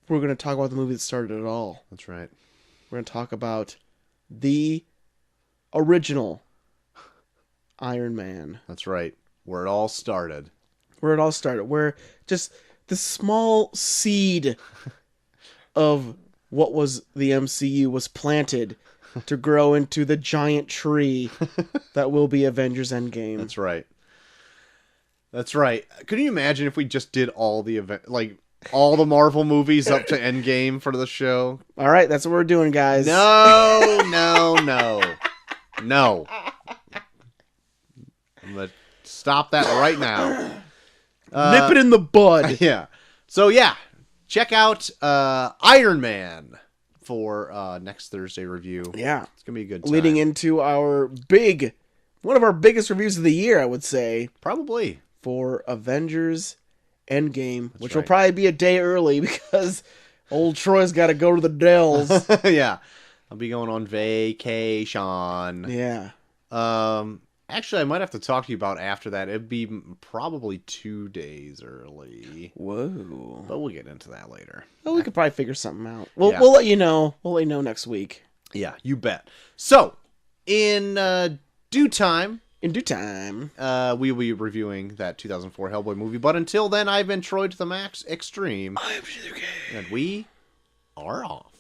we're going to talk about the movie that started it all. That's right. We're going to talk about the original Iron Man. That's right. Where it all started. Where just the small seed of what was the MCU was planted to grow into the giant tree that will be Avengers Endgame. That's right. Could you imagine if we just did all the all the Marvel movies up to Endgame for the show? All right, that's what we're doing, guys. No. I'm going to stop that right now. Nip it in the bud. Yeah. So, yeah. Check out Iron Man for next Thursday review. Yeah. It's going to be a good time. Leading into one of our biggest reviews of the year, I would say. Probably. For Avengers Endgame, which will probably be a day early because old Troy's got to go to the Dells. Yeah. I'll be going on vacation. Yeah. Actually, I might have to talk to you about after that. It'd be probably 2 days early. Whoa. But we'll get into that later. Well, we could probably figure something out. We'll let you know. We'll let you know next week. Yeah, you bet. So, in due time, we will be reviewing that 2004 Hellboy movie. But until then, I've been Troy to the Max Extreme. I'm Suzuki. And we are off.